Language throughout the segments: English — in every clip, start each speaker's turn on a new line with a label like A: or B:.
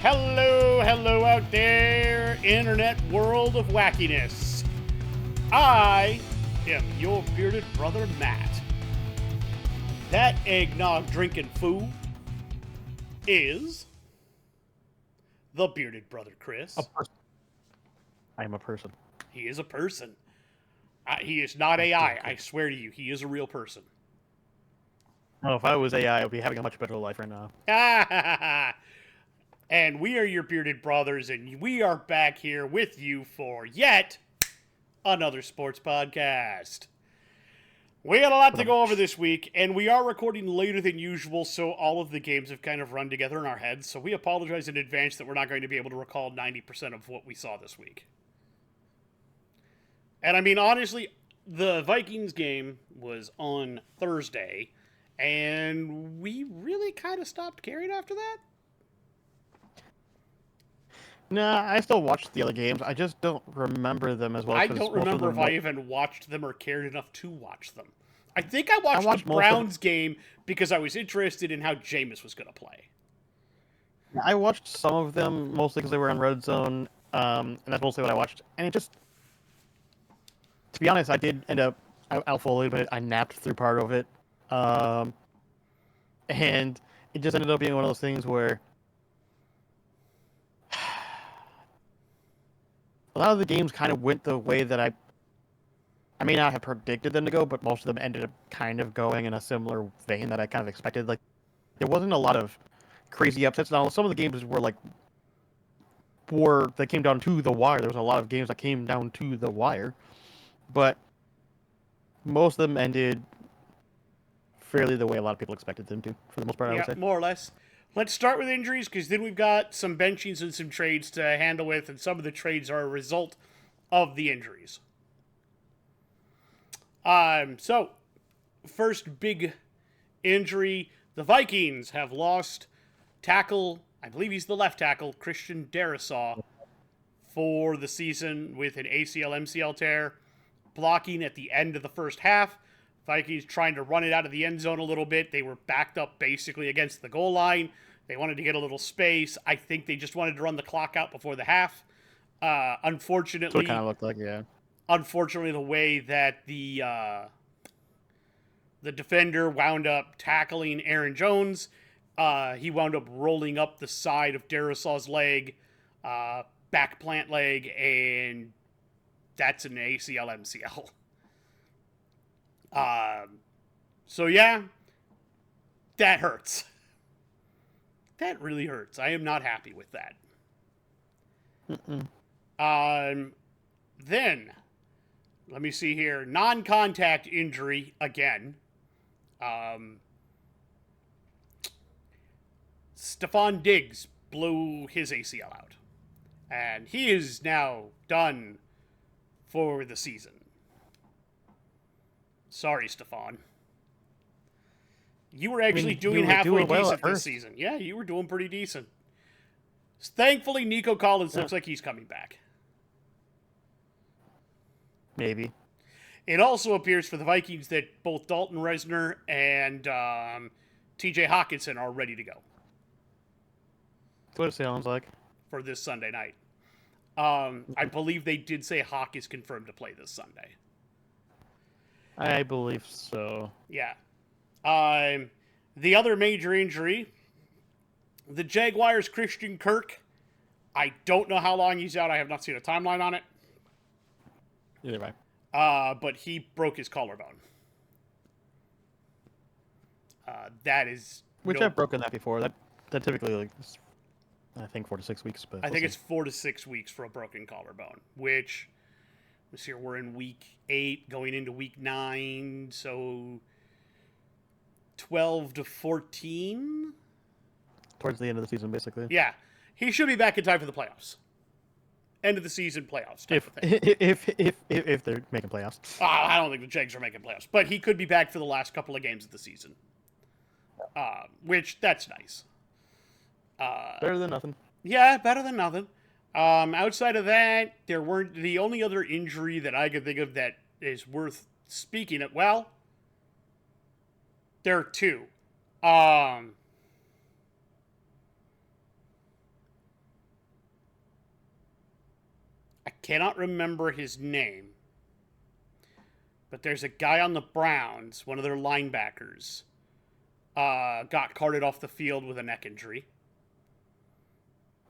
A: Hello out there, internet world of wackiness. I am your bearded brother, Matt. That eggnog drinking fool is the bearded brother, Chris.
B: I am a person.
A: He is a person. He is not AI. I swear to you, he is a real person.
B: Oh, if I was AI, I would be having a much better life right now.
A: And we are your bearded brothers, and we are back here with you for yet another sports podcast. We got a lot to go over this week, and we are recording later than usual, so all of the games have kind of run together in our heads, so we apologize in advance that we're not going to be able to recall 90% of what we saw this week. And I mean, honestly, the Vikings game was on Thursday, and we really kind of stopped caring after that.
B: Nah, I still watched the other games. I just don't remember them as well.
A: I don't remember if I even watched them or cared enough to watch them. I think I watched the Browns game because I was interested in how Jameis was going to play.
B: I watched some of them mostly because they were on Red Zone, and that's mostly what I watched. And it just, to be honest, I did end up out for a little bit. I napped through part of it, and it just ended up being one of those things where a lot of the games kind of went the way that I may not have predicted them to go, but most of them ended up kind of going in a similar vein that I kind of expected. Like, there wasn't a lot of crazy upsets. Now, some of the games were that came down to the wire. There was a lot of games that came down to the wire, but most of them ended fairly the way a lot of people expected them to, for the most part, I would say.
A: More or less. Let's start with injuries, because then we've got some benchings and some trades to handle with, and some of the trades are a result of the injuries. So, first big injury, the Vikings have lost tackle, I believe he's the left tackle, Christian Darrisaw, for the season with an ACL-MCL tear, blocking at the end of the first half. Vikings trying to run it out of the end zone a little bit. They were backed up basically against the goal line. They wanted to get a little space. I think they just wanted to run the clock out before the half. Unfortunately,
B: so it kind of looked like, yeah.
A: Unfortunately, the way that the defender wound up tackling Aaron Jones, he wound up rolling up the side of Darrisaw's leg, back plant leg, and that's an ACL-MCL. So yeah, that hurts. That really hurts. I am not happy with that. Then, let me see here. Non-contact injury again. Stephon Diggs blew his ACL out. And he is now done for the season. Sorry, Stephon. You were actually doing halfway decent this season. Yeah, you were doing pretty decent. Thankfully, Nico Collins looks like he's coming back.
B: Maybe.
A: It also appears for the Vikings that both Dalton Risner and TJ Hawkinson are ready to go.
B: That's what it sounds like.
A: For this Sunday night. I believe they did say Hawk is confirmed to play this Sunday.
B: I believe so.
A: Yeah. The other major injury, the Jaguars' Christian Kirk. I don't know how long he's out. I have not seen a timeline on it.
B: Either way.
A: But he broke his collarbone. That is...
B: Which I've broken that before. That typically, I think 4 to 6 weeks. But
A: I think it's 4 to 6 weeks for a broken collarbone, which... This year we're in week 8, going into week 9, so 12 to 14?
B: Towards the end of the season, basically.
A: Yeah. He should be back in time for the playoffs. End of the season playoffs.
B: If they're making playoffs.
A: I don't think the Jags are making playoffs, but he could be back for the last couple of games of the season. Which, that's nice.
B: Better than nothing.
A: Yeah, better than nothing. Outside of that, there weren't... The only other injury that I could think of that is worth speaking of... Well, there are 2. cannot remember his name, but there's a guy on the Browns, one of their linebackers, got carted off the field with a neck injury.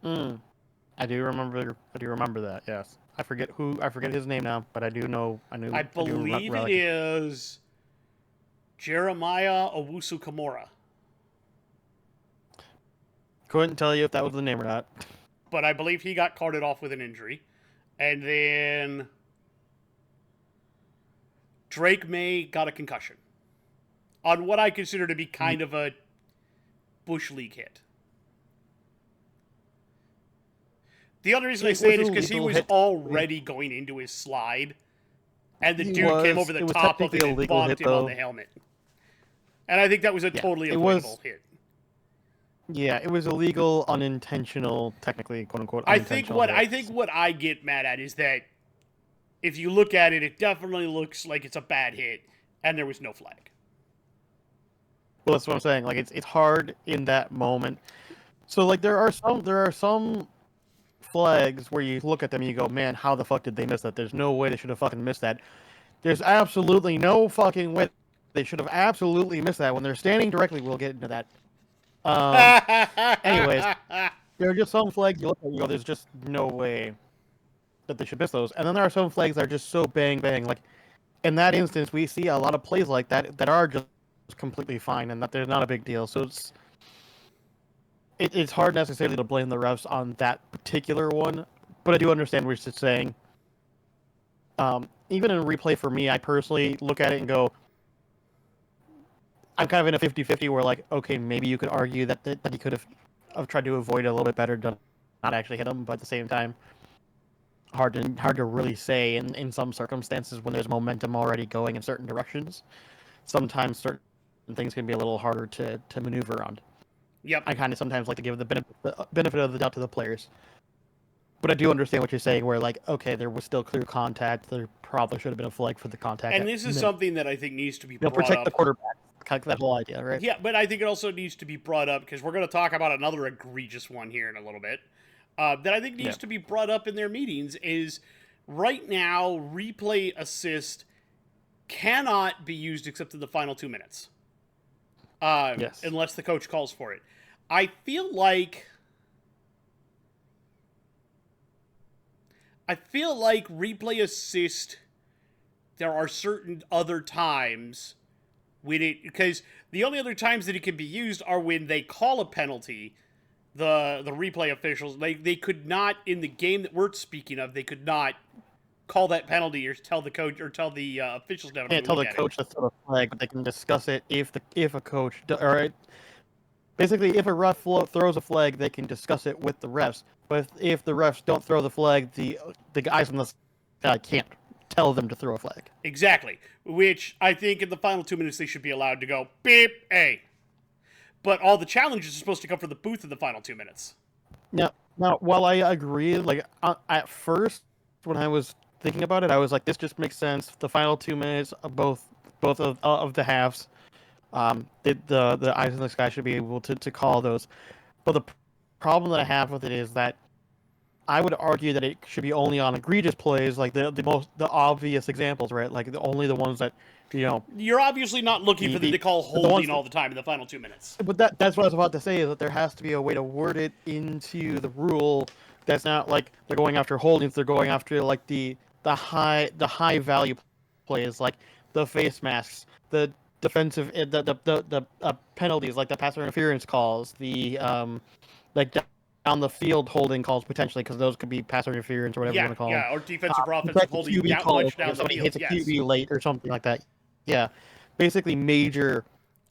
B: I do remember that. Yes, I forget his name now, but I do know.
A: I believe it is Jeremiah Owusu-Kamara.
B: Couldn't tell you if that was the name or not.
A: But I believe he got carted off with an injury. And then Drake May got a concussion on what I consider to be kind of a Bush League hit. The other reason I say it is because he was already going into his slide, and the dude came over the top of it and bonked him on the helmet. And I think that was a totally avoidable hit.
B: Yeah, it was illegal, unintentional, technically, quote unquote.
A: I think what I get mad at is that if you look at it, it definitely looks like it's a bad hit, and there was no flag.
B: Well, that's what I'm saying. Like it's hard in that moment. So like there are some flags where you look at them and you go, man, how the fuck did they miss that? There's no way they should have fucking missed that. There's absolutely no fucking way they should have absolutely missed that when they're standing directly. We'll get into that. Anyways, there are just some flags you look at and you go, there's just no way that they should miss those. And then there are some flags that are just so bang bang. Like in that instance, we see a lot of plays like that are just completely fine and that they're not a big deal. So it's hard necessarily to blame the refs on that particular one, but I do understand what you're saying. Even in replay for me, I personally look at it and go, I'm kind of in a 50-50 where, like, okay, maybe you could argue that he could have tried to avoid it a little bit better, not actually hit him, but at the same time, hard to really say in some circumstances when there's momentum already going in certain directions. Sometimes certain things can be a little harder to maneuver around.
A: Yep.
B: I kind of sometimes like to give the benefit of the doubt to the players. But I do understand what you're saying, where, like, okay, there was still clear contact. There probably should have been a flag for the contact.
A: And this is something that I think needs to be brought up.
B: Protect the quarterback. Kind of that whole idea, right?
A: Yeah, but I think it also needs to be brought up, because we're going to talk about another egregious one here in a little bit, that I think needs to be brought up in their meetings is, right now, replay assist cannot be used except in the final 2 minutes. Unless the coach calls for it. I feel like replay assist, there are certain other times when because the only other times that it can be used are when they call a penalty, the replay officials, they could not, in the game that we're speaking of, they could not call that penalty or tell the coach or tell the officials down.
B: Can't tell the coach to throw the flag, but they can discuss it if a coach, or basically if a ref throws a flag, they can discuss it with the refs. But if the refs don't throw the flag, the guys on the side can't tell them to throw a flag.
A: Exactly. Which I think in the final 2 minutes they should be allowed to go beep A. But all the challenges are supposed to come from the booth in the final 2 minutes.
B: Now, while I agree, like at first when I was thinking about it, I was like, this just makes sense. The final 2 minutes of both of the halves, the eyes in the sky should be able to call those. But the problem that I have with it is that I would argue that it should be only on egregious plays, like the obvious examples, right? Like only the ones that,
A: You're obviously not looking for them to call holding all the time in the final 2 minutes.
B: But that's what I was about to say, is that there has to be a way to word it into the rule that's not like they're going after holdings, they're going after like the high value plays, like the face masks, the defensive, the penalties, like the pass interference calls, the like down the field holding calls potentially, because those could be pass interference or whatever you want to call them.
A: Yeah, or defensive or offensive holding much down the
B: somebody
A: field.
B: hits a QB late or something like that. Yeah, basically major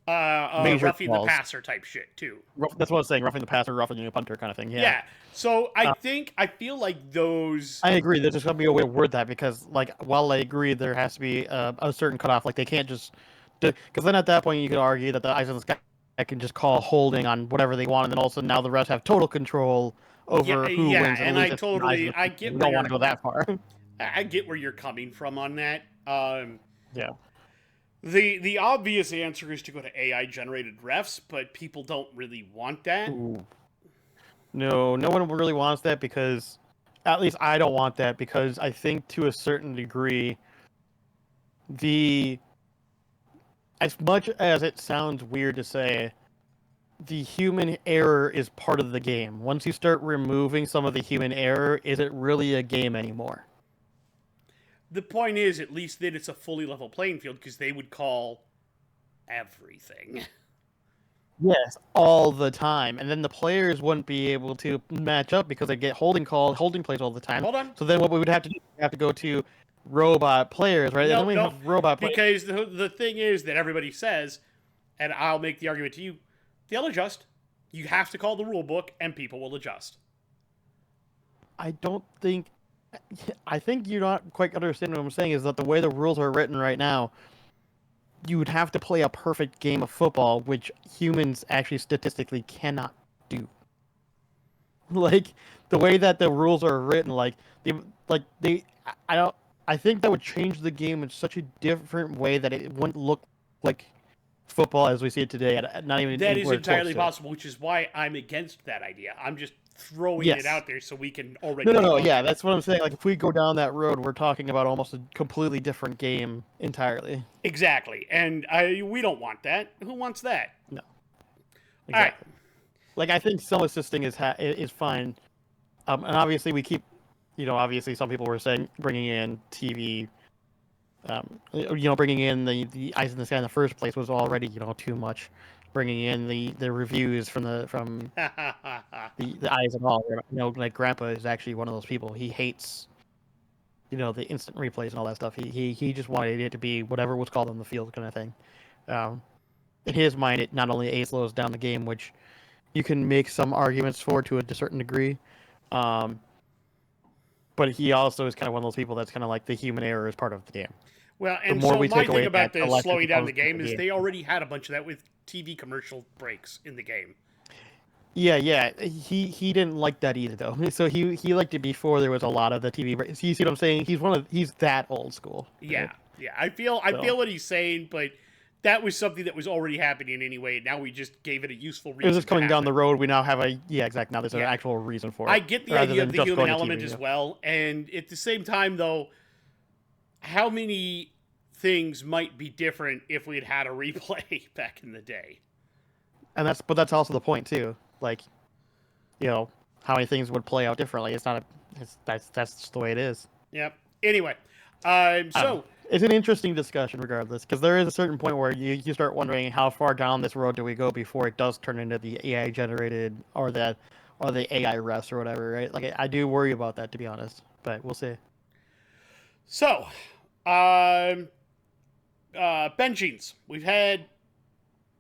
A: roughing
B: calls.
A: the passer type shit too.
B: That's what I was saying, roughing the passer, roughing the punter kind of thing.
A: Yeah. So I feel like those.
B: I agree. There's just gonna be a way to word that, because like while I agree there has to be a certain cutoff. Like they can't just, because then at that point you could argue that the eyes of the sky can just call holding on whatever they want, and then also now the refs have total control over who wins.
A: And I get.
B: You don't want to go that far.
A: I get where you're coming from on that.
B: Yeah.
A: The obvious answer is to go to AI generated refs, but people don't really want that.
B: Ooh. No one really wants that, because At least I don't want that, because I think to a certain degree, the as much as it sounds weird to say, the human error is part of the game. Once you start removing some of the human error, is it really a game anymore?
A: The point is, at least then it's a fully level playing field because they would call everything.
B: Yes, all the time. And then the players wouldn't be able to match up because they get holding plays all the time.
A: Hold on.
B: So then what we would have to do, we have to go to robot players, right? And then we
A: No,
B: have robot players.
A: because the thing is that everybody says, and I'll make the argument to you, they'll adjust. You have to call the rule book, and people will adjust.
B: I think you're not quite understanding what I'm saying, is that the way the rules are written right now, you would have to play a perfect game of football, which humans actually statistically cannot do. Like, the way that the rules are written, I think that would change the game in such a different way that it wouldn't look like football as we see it today. Not even
A: That is
B: anywhere
A: entirely
B: close to it.
A: possible, which is why I'm against that idea. I'm just throwing
B: Yes.
A: it out there so we can already.
B: No. Yeah, that's what I'm saying. Like, if we go down that road, we're talking about almost a completely different game entirely.
A: Exactly, and we don't want that. Who wants that?
B: No. Exactly.
A: All right.
B: Like, I think some assisting is fine, and obviously we keep, obviously some people were saying bringing in TV, bringing in the Eyes in the Sky in the first place was already too much. Bringing in the reviews from the Eyes and all, like Grandpa is actually one of those people. He hates, the instant replays and all that stuff. He just wanted it to be whatever was called on the field kind of thing. In his mind, it not only slows down the game, which you can make some arguments for to a certain degree, but he also is kind of one of those people that's kind of like the human error is part of the game.
A: Well, and so my thing about the slowing down the game is they already had a bunch of that with TV commercial breaks in the game.
B: Yeah. He didn't like that either, though. So he liked it before there was a lot of the TV breaks. You see what I'm saying? He's that old school.
A: Yeah. I feel what he's saying, but that was something that was already happening anyway. Now we just gave it a useful reason.
B: It was just coming down the road. We now have exactly. Now there's an actual reason for it.
A: I get the idea of the human element as well, and at the same time, though, how many things might be different if we had a replay back in the day?
B: And that's also the point too. Like, how many things would play out differently? That's just the way it is.
A: Yep. Anyway, so
B: it's an interesting discussion regardless, because there is a certain point where you start wondering how far down this road do we go before it does turn into the AI generated or the AI refs or whatever, right? Like, I do worry about that, to be honest, but we'll see.
A: So, benchings. We've had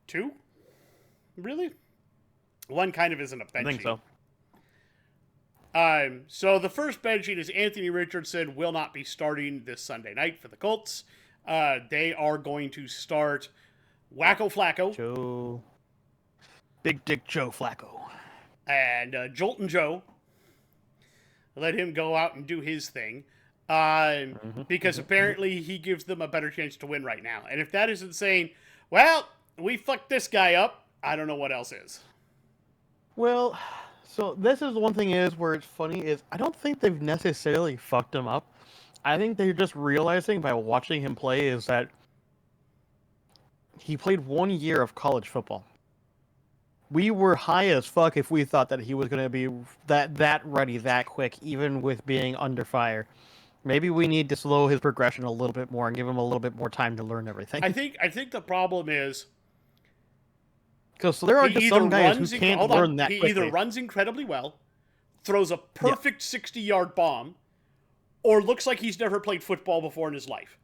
A: 2? Really? One kind of isn't a benching.
B: I think so.
A: So the first benching is Anthony Richardson will not be starting this Sunday night for the Colts. They are going to start Wacko Flacco.
B: Big Dick Joe Flacco.
A: And Joltin' Joe. Let him go out and do his thing. Because apparently he gives them a better chance to win right now. And if that isn't saying, well, we fucked this guy up, I don't know what else is.
B: Well, so this is the one thing is where it's funny is I don't think they've necessarily fucked him up. I think they're just realizing by watching him play is that he played 1 year of college football. We were high as fuck if we thought that he was going to be that ready that quick, even with being under fire. Maybe we need to slow his progression a little bit more and give him a little bit more time to learn everything.
A: I think the problem is
B: because there are just some guys who can't learn that quickly.
A: He either runs incredibly well, throws a perfect 60-yard bomb, or looks like he's never played football before in his life.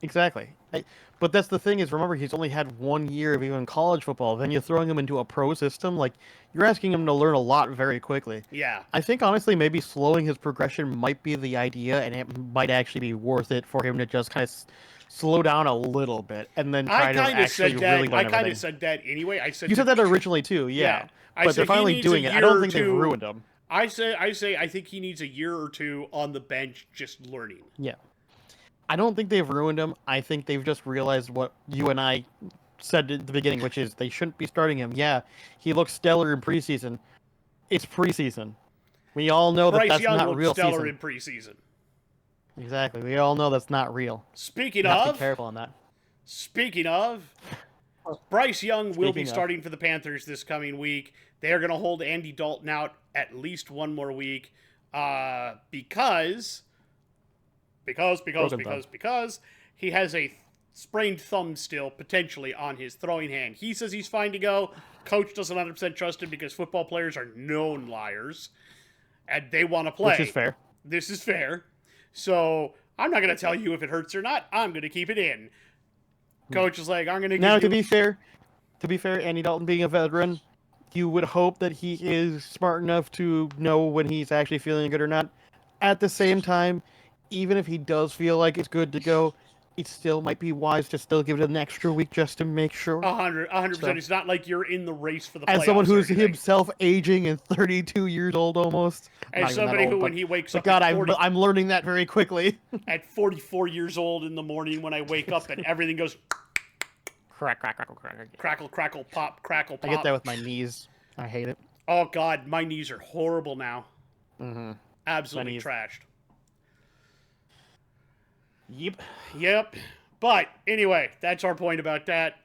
B: Exactly. But that's the thing is, remember, he's only had 1 year of even college football. Then you're throwing him into a pro system. Like, you're asking him to learn a lot very quickly.
A: Yeah.
B: I think, honestly, maybe slowing his progression might be the idea, and it might actually be worth it for him to just kind of slow down a little bit and then try to actually really learn everything.
A: I kind of said that anyway.
B: You said that originally, too, yeah. But they're finally doing it. I don't think they've ruined him.
A: I think he needs a year or two on the bench just learning.
B: Yeah. I don't think they've ruined him. I think they've just realized what you and I said at the beginning, which is they shouldn't be starting him. Yeah, he looks stellar in preseason. It's preseason. We all know that
A: Bryce
B: that's
A: Young
B: not
A: looked
B: real
A: stellar
B: season.
A: in preseason.
B: Exactly. We all know that's not real.
A: Speaking
B: You have to
A: of,
B: be careful on that.
A: speaking of, Bryce Young will be starting for the Panthers this coming week. They are going to hold Andy Dalton out at least one more week because he has a sprained thumb still potentially on his throwing hand. He says he's fine to go. Coach doesn't 100% trust him because football players are known liars and they want to play.
B: Which is fair.
A: This is fair. So I'm not going to tell you if it hurts or not. I'm going to keep it in. Coach is like, I'm going to give
B: now,
A: you...
B: to be fair, Andy Dalton being a veteran, you would hope that he is smart enough to know when he's actually feeling good or not. At the same time, even if he does feel like it's good to go, it still might be wise to still give it an extra week just to make sure.
A: 100%. So, it's not like you're in the race for the playoffs.
B: As someone who's himself aging and 32 years old almost.
A: And somebody who, when he wakes up
B: God, I'm learning that very quickly.
A: At 44 years old in the morning when I wake up and everything goes...
B: Crackle,
A: crackle, pop, crackle, pop.
B: I get that with my knees. I hate it.
A: Oh, God, my knees are horrible now.
B: Mm-hmm.
A: Absolutely trashed.
B: Yep.
A: But anyway, that's our point about that.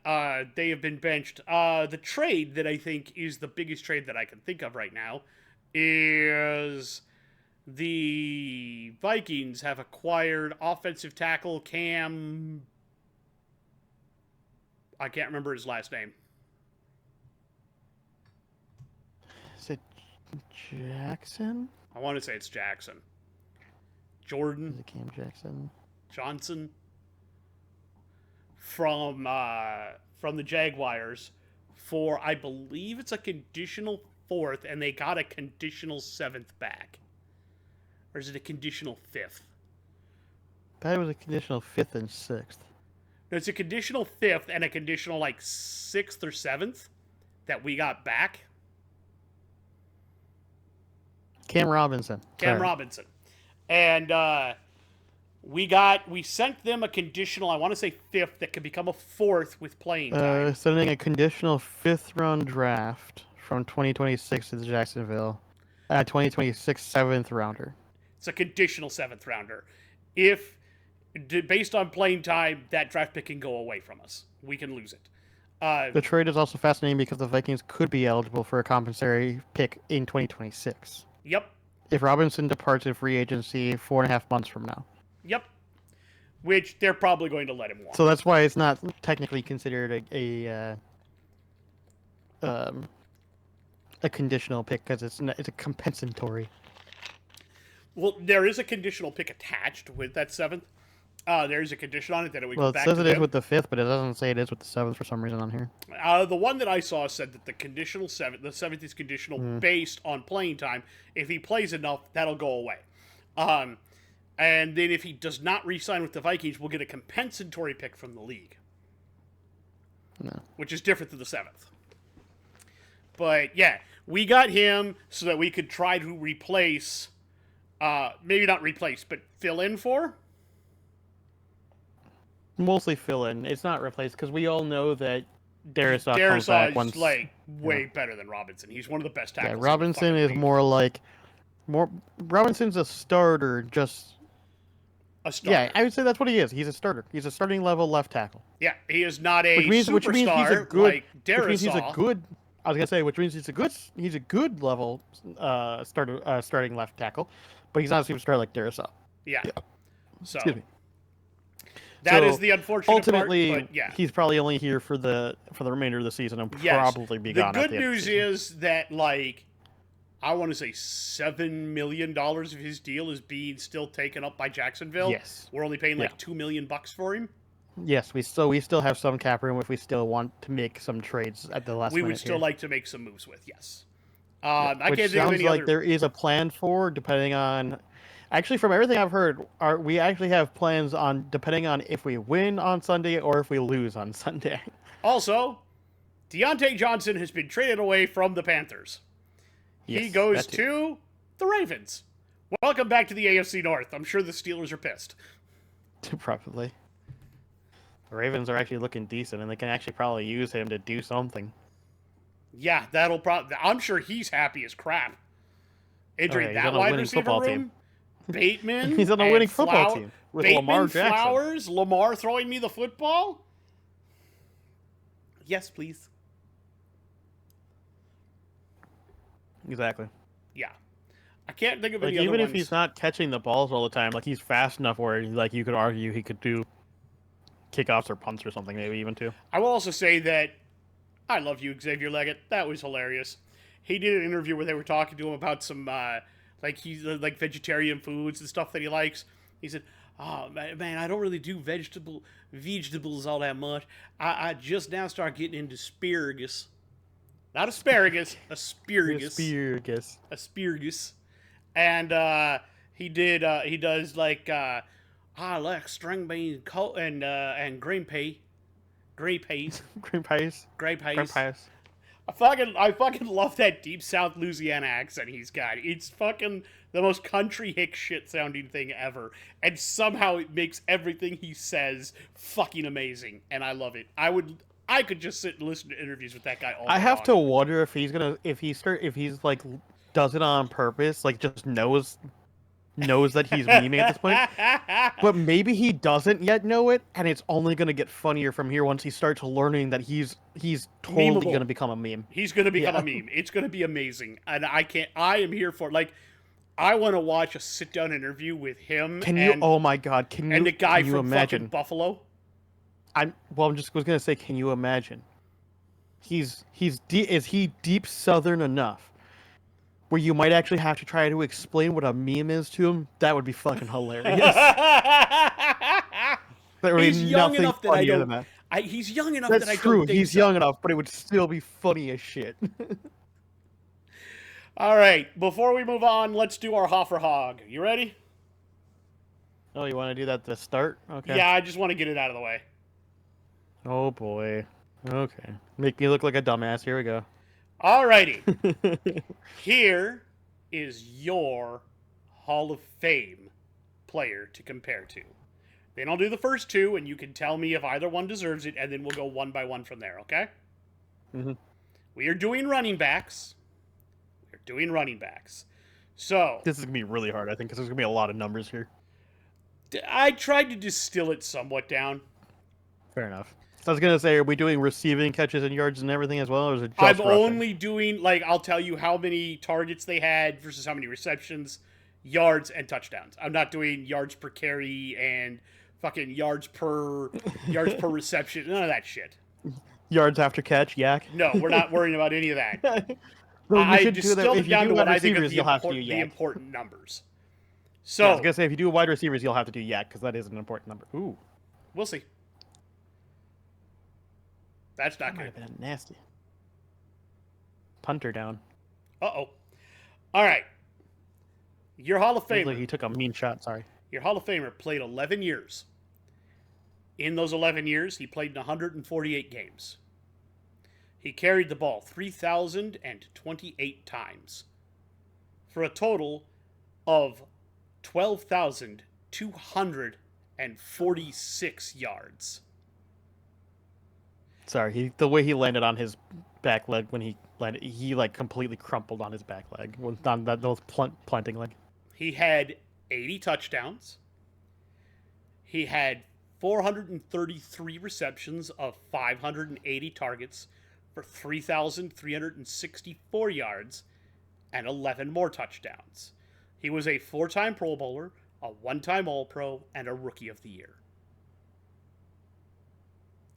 A: They have been benched. The trade that I think is the biggest trade that I can think of right now is the Vikings have acquired offensive tackle Cam... I can't remember his last name.
B: Is it Jackson?
A: I want to say it's Jackson. Jordan.
B: Is it Cam Jackson?
A: Johnson. From the Jaguars for, I believe it's a conditional 4th, and they got a conditional 7th back. Or is it a conditional 5th?
B: I thought it was a conditional 5th and 6th.
A: No, it's a conditional 5th and a conditional, 6th or 7th that we got back.
B: Cam Robinson.
A: Robinson. And we sent them a conditional, I want to say 5th, that could become a 4th with playing time.
B: Sending a conditional 5th round draft from 2026 to Jacksonville. 2026 7th rounder.
A: It's a conditional 7th rounder. If... based on playing time, that draft pick can go away from us. We can lose it.
B: The trade is also fascinating because the Vikings could be eligible for a compensatory pick in 2026.
A: Yep.
B: If Robinson departs in free agency 4.5 months from now.
A: Yep. Which they're probably going to let him walk.
B: So that's why it's not technically considered a conditional pick because it's a compensatory.
A: Well, there is a conditional pick attached with that 7th. There's a condition on it that it would go back to them.
B: It says it is with the 5th, but it doesn't say it is with the 7th for some reason on here.
A: The one that I saw said that the 7th is conditional based on playing time. If he plays enough, that'll go away. And then if he does not re-sign with the Vikings, we'll get a compensatory pick from the league.
B: No.
A: Which is different than the 7th. But, yeah, we got him so that we could try to replace, maybe not replace, but fill in for...
B: Mostly fill in. It's not replaced because we all know that Darisaw comes back once.
A: Way better than Robinson. He's one of the best tackles.
B: Yeah, Robinson is Robinson's a starter, just
A: a starter.
B: Yeah, I would say that's what he is. He's a starter. He's a starting level left tackkel.
A: Yeah, he is not a
B: which means
A: superstar
B: he's a good,
A: like Darisaw.
B: Which means he's a good. I was gonna say, which means he's a good level starting left tackle, but he's not a superstar like Darisaw.
A: Yeah. So.
B: Excuse me.
A: That is the unfortunate
B: ultimately,
A: part, but yeah.
B: He's probably only here for the remainder of the season and probably be gone.
A: The good news is that, I want to say $7 million of his deal is being still taken up by Jacksonville.
B: Yes.
A: We're only paying $2 million for him.
B: Yes, we still have some cap room if we still want to make some trades at the last minute.
A: We would still like to make some moves with, yes.
B: I can't think of any like there is a plan for, depending on... Actually, from everything I've heard, we actually have plans on depending on if we win on Sunday or if we lose on Sunday.
A: Also, Deontay Johnson has been traded away from the Panthers.
B: Yes,
A: he goes to the Ravens. Welcome back to the AFC North. I'm sure the Steelers are pissed.
B: Probably. The Ravens are actually looking decent, and they can actually probably use him to do something.
A: Yeah, I'm sure he's happy as crap. Entering
B: Okay, he's
A: that
B: on a
A: wide
B: winning
A: receiver
B: football
A: room,
B: team.
A: Bateman.
B: He's on a
A: and
B: winning football team with
A: Bateman,
B: Lamar Jackson.
A: Flowers, Lamar throwing me the football. Yes, please.
B: Exactly.
A: Yeah, I can't think of
B: Like
A: any other
B: even
A: ones.
B: if he's not catching the balls all the time, like he's fast enough where like you could argue he could do kickoffs or punts or something, maybe even too.
A: I will also say that I love you, Xavier Leggett. That was hilarious. He did an interview where they were talking to him about some like he's like vegetarian foods and stuff that he likes. He said, "Oh man, I don't really do vegetables all that much. I just now start getting into asparagus, not asparagus, asparagus,
B: Asparagus.
A: asparagus." And he does like I like string beans and green pea, green peas,
B: Green pies.
A: gray
B: Green
A: peas.
B: pies.
A: I fucking love that deep South Louisiana accent he's got. It's fucking the most country hick shit sounding thing ever. And somehow it makes everything he says fucking amazing. And I love it. I could just sit and listen to interviews with that guy all day
B: I have
A: long.
B: to wonder if he's like does it on purpose, like just knows that he's memeing at this point. But maybe he doesn't yet know it, and it's only gonna get funnier from here once he starts learning that he's totally
A: Memeable.
B: gonna become a meme.
A: He's gonna become
B: Yeah.
A: a meme. It's gonna be amazing. And I am here for it. Like, I want to watch a sit down interview with him
B: Oh my god, can
A: and
B: you
A: the guy
B: can you
A: from
B: imagine?
A: fucking Buffalo.
B: I was gonna say, can you imagine? Is he deep Southern enough where you might actually have to try to explain what a meme is to him? That would be fucking hilarious. There would
A: He's
B: be
A: young
B: nothing
A: enough that I
B: funnier
A: don't.
B: than that.
A: He's young enough
B: That's
A: that I
B: true.
A: don't think
B: He's
A: so.
B: young enough, but it would still be funny as shit.
A: All right, before we move on, let's do our Hoffer Hog. You ready?
B: Oh, you want to do that to start? Okay.
A: Yeah, I just want to get it out of the way.
B: Oh boy. Okay. Make me look like a dumbass. Here we go.
A: All righty. Here is your Hall of Fame player to compare to. Then I'll do the first two, and you can tell me if either one deserves it, and then we'll go one by one from there, okay?
B: Mm-hmm.
A: We are doing running backs. We're doing running backs. So,
B: This is gonna be really hard, I think, because there's gonna be a lot of numbers here.
A: I tried to distill it somewhat down.
B: Fair enough. So I was gonna say, are we doing receiving catches and yards and everything as well, or is it just
A: I'm
B: roughing?
A: only doing, like, I'll tell you how many targets they had versus how many receptions, yards, and touchdowns. I'm not doing yards per carry and fucking yards per reception. None of that shit.
B: Yards after catch, yak.
A: No, we're not worrying about any of that.
B: No, you
A: I
B: should do that.
A: distilled
B: If
A: it
B: you
A: down
B: do
A: to what
B: wide
A: I think are
B: receivers, you'll have to do
A: the
B: yak.
A: important numbers.
B: Yeah, I
A: So,
B: was gonna say, if you do wide receivers, you'll have to do yak, because that is an important number. Ooh,
A: we'll see. That's not
B: that might
A: good.
B: have been nasty. Punter down.
A: Uh-oh. All right. Your Hall of
B: Seems
A: Famer.
B: like he took a mean shot. Sorry.
A: Your Hall of Famer played 11 years. In those 11 years, he played in 148 games. He carried the ball 3,028 times for a total of 12,246 yards.
B: Sorry, the way he landed on his back leg when he landed, he like completely crumpled on his back leg, on those planting leg.
A: He had 80 touchdowns. He had 433 receptions of 580 targets for 3,364 yards and 11 more touchdowns. He was a 4-time Pro Bowler, a 1-time All-Pro, and a Rookie of the Year.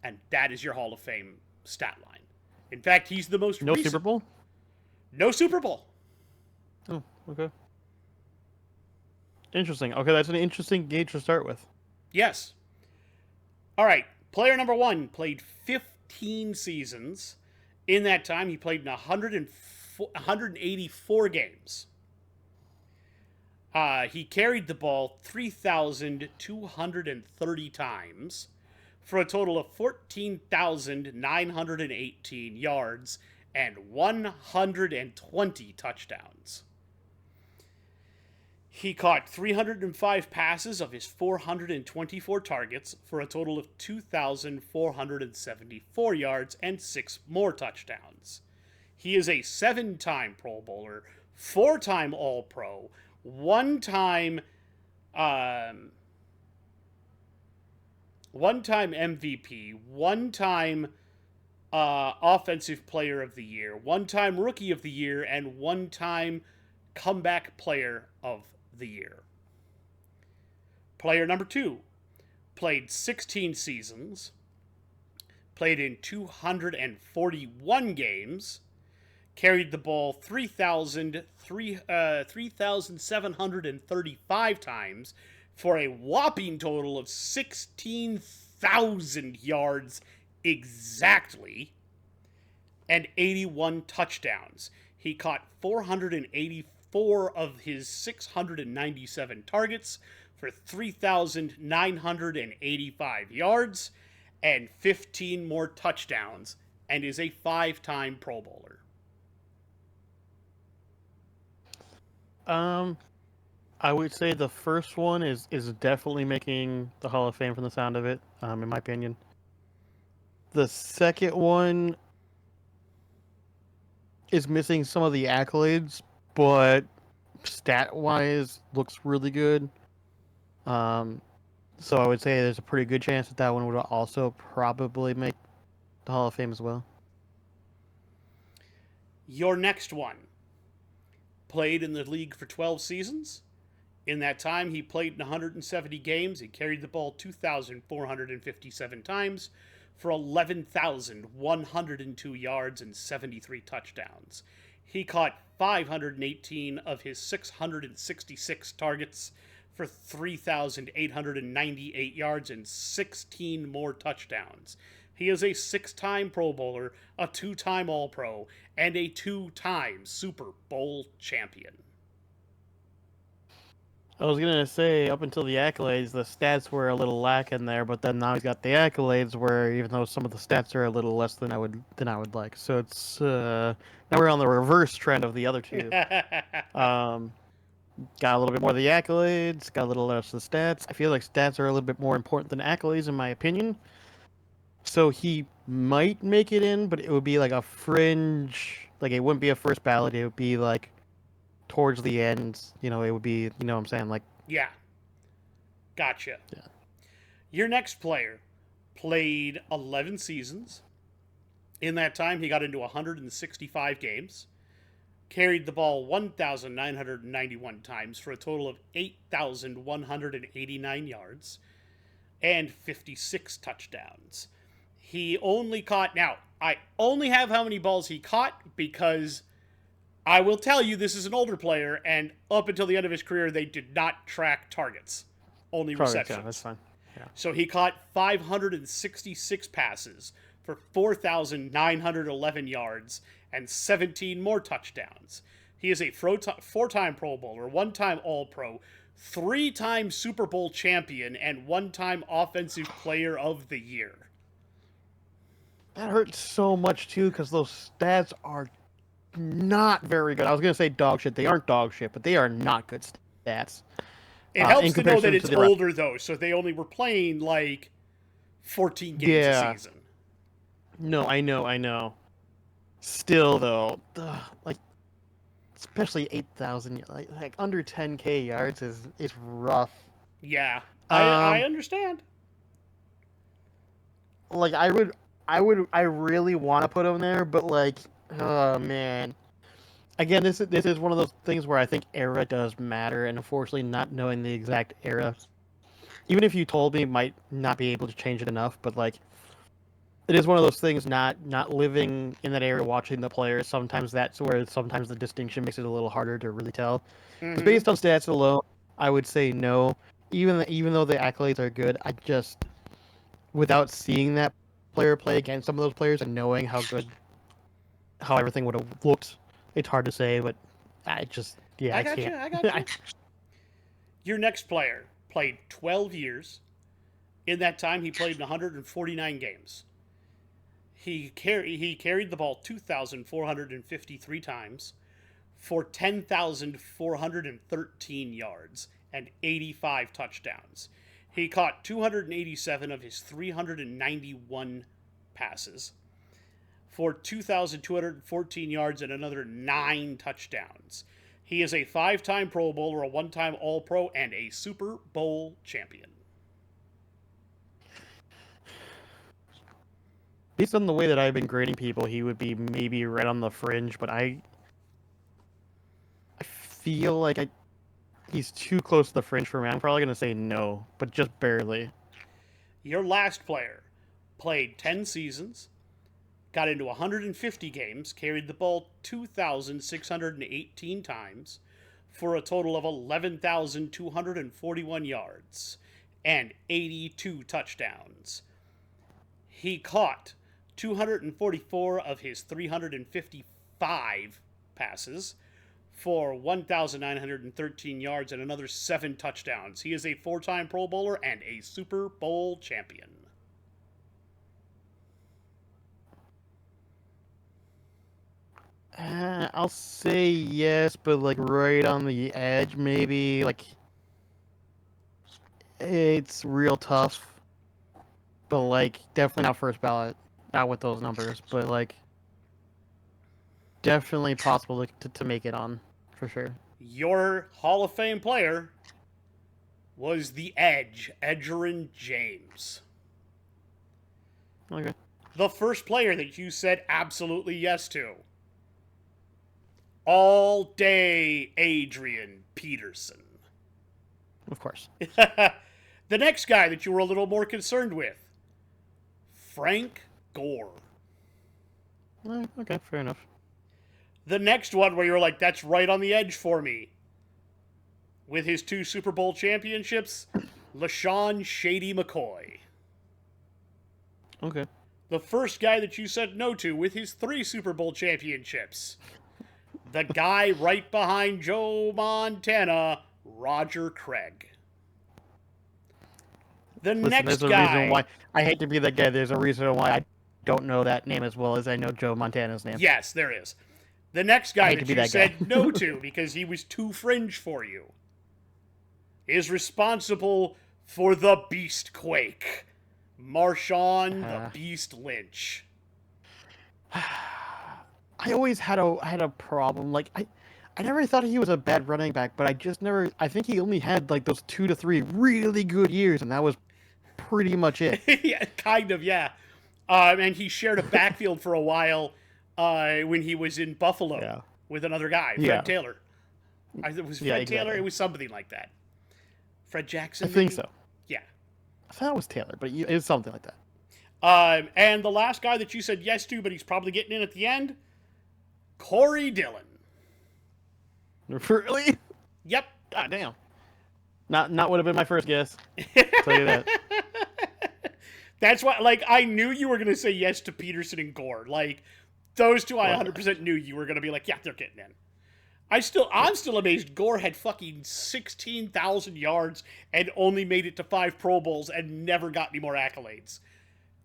A: And that is your Hall of Fame stat line. In fact, he's the most
B: No
A: recent.
B: Super Bowl?
A: No Super Bowl.
B: Oh, okay. Interesting. Okay, that's an interesting gauge to start with.
A: Yes. All right. Player number 1 played 15 seasons. In that time, he played in 184 games. He carried the ball 3,230 times for a total of 14,918 yards and 120 touchdowns. He caught 305 passes of his 424 targets for a total of 2,474 yards and 6 more touchdowns. He is a 7-time Pro Bowler, 4-time All-Pro, one-time um, one-time MVP, one-time Offensive Player of the Year, one-time Rookie of the Year, and one-time Comeback Player of the Year. Player number 2 played 16 seasons, played in 241 games, carried the ball 3,735 times for a whopping total of 16,000 yards exactly, and 81 touchdowns. He caught 484 of his 697 targets for 3,985 yards and 15 more touchdowns, and is a 5-time Pro Bowler.
B: I would say the first one is definitely making the Hall of Fame from the sound of it, in my opinion. The second one is missing some of the accolades, but stat-wise looks really good. So I would say there's a pretty good chance that that one would also probably make the Hall of Fame as well.
A: Your next one played in the league for 12 seasons. In that time, he played in 170 games. He carried the ball 2,457 times for 11,102 yards and 73 touchdowns. He caught 518 of his 666 targets for 3,898 yards and 16 more touchdowns. He is a 6-time Pro Bowler, a 2-time All-Pro, and a 2-time Super Bowl champion.
B: I was gonna say, up until the accolades, the stats were a little lacking there, but then now he's got the accolades, where even though some of the stats are a little less than I would like, so it's now we're on the reverse trend of the other two. Got a little bit more of the accolades, got a little less of the stats. I feel like stats are a little bit more important than accolades, in my opinion. So he might make it in, but it would be like a fringe. Like, it wouldn't be a first ballot. It would be like towards the end. It would be, you know what I'm saying? Like,
A: Yeah. Gotcha.
B: Yeah.
A: Your next player played 11 seasons. In that time, he got into 165 games, carried the ball 1,991 times for a total of 8,189 yards and 56 touchdowns. He only caught, now, I only have how many balls he caught because I will tell you this is an older player, and up until the end of his career, they did not track targets, only receptions.
B: Yeah, that's fine. Yeah.
A: So he caught 566 passes for 4,911 yards and 17 more touchdowns. He is a 4-time Pro Bowler, 1-time All-Pro, 3-time Super Bowl champion, and 1-time Offensive Player of the Year.
B: That hurts so much, too, because those stats are not very good. I was going to say dog shit. They aren't dog shit, but they are not good stats.
A: It helps to know that it's older, though, so they only were playing, like, 14 games a season.
B: No, I know. Still, though, like, especially 8,000, like under 10K yards is rough.
A: Yeah, I understand.
B: Like, I really want to put him there, but, like, oh, man. Again, this is one of those things where I think era does matter, and unfortunately, not knowing the exact era, even if you told me, might not be able to change it enough. But like, it is one of those things. Not living in that area, watching the players. Sometimes that's where the distinction makes it a little harder to really tell. Mm-hmm. Based on stats alone, I would say no. Even though the accolades are good, I just, without seeing that player play against some of those players and knowing how everything would have looked. It's hard to say, but I can't.
A: I got you. Your next player played 12 years. In that time, he played in 149 games. He carried the ball 2,453 times for 10,413 yards and 85 touchdowns. He caught 287 of his 391 passes for 2,214 yards and another 9 touchdowns. He is a 5-time Pro Bowler, a 1-time All-Pro, and a Super Bowl champion.
B: Based on the way that I've been grading people, he would be maybe right on the fringe, but I feel like he's too close to the fringe for me. I'm probably going to say no, but just barely.
A: Your last player played 10 seasons, got into 150 games, carried the ball 2,618 times for a total of 11,241 yards and 82 touchdowns. He caught 244 of his 355 passes for 1,913 yards and another 7 touchdowns. He is a 4-time Pro Bowler and a Super Bowl champion.
B: I'll say yes, but like right on the edge, maybe. Like, it's real tough, but like definitely not first ballot, not with those numbers, but like definitely possible to make it on for sure.
A: Your Hall of Fame player was the Edge, Edgerrin James.
B: Okay.
A: The first player that you said absolutely yes to. All day Adrian Peterson.
B: Of course.
A: The next guy that you were a little more concerned with, Frank Gore.
B: Okay, fair enough.
A: The next one where you were like, that's right on the edge for me. With his 2 Super Bowl championships, LaShawn Shady McCoy.
B: Okay.
A: The first guy that you said no to with his 3 Super Bowl championships. The guy right behind Joe Montana, Roger Craig.
B: Listen,
A: Next
B: there's a
A: guy.
B: reason why I hate to be that guy. There's a reason why I don't know that name as well as I know Joe Montana's name.
A: Yes, there is. The next guy that you said
B: guy.
A: no to because he was too fringe for you is responsible for the Beast Quake, Marshawn the Beast Lynch.
B: I always had a problem. Like I never thought he was a bad running back, but I just never. I think he only had like those 2 to 3 really good years, and that was pretty much it.
A: Yeah, kind of, yeah. And he shared a backfield for a while when he was in Buffalo with another guy, Fred Taylor. It was Fred Taylor. It was something like that. Fred Jackson.
B: I think so.
A: Yeah.
B: I thought it was Taylor, but it was something like that.
A: And the last guy that you said yes to, but he's probably getting in at the end, Corey Dillon.
B: Really?
A: Yep.
B: God damn. Not would have been my first guess. Tell you that.
A: That's why, like, I knew you were going to say yes to Peterson and Gore. Like, those two, I 100% knew you were going to be like, yeah, they're getting in. I'm still amazed Gore had fucking 16,000 yards and only made it to 5 Pro Bowls and never got any more accolades.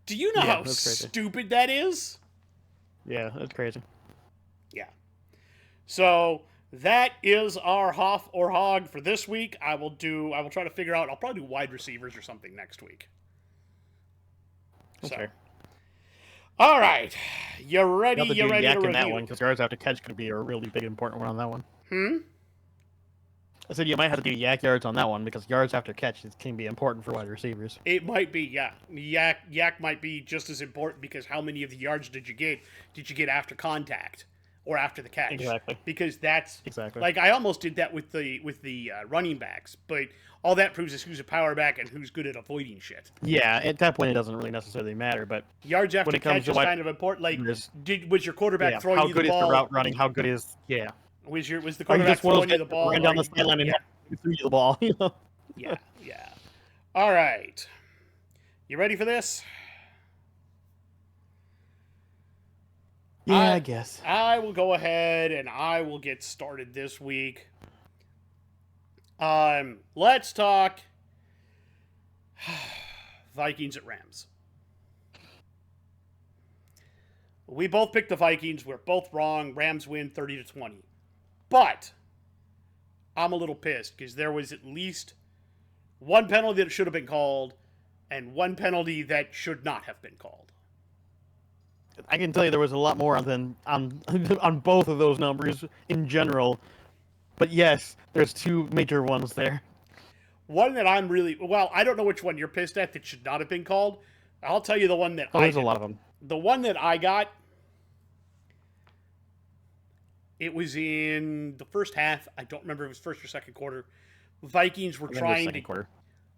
A: Do you know how stupid that is?
B: Yeah, that's crazy.
A: Yeah. So that is our Hoff or Hog for this week. I will try to figure out, I'll probably do wide receivers or something next week.
B: Okay.
A: So. All right. You ready? You ready to review?
B: That one, because yards after catch could be a really big important one on that one. I said you might have to do yak yards on that one because yards after catch can be important for wide receivers.
A: It might be, yeah. Yak might be just as important because how many of the yards did you get after contact or after the catch?
B: Exactly.
A: Because that's like I almost did that with the running backs, but all that proves is who's a power back and who's good at avoiding shit.
B: Yeah, at that point it doesn't really necessarily matter, but
A: yards after catch is kind of important. Like, was your quarterback throwing you the ball?
B: How good is the route running? How good is
A: Was the quarterback throwing you the ball?
B: Ran down the sideline and threw you the ball. You know?
A: Yeah. All right. You ready for this?
B: Yeah, I guess.
A: I will go ahead and I will get started this week. Let's talk Vikings at Rams. We both picked the Vikings. We're both wrong. Rams win 30-20. But I'm a little pissed because there was at least one penalty that should have been called and one penalty that should not have been called.
B: I can tell you there was a lot more than on both of those numbers in general. But yes, there's two major ones there.
A: One that I'm really well, I don't know which one you're pissed at that should not have been called. I'll tell you the one that
B: Oh,
A: I
B: there's a
A: did.
B: lot of them.
A: The one that I got, it was in the first half. I don't remember if it was first or second quarter. Vikings were trying to
B: quarter.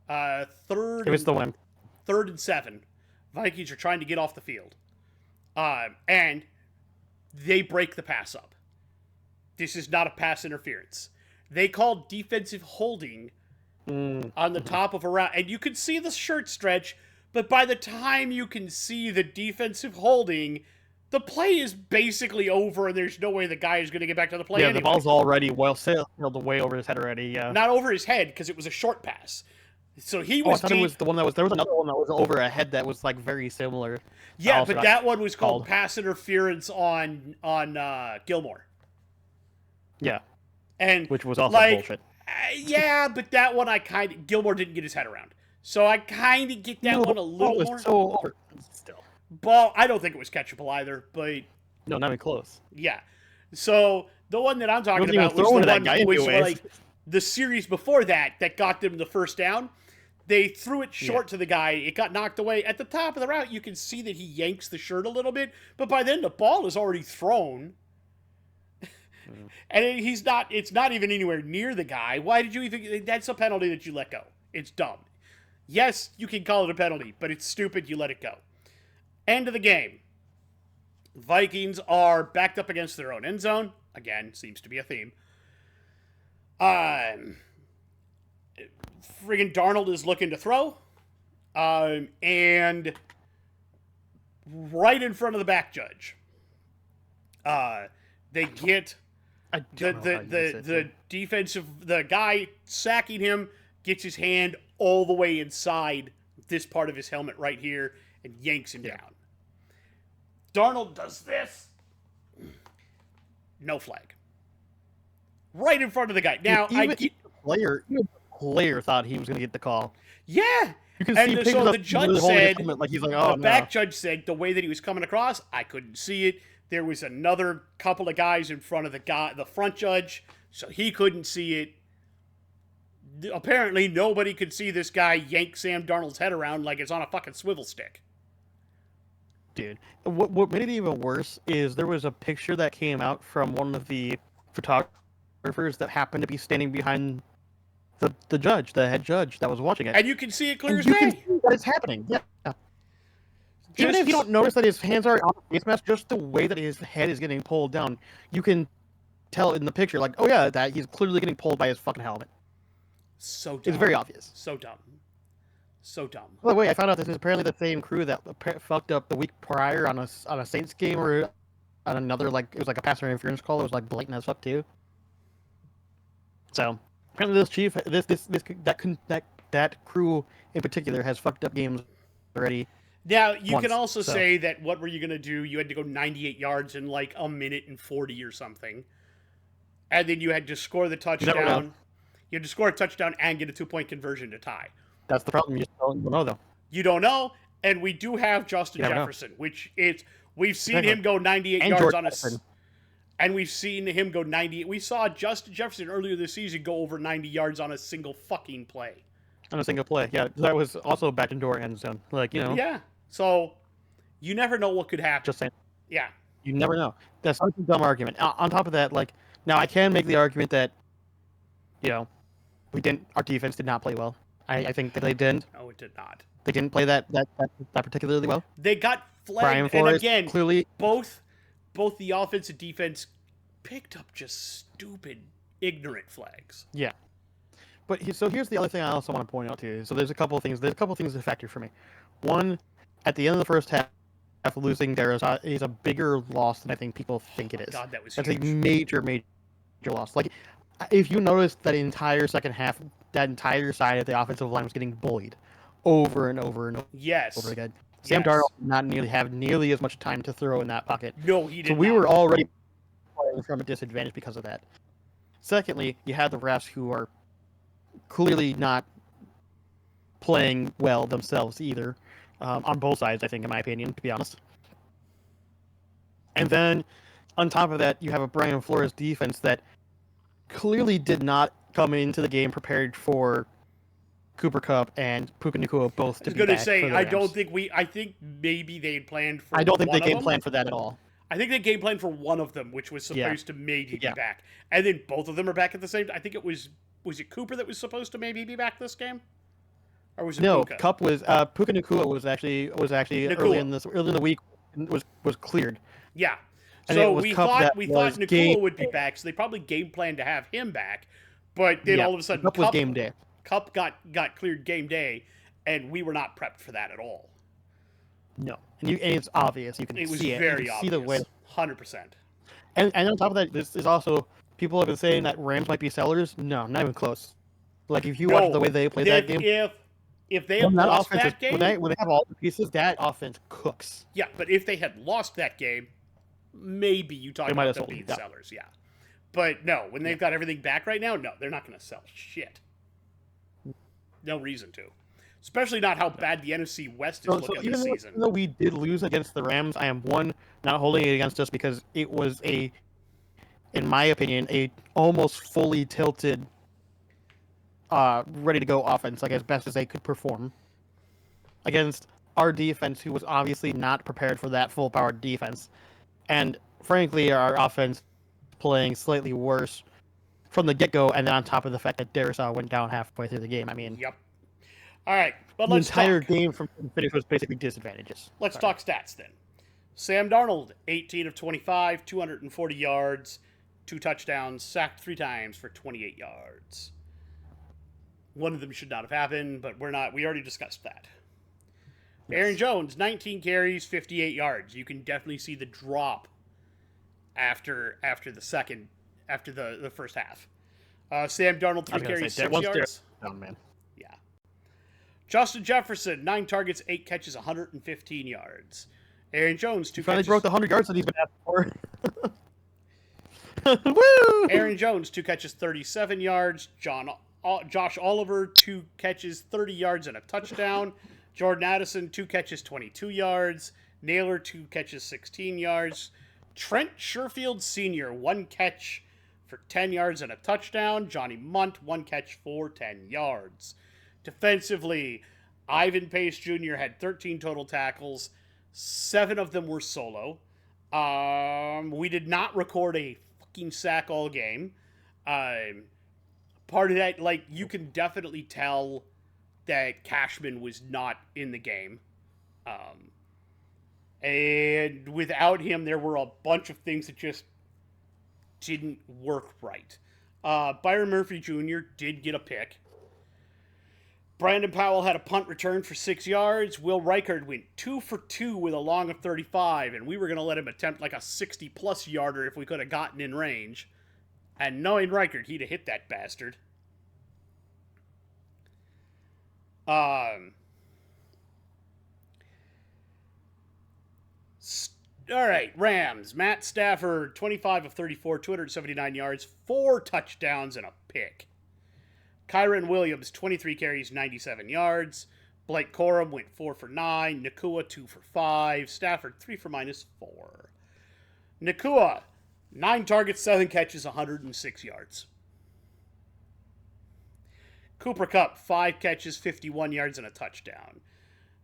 A: third.
B: It was the one.
A: 3rd and 7. Vikings are trying to get off the field, and they break the pass up. This is not a pass interference. They called defensive holding on the top of a route, and you could see the shirt stretch. But by the time you can see the defensive holding, the play is basically over, and there's no way the guy is going to get back to the play anyway.
B: The ball's already well sailed way over his head already. Yeah.
A: Not over his head, because it was a short pass. So he was.
B: I thought it was the one that was. There was another one that was over a head that was like very similar.
A: Yeah, but that one was called pass interference on Gilmore.
B: Yeah,
A: and
B: which was also bullshit.
A: Yeah, but that one Gilmore didn't get his head around, so I kind of get that one a little more.
B: So over still.
A: Ball, I don't think it was catchable either, but
B: no, not even close.
A: Yeah, so the one that I'm talking about was the one which like the series before that got them the first down. They threw it short to the guy. It got knocked away. At the top of the route, you can see that he yanks the shirt a little bit, but by then the ball is already thrown. And it's not even anywhere near the guy. Why did you even, that's a penalty that you let go. It's dumb. Yes, you can call it a penalty, but it's stupid, you let it go. End of the game. Vikings are backed up against their own end zone. Again, seems to be a theme. Friggin' Darnold is looking to throw. And right in front of the back judge. They get the guy sacking him gets his hand all the way inside this part of his helmet right here and yanks him down. Darnold does this. No flag. Right in front of the guy. Now,
B: the player thought he was going to get the call.
A: Yeah.
B: You can see
A: so the judge said,
B: like he's like, oh,
A: the back judge said the way that he was coming across, I couldn't see it. There was another couple of guys in front of the front judge, so he couldn't see it. Apparently, nobody could see this guy yank Sam Darnold's head around like it's on a fucking swivel stick.
B: Dude, what made it even worse is there was a picture that came out from one of the photographers that happened to be standing behind the judge, the head judge that was watching it.
A: And you can see it clear as
B: day.
A: You
B: can see that it's happening, yeah. Even if you don't notice that his hands are on the face mask, just the way that his head is getting pulled down, you can tell in the picture, like, oh yeah, that he's clearly getting pulled by his fucking helmet.
A: So dumb.
B: It's very obvious.
A: So dumb. So dumb.
B: By the way, I found out this is apparently the same crew that fucked up the week prior on a Saints game or on another, like, it was like a pass interference call. It was like blatant as fuck too. So apparently this chief, that crew in particular has fucked up games already.
A: Now, you can also say that what were you going to do? You had to go 98 yards in like a minute and 40 or something. And then you had to score the touchdown. You had to score a touchdown and get a 2-point conversion to tie.
B: That's the problem. You don't know, though.
A: You don't know. And we do have Justin Jefferson, which we've seen him go 98 yards on us. And we've seen him go 98. We saw Justin Jefferson earlier this season go over 90 yards on a single fucking play.
B: On a single play, yeah. That was also back indoor end zone. Like, you know.
A: Yeah. So, you never know what could happen.
B: Just saying.
A: Yeah.
B: You never know. That's such a dumb argument. On top of that, like, now I can make the argument that, you know, our defense did not play well. I think that they didn't.
A: No, it did not.
B: They didn't play that particularly well.
A: They got flagged, and again,
B: clearly
A: both the offense and defense picked up just stupid, ignorant flags.
B: Yeah. But so here's the other thing I also want to point out to you. So there's a couple of things that factor for me. One, at the end of the first half, losing there is a bigger loss than I think people think it is.
A: God, that's
B: huge.
A: A
B: major loss. Like, if you notice that entire second half, that entire side of the offensive line was getting bullied over and over and over.
A: Yes.
B: Over again. Sam Darnold did not have nearly as much time to throw in that pocket.
A: No, he did not.
B: So we were already playing from a disadvantage because of that. Secondly, you had the refs who are clearly not playing well themselves either, on both sides, I think, in my opinion, to be honest. And then, on top of that, you have a Brian Flores defense that clearly did not come into the game prepared for Cooper Kupp and Puka Nacua both
A: I
B: to
A: was
B: be
A: going to
B: back
A: say,
B: for the
A: I
B: Rams.
A: don't think I think maybe they had planned for
B: I don't think
A: one
B: they
A: of
B: game
A: them.
B: planned for that at all.
A: I think they game planned for one of them, which was supposed to maybe be
B: Yeah.
A: back. And then both of them are back at the same time. I think it was it Cooper that was supposed to maybe be back this game? Or was it
B: No,
A: Puka?
B: Kupp was Puka Nacua was actually early
A: Nakua.
B: in the week was cleared.
A: Yeah.
B: And it
A: So
B: was
A: we
B: Kupp
A: thought
B: that was game.
A: Nakua would be back, so they probably game planned to have him back. But then
B: Yeah,
A: all of a sudden
B: Kupp was game day.
A: Cup got cleared game day, and we were not prepped for that at all.
B: No, and it's obvious. You can
A: It was
B: see it.
A: very
B: You can
A: obvious.
B: see the way.
A: 100%.
B: And on top of that, this is also people have been saying that Rams might be sellers. No, not even close. Like if you watch the way they play that game,
A: if they had lost that game,
B: when they have all the pieces, that offense cooks.
A: yeah. But if they had lost that game, maybe you talk about them being sellers, yeah. But no, when they've got everything back right now, no, they're not going to sell shit. No reason to. Especially not how bad the NFC West is looking this season.
B: Even though we did lose against the Rams, I am not holding it against us because it was in my opinion, a almost fully tilted, ready to go offense, like as best as they could perform against our defense, who was obviously not prepared for that full powered defense, and frankly, our offense playing slightly worse from the get go, and then on top of the fact that Darisaw went down halfway through the game. I mean,
A: yep. All right, but
B: the
A: let's
B: entire
A: talk.
B: game from finish was basically disadvantages.
A: Let's talk stats then. Sam Darnold, 18 of 25, 240 yards, 2 touchdowns, sacked 3 times for 28 yards. One of them should not have happened, but we already discussed that. Yes. Aaron Jones, 19 carries, 58 yards. You can definitely see the drop after the first half. Sam Darnold, 3 carries, 6 yards.
B: Oh, man.
A: Yeah. Justin Jefferson, 9 targets, 8 catches, 115 yards. Aaron Jones, 2
B: finally
A: catches.
B: broke the 100 yards that he's been asking for. Woo!
A: Aaron Jones, 2 catches, 37 yards. Josh Oliver, 2 catches, 30 yards and a touchdown. Jordan Addison, 2 catches, 22 yards. Naylor, 2 catches, 16 yards. Trent Sherfield Sr., 1 catch for 10 yards and a touchdown. Johnny Munt, 1 catch for 10 yards. Defensively, Ivan Pace Jr. had 13 total tackles. 7 of them were solo. We did not record a fucking sack all game. Part of that, like, you can definitely tell that Cashman was not in the game. And without him, there were a bunch of things that just didn't work right. Byron Murphy Jr. did get a pick. Brandon Powell had a punt return for 6 yards. Will Reichard went 2 for 2 with a long of 35, and we were going to let him attempt like a 60-plus yarder if we could have gotten in range. And knowing Reichard, he'd have hit that bastard. All right, Rams. Matt Stafford, 25 of 34, 279 yards, 4 touchdowns, and a pick. Kyron Williams, 23 carries, 97 yards. Blake Corum went 4 for 9. Nacua, 2 for 5. Stafford, 3 for -4. Nacua, 9 targets, 7 catches, 106 yards. Cooper Kupp, 5 catches, 51 yards, and a touchdown.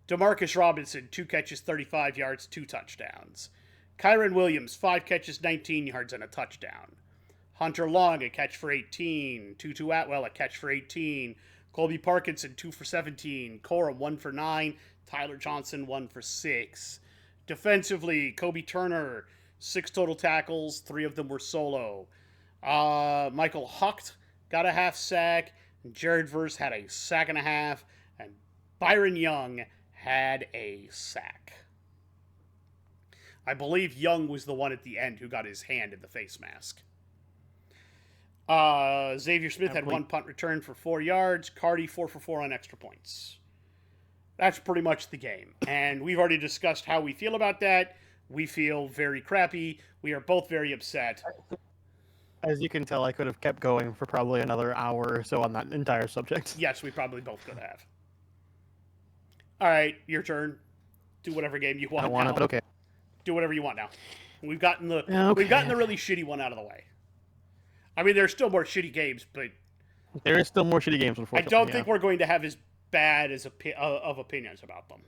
A: Demarcus Robinson, 2 catches, 35 yards, 2 touchdowns. Kyron Williams, 5 catches, 19 yards, and a touchdown. Hunter Long, a catch for 18. Tutu Atwell, a catch for 18. Colby Parkinson, 2 for 17. Cora, 1 for 9. Tyler Johnson, 1 for 6. Defensively, Kobe Turner, 6 total tackles. 3 of them were solo. Michael Hucht got a half sack. Jared Verse had a sack and a half. And Byron Young had a sack. I believe Young was the one at the end who got his hand in the face mask. Xavier Smith had 1 punt return for 4 yards. Cardi 4 for 4 on extra points. That's pretty much the game. And we've already discussed how we feel about that. We feel very crappy. We are both very upset.
B: As you can tell, I could have kept going for probably another hour or so on that entire subject.
A: Yes, we probably both could have. All right, your turn. Do whatever game you want.
B: I don't want it, but okay.
A: Do whatever you want now. We've gotten the really shitty one out of the way. I mean, there's still more shitty games, but
B: There is still more shitty games,
A: I
B: unfortunately.
A: don't think we're going to have as bad as of opinions about them.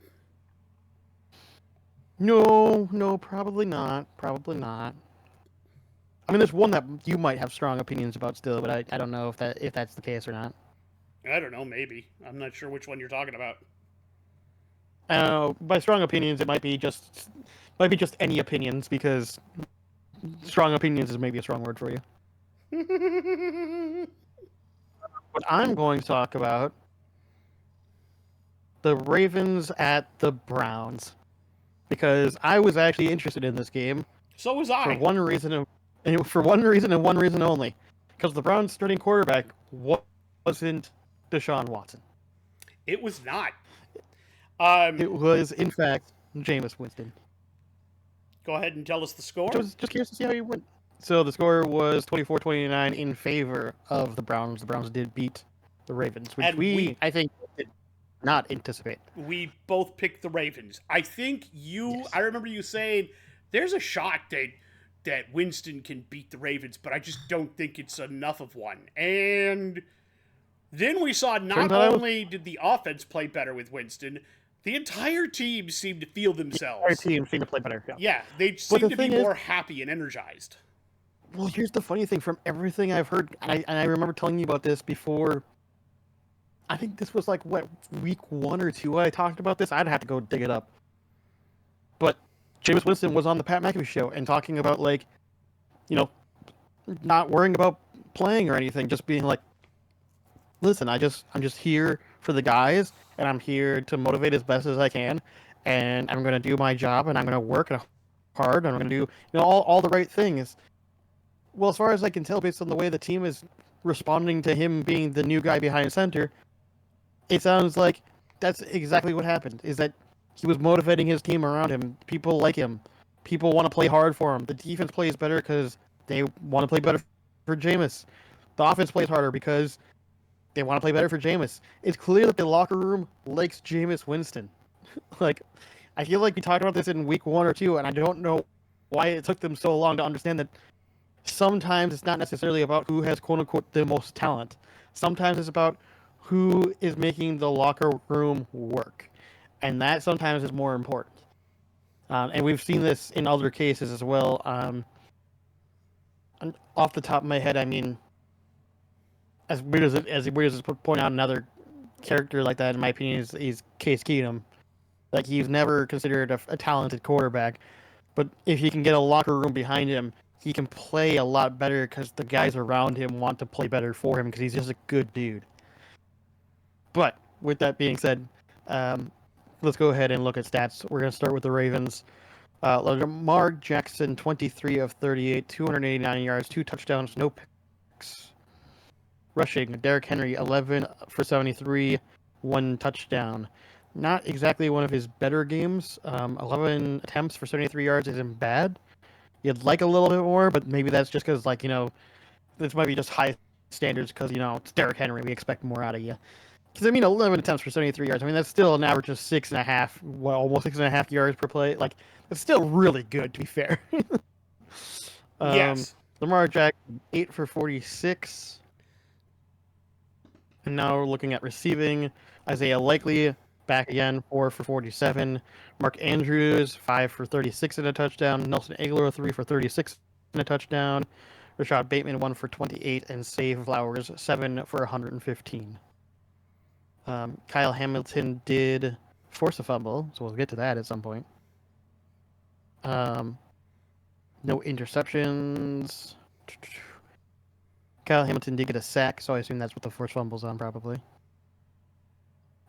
B: No, probably not. Probably not. I mean, there's one that you might have strong opinions about still, but I don't know if that's the case or not.
A: I don't know, maybe. I'm not sure which one you're talking about.
B: I don't know. By strong opinions, it might be just any opinions, because strong opinions is maybe a strong word for you. What I'm going to talk about, the Ravens at the Browns, because I was actually interested in this game
A: So was I.
B: for one reason and one reason only, because the Browns' starting quarterback wasn't Deshaun Watson.
A: It was not.
B: It was, in fact, Jameis Winston.
A: Go ahead and tell us the score.
B: I was just curious to see how you went. So the score was 24-29 in favor of the Browns. The Browns did beat the Ravens, which
A: And
B: I think, did not anticipate.
A: We both picked the Ravens. I think I remember you saying there's a shot that Winston can beat the Ravens, but I just don't think it's enough of one. And then we saw not only did the offense play better with Winston, the entire team seemed to feel themselves.
B: Our team seemed to play better.
A: Yeah, they seemed to be more happy and energized.
B: Well, here's the funny thing. From everything I've heard, and I remember telling you about this before. I think this was like, what, week 1 or 2 I talked about this? I'd have to go dig it up. But Jameis Winston was on the Pat McAfee show and talking about, like, not worrying about playing or anything, just being like, listen, I'm just here for the guys, and I'm here to motivate as best as I can, and I'm going to do my job, and I'm going to work hard, and I'm going to do all the right things. Well, as far as I can tell, based on the way the team is responding to him being the new guy behind center, it sounds like that's exactly what happened, is that he was motivating his team around him. People like him. People want to play hard for him. The defense plays better because they want to play better for Jameis. The offense plays harder because they want to play better for Jameis. It's clear that the locker room likes Jameis Winston. Like, I feel like we talked about this in week 1 or 2, and I don't know why it took them so long to understand that sometimes it's not necessarily about who has, quote-unquote, the most talent. Sometimes it's about who is making the locker room work. And that sometimes is more important. And we've seen this in other cases as well. Off the top of my head, I mean, as weird as to point out another character like that, in my opinion, is Case Keenum. Like, he's never considered a talented quarterback, but if he can get a locker room behind him, he can play a lot better because the guys around him want to play better for him because he's just a good dude. But with that being said, let's go ahead and look at stats. We're going to start with the Ravens. Lamar Jackson, 23 of 38, 289 yards, 2 touchdowns, no picks. Rushing, Derrick Henry, 11 for 73, 1 touchdown. Not exactly one of his better games. 11 attempts for 73 yards isn't bad. You'd like a little bit more, but maybe that's just because, like, this might be just high standards because, it's Derrick Henry. We expect more out of you. Because, 11 attempts for 73 yards. That's still an average of 6.5, almost 6.5 yards per play. Like, it's still really good, to be fair.
A: Yes.
B: Lamar Jackson, 8 for 46. And now we're looking at receiving. Isaiah Likely, back again, 4 for 47. Mark Andrews, 5 for 36 and a touchdown. Nelson Aguilar, 3 for 36 and a touchdown. Rashad Bateman, 1 for 28. And Save Flowers, 7 for 115. Kyle Hamilton did force a fumble, so we'll get to that at some point. No interceptions. Kyle Hamilton did get a sack, so I assume that's what the forced fumble's on, probably.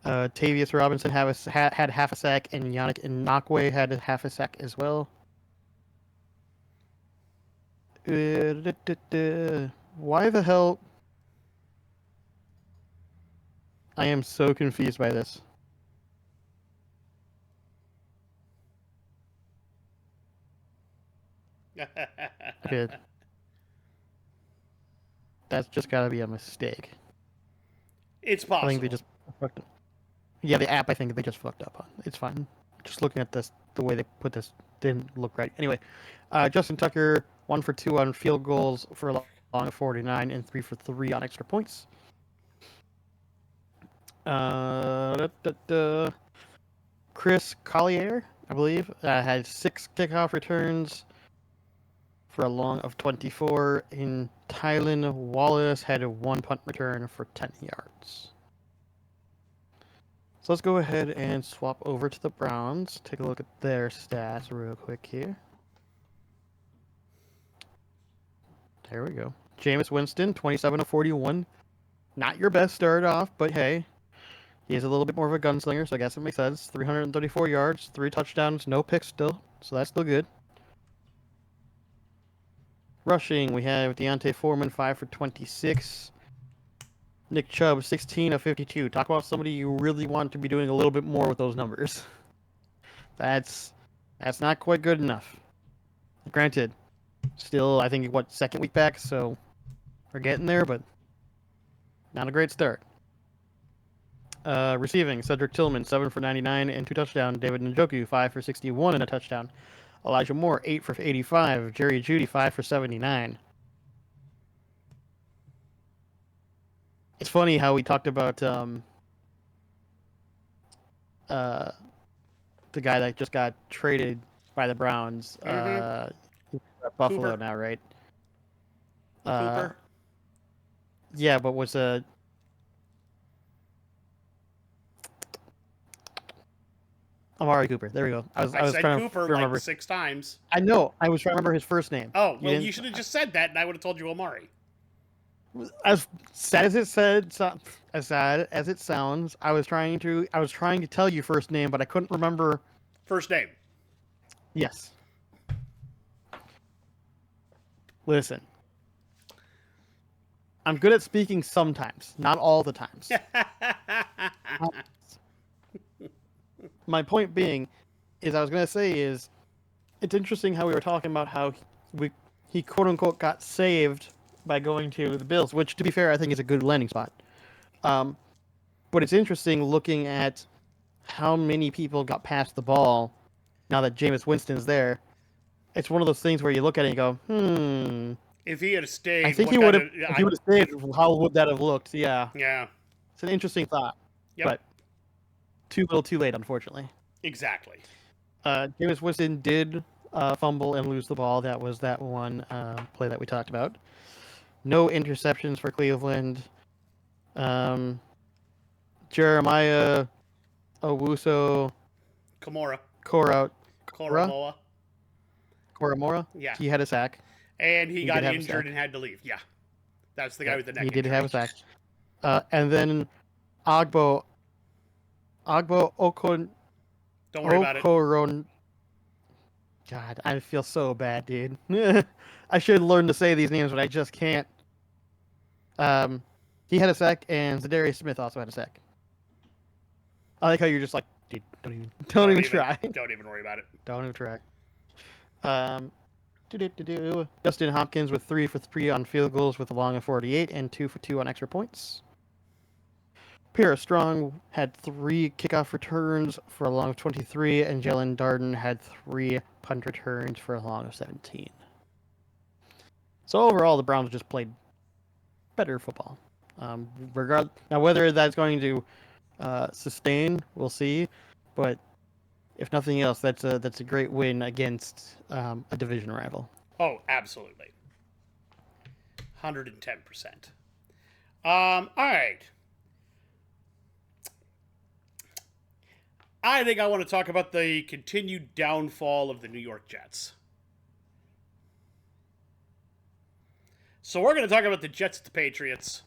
B: Tavius Robinson had half a sack, and Yannick Ngakoue had half a sack as well. Why the hell? I am so confused by this. Okay. That's just gotta be a mistake.
A: It's possible.
B: I think they just fucked up. Yeah, the app, I think they just fucked up on. It's fine. Just looking at this, the way they put this didn't look right. Anyway, Justin Tucker, 1 for 2 on field goals for a long of 49 and 3 for 3 on extra points. Chris Collier, I believe, had 6 kickoff returns for a long of 24. And Tylen Wallace had a 1 punt return for 10 yards. So let's go ahead and swap over to the Browns. Take a look at their stats real quick here. There we go. Jameis Winston, 27 of 41. Not your best start off, but hey, he is a little bit more of a gunslinger, so I guess it makes sense. 334 yards, 3 touchdowns, no picks still, so that's still good. Rushing, we have Deontay Foreman, 5 for 26. Nick Chubb, 16 of 52. Talk about somebody you really want to be doing a little bit more with those numbers. That's not quite good enough. Granted, still, I think, second week back, so we're getting there, but not a great start. Receiving, Cedric Tillman, 7 for 99 and 2 touchdowns. David Njoku, 5 for 61 and a touchdown. Elijah Moore, 8 for 85. Jerry Jeudy, 5 for 79. It's funny how we talked about the guy that just got traded by the Browns. At Buffalo
A: Cooper.
B: now, right?
A: Cooper.
B: Yeah, but was Amari Cooper. There we go. I was
A: said
B: trying
A: Cooper
B: to remember
A: like 6 times.
B: I know. I was trying to remember his first name.
A: Oh, well, you should have just said that, and I would have told you Amari.
B: As sad as it as sad as it sounds, I was trying to tell you first name, but I couldn't remember
A: First name.
B: Yes. Listen. I'm good at speaking sometimes, not all the times. My point being is I was going to say is it's interesting how we were talking about how he quote unquote got saved by going to the Bills, which to be fair I think is a good landing spot. But it's interesting looking at how many people got past the ball now that Jameis Winston's there. It's one of those things where you look at it and go,
A: If he had stayed,
B: I think he would have. If he would have stayed, how would that have looked? Yeah.
A: Yeah.
B: It's an interesting thought.
A: Yep.
B: But too little, too late, unfortunately.
A: Exactly.
B: Jameis Winston did fumble and lose the ball. That was that one play that we talked about. No interceptions for Cleveland. Jeremiah Owusu
A: Koramoah.
B: Koramora?
A: Yeah.
B: He had a sack.
A: And he got injured and had to leave. Yeah. That's the guy with the neck
B: He did
A: injury.
B: have a sack. And then Agbo Okon.
A: Don't worry about it.
B: God, I feel so bad, dude. I should learn to say these names, but I just can't. He had a sack, and Zadarius Smith also had a sack. I like how you're just like, dude, don't even try.
A: Don't even worry about it.
B: Don't even try. Justin Hopkins with 3 for 3 on field goals with a long of 48 and 2 for 2 on extra points. Pierre Strong had 3 kickoff returns for a long of 23, and Jalen Darden had 3 punt returns for a long of 17. So overall, the Browns just played better football. Now, whether that's going to sustain, we'll see. But if nothing else, that's a great win against a division rival.
A: Oh, absolutely. 110%. All right. I think I want to talk about the continued downfall of the New York Jets. So we're going to talk about the Jets at the Patriots.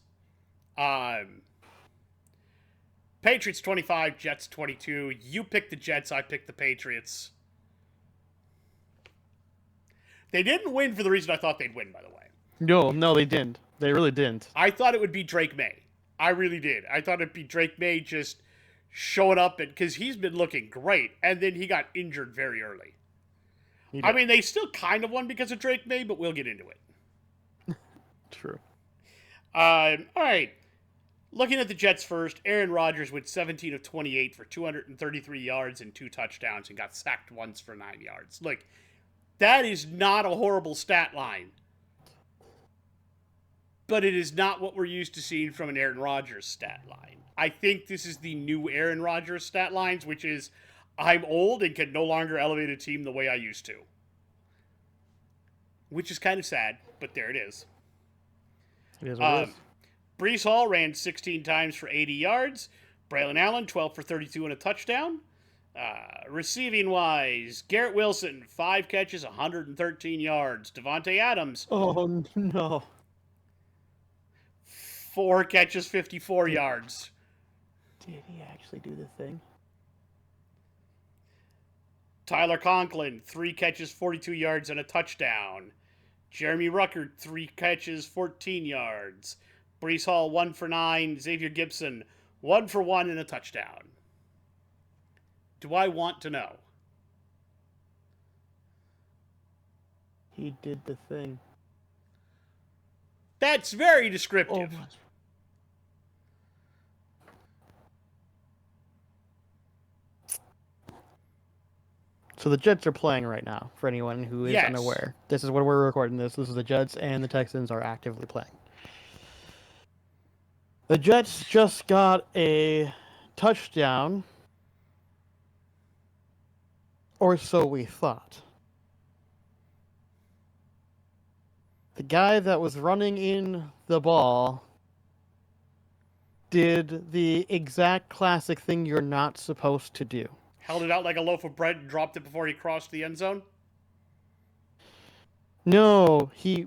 A: Patriots 25, Jets 22. You picked the Jets, I picked the Patriots. They didn't win for the reason I thought they'd win, by the way.
B: No, they didn't. They really didn't.
A: I thought it would be Drake May. I really did. I thought it'd be Drake May just showing up, because he's been looking great, and then he got injured very early. I mean, they still kind of won because of Drake May, but we'll get into it.
B: True.
A: All right. Looking at the Jets first, Aaron Rodgers went 17 of 28 for 233 yards and 2 touchdowns and got sacked once for 9 yards. Look, that is not a horrible stat line. but it is not what we're used to seeing from an Aaron Rodgers stat line. I think this is the new Aaron Rodgers stat lines, which is I'm old and can no longer elevate a team the way I used to. Which is kind of sad, but there it is.
B: It is what it is.
A: Brees Hall ran 16 times for 80 yards. Braylon Allen, 12 for 32 and a touchdown. Receiving wise, Garrett Wilson, 5 catches, 113 yards. Devontae Adams,
B: Oh, no.
A: 4 catches, 54 yards.
B: Did he actually do the thing?
A: Tyler Conklin, 3 catches, 42 yards and a touchdown. Jeremy Ruckert, 3 catches, 14 yards. Brees Hall, 1 for 9. Xavier Gibson, 1 for 1 and a touchdown. Do I want to know?
B: He did the thing.
A: That's very descriptive.
B: Oh, so the Jets are playing right now, for anyone who is unaware. This is when we're recording this. This is the Jets, and the Texans are actively playing. The Jets just got a touchdown, or so we thought. The guy that was running in the ball did the exact classic thing you're not supposed to do.
A: Held it out like a loaf of bread and dropped it before he crossed the end zone?
B: No, he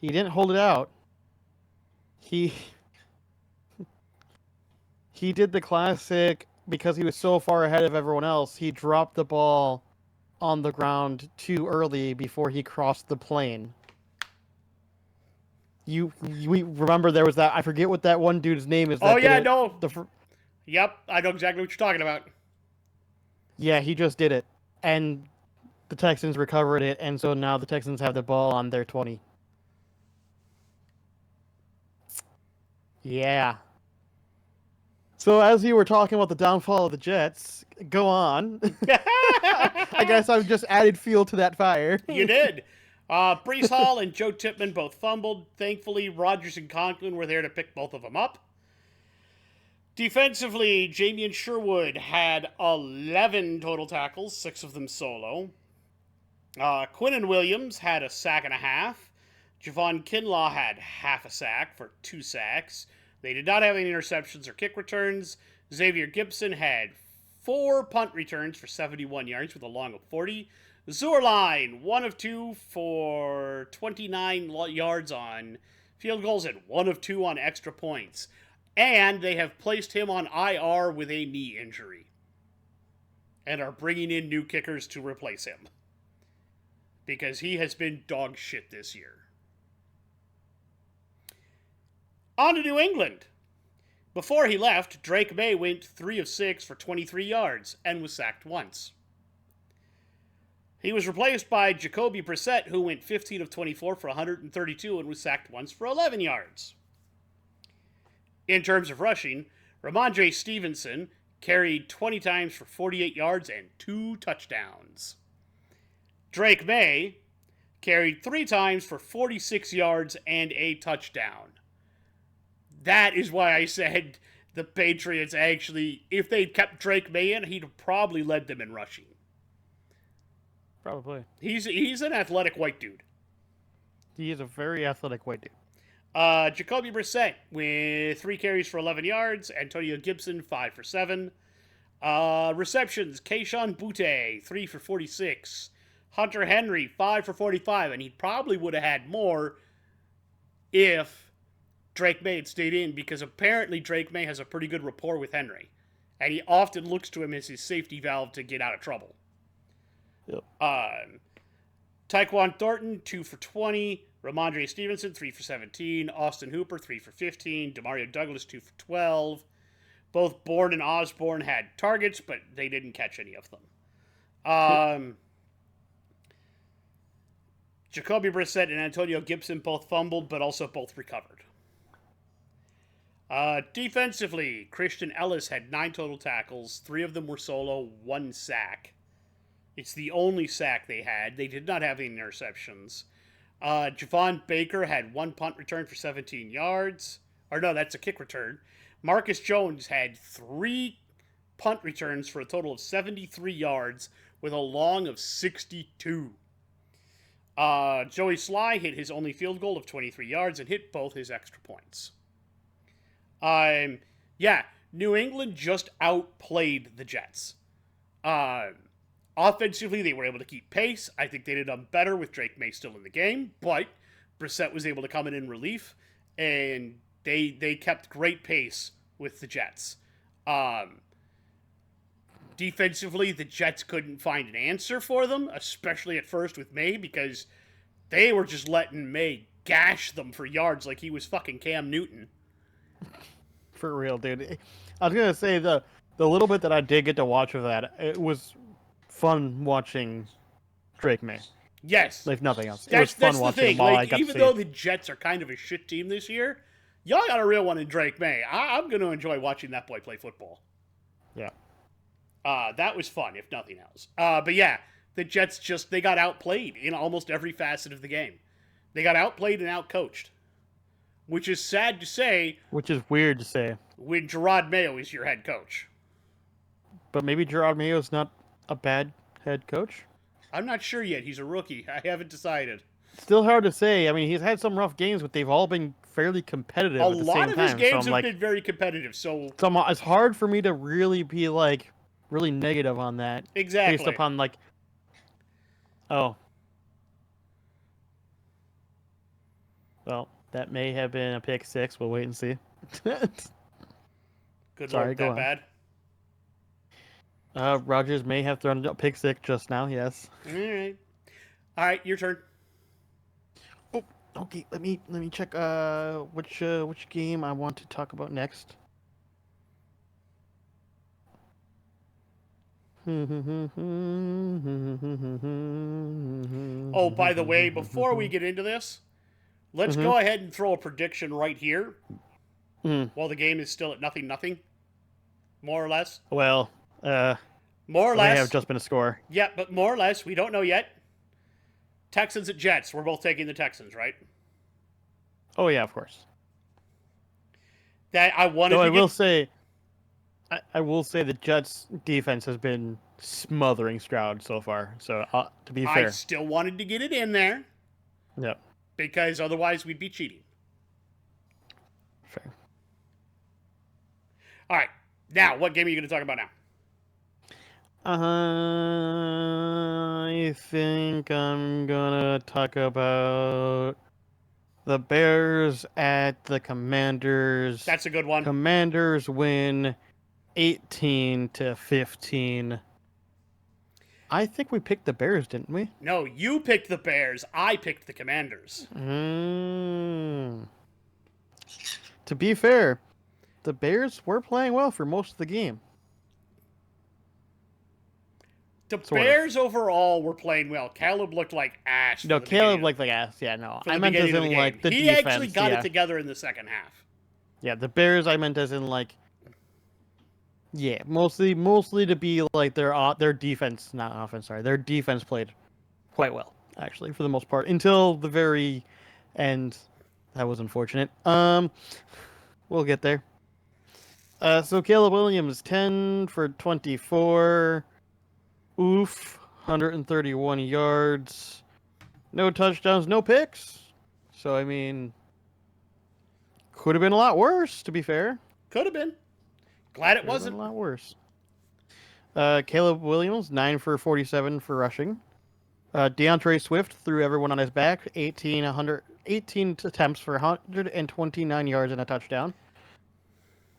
B: didn't hold it out. He did the classic, because he was so far ahead of everyone else, he dropped the ball on the ground too early before he crossed the plane. You remember there was that, I forget what that one dude's name is.
A: Oh, yeah, no. Yep, I know exactly what you're talking about.
B: Yeah, he just did it. And the Texans recovered it, and so now the Texans have the ball on their 20. Yeah. So as you were talking about the downfall of the Jets, go on. I guess I've just added fuel to that fire.
A: You did. Brees Hall and Joe Tippmann both fumbled. Thankfully, Rodgers and Conklin were there to pick both of them up. Defensively, Jamian Sherwood had 11 total tackles, 6 of them solo. Quinnen Williams had a sack and a half. Javon Kinlaw had half a sack for 2 sacks. They did not have any interceptions or kick returns. Xavier Gibson had 4 punt returns for 71 yards with a long of 40. Zuerlein, 1 of 2 for 29 yards on field goals and 1 of 2 on extra points. And they have placed him on IR with a knee injury. And are bringing in new kickers to replace him. Because he has been dog shit this year. On to New England. Before he left, Drake May went 3 of 6 for 23 yards and was sacked once. He was replaced by Jacoby Brissett, who went 15 of 24 for 132 and was sacked once for 11 yards. In terms of rushing, Ramondre Stevenson carried 20 times for 48 yards and 2 touchdowns. Drake May carried 3 times for 46 yards and a touchdown. That is why I said the Patriots actually, if they'd kept Drake May in, he'd have probably led them in rushing.
B: Probably.
A: He's an athletic white dude.
B: He is a very athletic white dude.
A: Jacoby Brissett with 3 carries for 11 yards. Antonio Gibson, 5 for 7. Receptions, Kayshon Boutte, 3 for 46. Hunter Henry, 5 for 45. And he probably would have had more if Drake May had stayed in, because apparently Drake May has a pretty good rapport with Henry. And he often looks to him as his safety valve to get out of trouble.
B: Yep.
A: Tyquan Thornton, 2 for 20. Ramondre Stevenson, 3 for 17. Austin Hooper, 3 for 15. Demario Douglas, 2 for 12. Both Bourne and Osborne had targets, but they didn't catch any of them. Jacoby Brissett and Antonio Gibson both fumbled, but also both recovered. Defensively, Christian Ellis had 9 total tackles. 3 of them were solo, 1 sack. It's the only sack they had. They did not have any interceptions. Javon Baker had 1 punt return for 17 yards. Or no, that's a kick return. Marcus Jones had 3 punt returns for a total of 73 yards with a long of 62. Joey Sly hit his only field goal of 23 yards and hit both his extra points. Yeah, New England just outplayed the Jets. Offensively, they were able to keep pace. I think they'd have done better with Drake May still in the game, but Brissett was able to come in relief, and they kept great pace with the Jets. Defensively, the Jets couldn't find an answer for them, especially at first with May, because they were just letting May gash them for yards like he was fucking Cam Newton.
B: For real, dude. I was gonna say the little bit that I did get to watch of that, it was fun watching Drake May.
A: Yes.
B: Like nothing else.
A: That's
B: it was fun
A: the
B: watching
A: thing.
B: him while I
A: Like,
B: got
A: even
B: to see
A: though
B: it.
A: the Jets are kind of a shit team this year, y'all got a real one in Drake May. I'm going to enjoy watching that boy play football.
B: Yeah.
A: That was fun, if nothing else. But yeah, the Jets they got outplayed in almost every facet of the game. They got outplayed and outcoached, which is sad to say.
B: Which is weird to say.
A: When Gerard Mayo is your head coach.
B: But maybe Gerard Mayo is not a bad head coach.
A: I'm not sure yet. He's a rookie. I haven't decided.
B: Still hard to say. I mean, he's had some rough games, but they've all been fairly competitive at the same time.
A: A lot of his games
B: so
A: have been very competitive, so
B: it's hard for me to really be, like, really negative on that.
A: Exactly.
B: Based upon, like... Oh. Well, that may have been a pick six. We'll wait and see.
A: Good
B: Sorry,
A: Lord,
B: go
A: that
B: on.
A: bad?
B: Rogers may have thrown a pick six just now, yes.
A: All right, your turn.
B: Oh, okay. Let me check which game I want to talk about next.
A: Oh, by the way, before we get into this, let's go ahead and throw a prediction right here. While the game is still at 0-0, more or less.
B: Well,
A: more or less.
B: May have just been a score.
A: Yeah, but more or less, we don't know yet. Texans at Jets. We're both taking the Texans, right?
B: Oh yeah, of course.
A: That I wanted.
B: Though I will say the Jets' defense has been smothering Stroud so far. So to be fair,
A: I still wanted to get it in there.
B: Yep.
A: Because otherwise we'd be cheating.
B: Fair.
A: All right. Now, what game are you going to talk about now?
B: I think I'm gonna talk about the Bears at the Commanders.
A: That's a good one.
B: Commanders win 18-15. I think we picked the Bears, didn't we?
A: No, you picked the Bears. I picked the Commanders.
B: To be fair, the Bears were playing well for most of the game.
A: The Bears overall were playing well. Caleb looked like ass.
B: No, Caleb looked like ass. Yeah, no. I meant as in like the
A: defense. He actually got it together in the second half.
B: Yeah, the Bears I meant as in like mostly to be like their defense, not offense, sorry. Their defense played quite well, actually, for the most part. Until the very end. That was unfortunate. We'll get there. So Caleb Williams, 10 for 24. Oof, 131 yards. No touchdowns, no picks. So, I mean, could have been a lot worse, to be fair.
A: Could have been. Glad it wasn't.
B: A lot worse. Caleb Williams, 9 for 47 for rushing. DeAndre Swift threw everyone on his back, 18 attempts for 129 yards and a touchdown.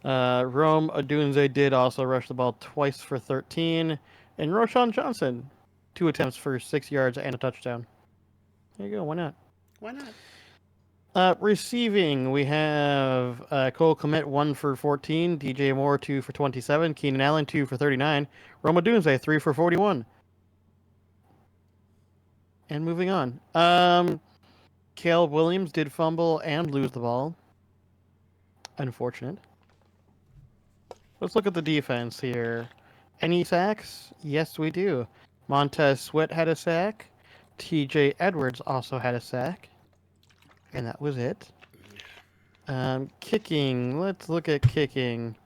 B: Rome Odunze did also rush the ball twice for 13. And Roshan Johnson, 2 attempts for 6 yards and a touchdown. There you go. Why not?
A: Why not?
B: Receiving, we have Cole Kmet, 1 for 14. DJ Moore, 2 for 27. Keenan Allen, 2 for 39. Rome Odunze, 3 for 41. And moving on. Caleb Williams did fumble and lose the ball. Unfortunate. Let's look at the defense here. Any sacks? Yes, we do. Montez Sweat had a sack. TJ Edwards also had a sack. and that was it. Kicking. Let's look at kicking.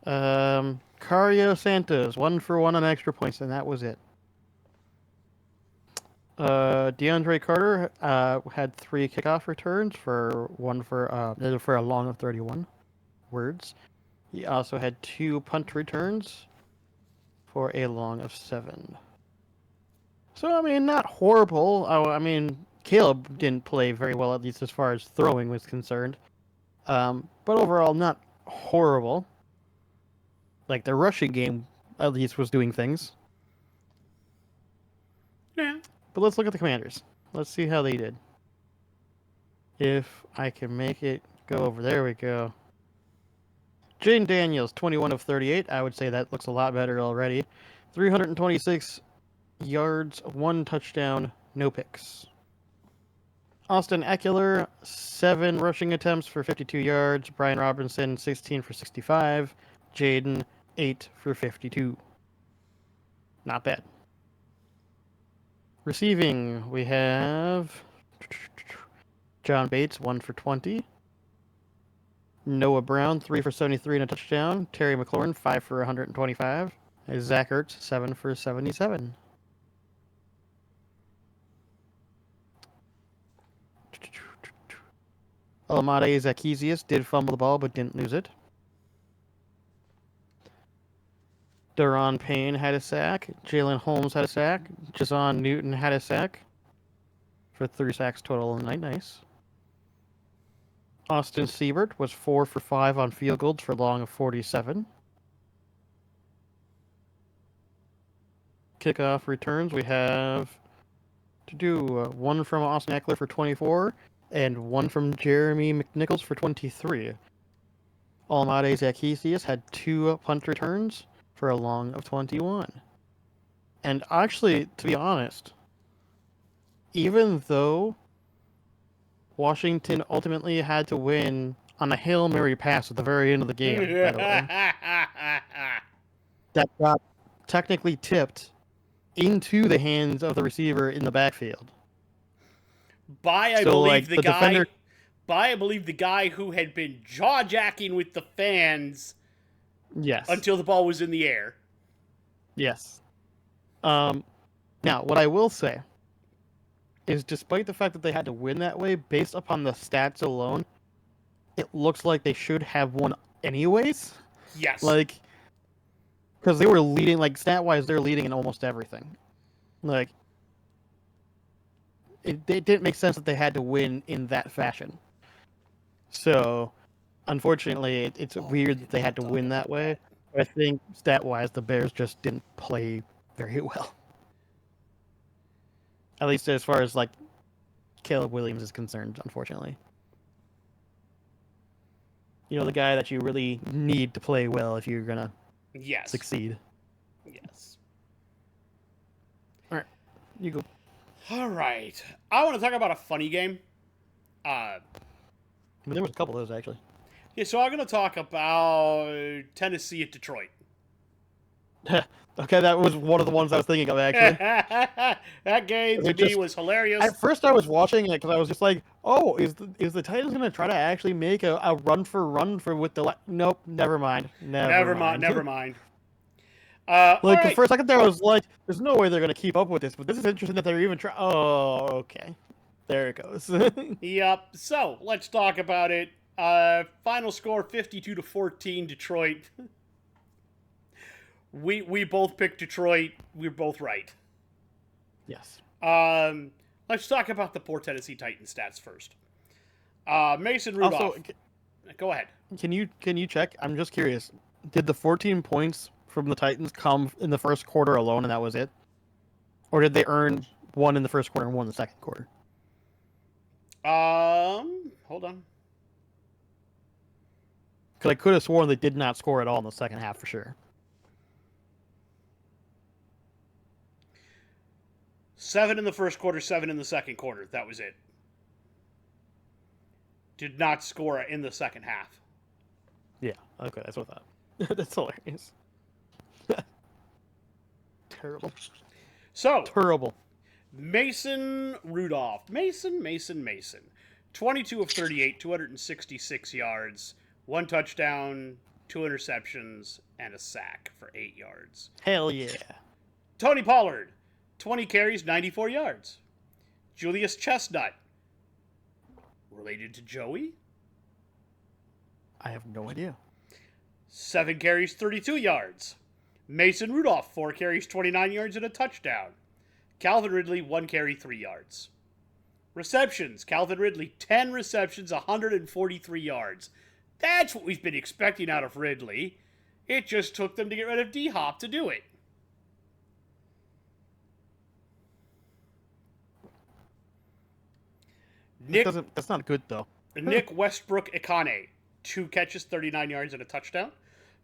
B: Cario Santos, 1-for-1 on extra points, and that was it. DeAndre Carter had 3 kickoff returns for a long of 31 words. He also had 2 punt returns for a long of 7. So, I mean, not horrible. I mean, Caleb didn't play very well, at least as far as throwing was concerned. But overall, not horrible. Like, the rushing game, at least, was doing things.
A: Yeah.
B: But let's look at the Commanders. Let's see how they did. If I can make it go over. There we go. Jane Daniels, 21 of 38. I would say that looks a lot better already. 326 yards, 1 touchdown, no picks. Austin Eckler, 7 rushing attempts for 52 yards. Brian Robinson, 16 for 65. Jaden, 8 for 52. Not bad. Receiving, we have John Bates, 1 for 20. Noah Brown, 3 for 73 and a touchdown. Terry McLaurin, 5 for 125. And Zach Ertz, 7 for 77. Alamade Zaccheaus did fumble the ball but didn't lose it. Daron Payne had a sack. Jalen Holmes had a sack. Jazon Newton had a sack. For 3 sacks total in the night. Nice. Austin Siebert was 4 for 5 on field goals for a long of 47. Kickoff returns, we have to do 1 from Austin Eckler for 24 and 1 from Jeremy McNichols for 23. Alamade Zaccheaus had 2 punt returns for a long of 21. And actually, to be honest, even though Washington ultimately had to win on a Hail Mary pass at the very end of the game, by the way, that got technically tipped into the hands of the receiver in the backfield.
A: I believe the guy who had been jaw-jacking with the fans
B: Yes.
A: until the ball was in the air.
B: Yes. Now, what I will say is despite the fact that they had to win that way, based upon the stats alone, it looks like they should have won anyways.
A: Yes.
B: Like, because they were leading, like, stat-wise, they're leading in almost everything. Like, it didn't make sense that they had to win in that fashion. So, unfortunately, it's weird that they had to win that way. I think, stat-wise, the Bears just didn't play very well. At least as far as, like, Caleb Williams is concerned, unfortunately. You know, the guy that you really need to play well if you're going to succeed.
A: Yes.
B: All right. You go.
A: All right. I want to talk about a funny game.
B: There was a couple of those, actually.
A: Yeah, so I'm going to talk about Tennessee at Detroit.
B: Okay, that was one of the ones I was thinking of, actually.
A: That game to me was hilarious.
B: At first, I was watching it because I was just like, "Oh, is the Titans going to try to actually make a run with the?" Nope, never mind.
A: Never mind.
B: Like for a second there, I was like, "There's no way they're going to keep up with this." But this is interesting that they're even trying. Oh, okay, there it goes.
A: Yep. So let's talk about it. Final score 52-14, Detroit. We both picked Detroit. We're both right.
B: Yes.
A: Let's talk about the poor Tennessee Titans stats first. Mason Rudolph.
B: Also,
A: go ahead.
B: Can you check? I'm just curious. Did the 14 points from the Titans come in the first quarter alone, and that was it, or did they earn 1 in the first quarter and 1 in the second quarter?
A: Hold on.
B: Because I could have sworn they did not score at all in the second half for sure.
A: 7 in the first quarter, 7 in the second quarter. That was it. Did not score in the second half.
B: Yeah, okay, that's what I thought. That's hilarious. Terrible.
A: So,
B: terrible.
A: Mason Rudolph. Mason. 22 of 38, 266 yards, 1 touchdown, 2 interceptions, and a sack for 8 yards.
B: Hell yeah.
A: Tony Pollard, 20 carries, 94 yards. Julius Chestnut, related to Joey?
B: I have no idea.
A: 7 carries, 32 yards. Mason Rudolph, 4 carries, 29 yards, and a touchdown. Calvin Ridley, 1 carry, 3 yards. Receptions, Calvin Ridley, 10 receptions, 143 yards. That's what we've been expecting out of Ridley. It just took them to get rid of D-Hop to do it.
B: That's not good, though.
A: Nick Westbrook-Ikane, 2 catches, 39 yards, and a touchdown.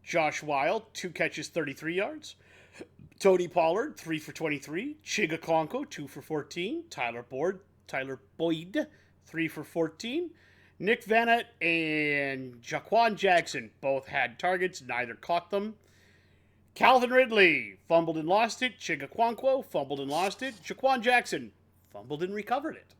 A: Josh Wild, 2 catches, 33 yards. Tony Pollard, 3 for 23. Chiga Konko, 2 for 14. Tyler Boyd, 3 for 14. Nick Vanett and Jaquan Jackson both had targets, neither caught them. Calvin Ridley fumbled and lost it. Chiga Konko fumbled and lost it. Jaquan Jackson fumbled and recovered it.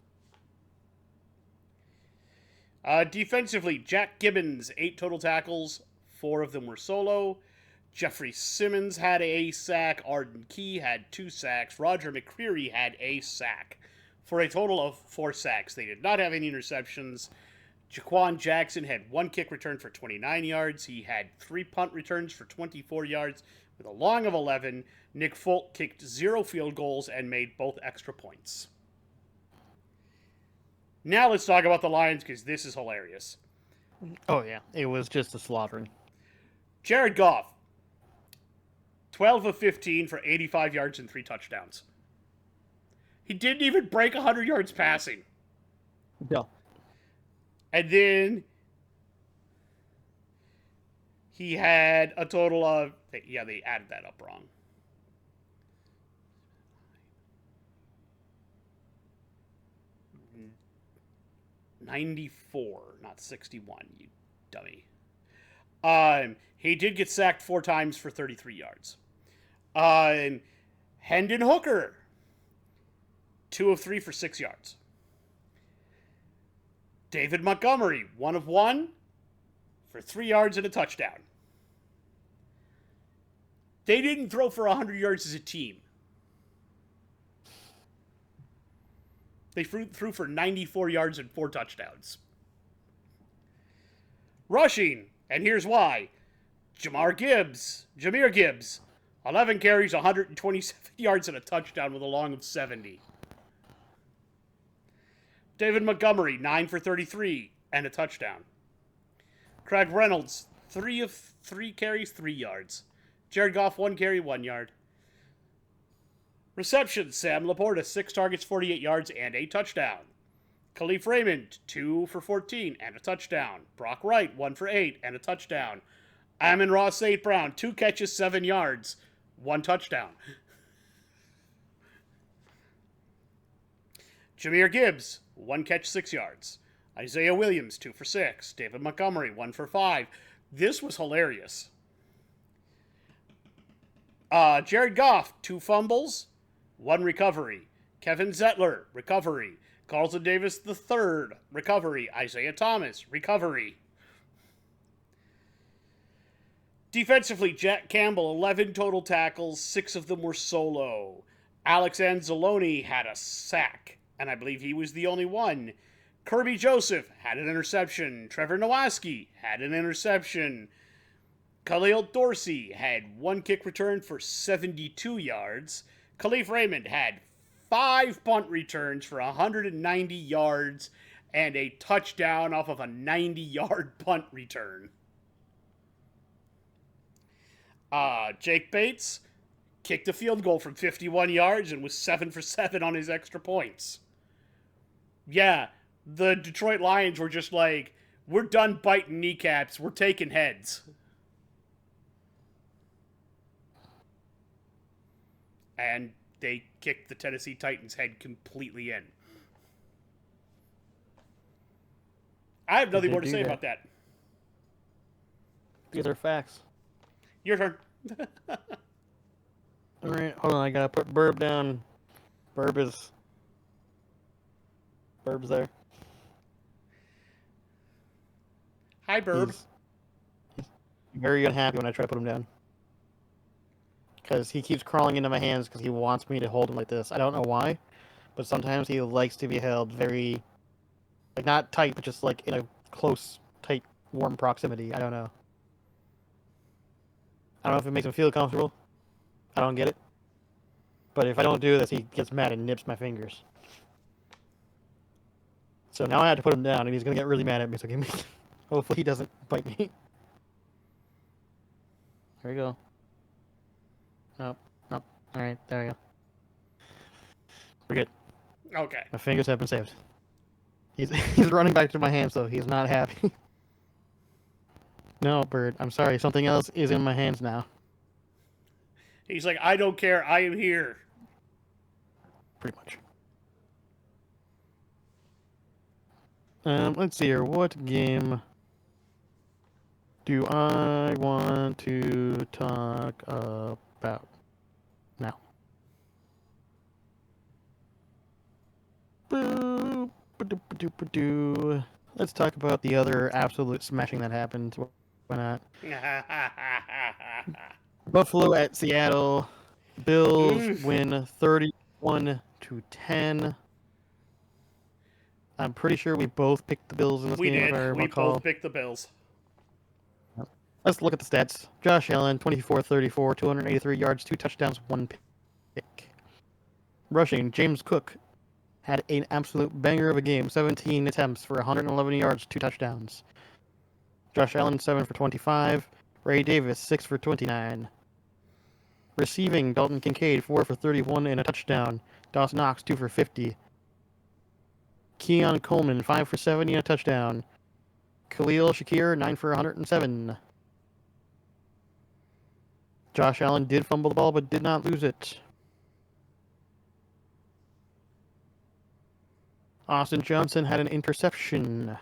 A: Defensively, Jack Gibbons, 8 total tackles, 4 of them were solo. Jeffrey Simmons had a sack. Arden Key had 2 sacks. Roger McCreary had a sack for a total of 4 sacks. They did not have any interceptions. Jaquan Jackson had 1 kick return for 29 yards. He had 3 punt returns for 24 yards with a long of 11. Nick Folk kicked 0 field goals and made both extra points. Now let's talk about the Lions because this is hilarious.
B: Oh, yeah. It was just a slaughtering.
A: Jared Goff, 12 of 15 for 85 yards and 3 touchdowns. He didn't even break 100 yards passing.
B: No.
A: And then he had a total of... Yeah, they added that up wrong. $94, not 61, you dummy. He did get sacked 4 times for 33 yards. Hendon Hooker, 2 of 3 for 6 yards. David Montgomery, 1 of 1 for 3 yards and a touchdown. They didn't throw for 100 yards as a team. They threw for 94 yards and 4 touchdowns. Rushing, and here's why. Jahmyr Gibbs, 11 carries, 127 yards and a touchdown with a long of 70. David Montgomery, 9 for 33 and a touchdown. Craig Reynolds, 3 of 3 carries, 3 yards. Jared Goff, 1 carry, 1 yard. Receptions, Sam Laporta, 6 targets, 48 yards, and a touchdown. Khalif Raymond, 2 for 14 and a touchdown. Brock Wright, 1 for 8 and a touchdown. Amon-Ra St. Brown, 2 catches, 7 yards, 1 touchdown. Jahmyr Gibbs, 1 catch, 6 yards. Isaiah Williams, 2 for 6. David Montgomery, 1 for 5. This was hilarious. Jared Goff, 2 fumbles, 1 recovery. Kevin Zettler, recovery. Carlton Davis III, recovery. Isaiah Thomas, recovery. Defensively, Jack Campbell, 11 total tackles, 6 of them were solo. Alex Anzalone had a sack, and I believe he was the only one. Kirby Joseph had an interception. Trevor Nowaski had an interception. Khalil Dorsey had 1 kick return for 72 yards. Khalif Raymond had 5 punt returns for 190 yards and a touchdown off of a 90-yard punt return. Jake Bates kicked a field goal from 51 yards and was 7 for 7 on his extra points. Yeah, the Detroit Lions were just like, we're done biting kneecaps, we're taking heads. And they kicked the Tennessee Titans' head completely in. I have nothing more to say about that.
B: These are facts.
A: Your turn.
B: All right, hold on. I gotta put Burb down. Burb's there.
A: Hi, Burb.
B: He's very unhappy when I try to put him down. Because he keeps crawling into my hands because he wants me to hold him like this. I don't know why, but sometimes he likes to be held very, like, not tight, but just like in a close, tight, warm proximity. I don't know. I don't know if it makes him feel comfortable. I don't get it. But if I don't do this, he gets mad and nips my fingers. So now I have to put him down, and he's going to get really mad at me, so give me... Hopefully he doesn't bite me. There we go. Nope. Nope. Alright, there we go. We're good.
A: Okay.
B: My fingers have been saved. He's running back to my hand, so he's not happy. No, Bird, I'm sorry. Something else is in my hands now.
A: He's like, I don't care. I am here.
B: Pretty much. Let's see here. What game do I want to talk about now? Let's talk about the other absolute smashing that happened. Why not? Buffalo at Seattle. Bills win 31-10. I'm pretty sure we both picked the Bills in this
A: We
B: game.
A: did.
B: If I
A: We
B: recall.
A: both picked the Bills.
B: Let's look at the stats. Josh Allen, 24-34, 283 yards, 2 touchdowns, 1 pick. Rushing, James Cook had an absolute banger of a game. 17 attempts for 111 yards, 2 touchdowns. Josh Allen, 7 for 25. Ray Davis, 6 for 29. Receiving, Dalton Kincaid, 4 for 31 and a touchdown. Dawson Knox, 2 for 50. Keon Coleman, 5 for 70 and a touchdown. Khalil Shakir, 9 for 107. Josh Allen did fumble the ball, but did not lose it. Austin Johnson had an interception.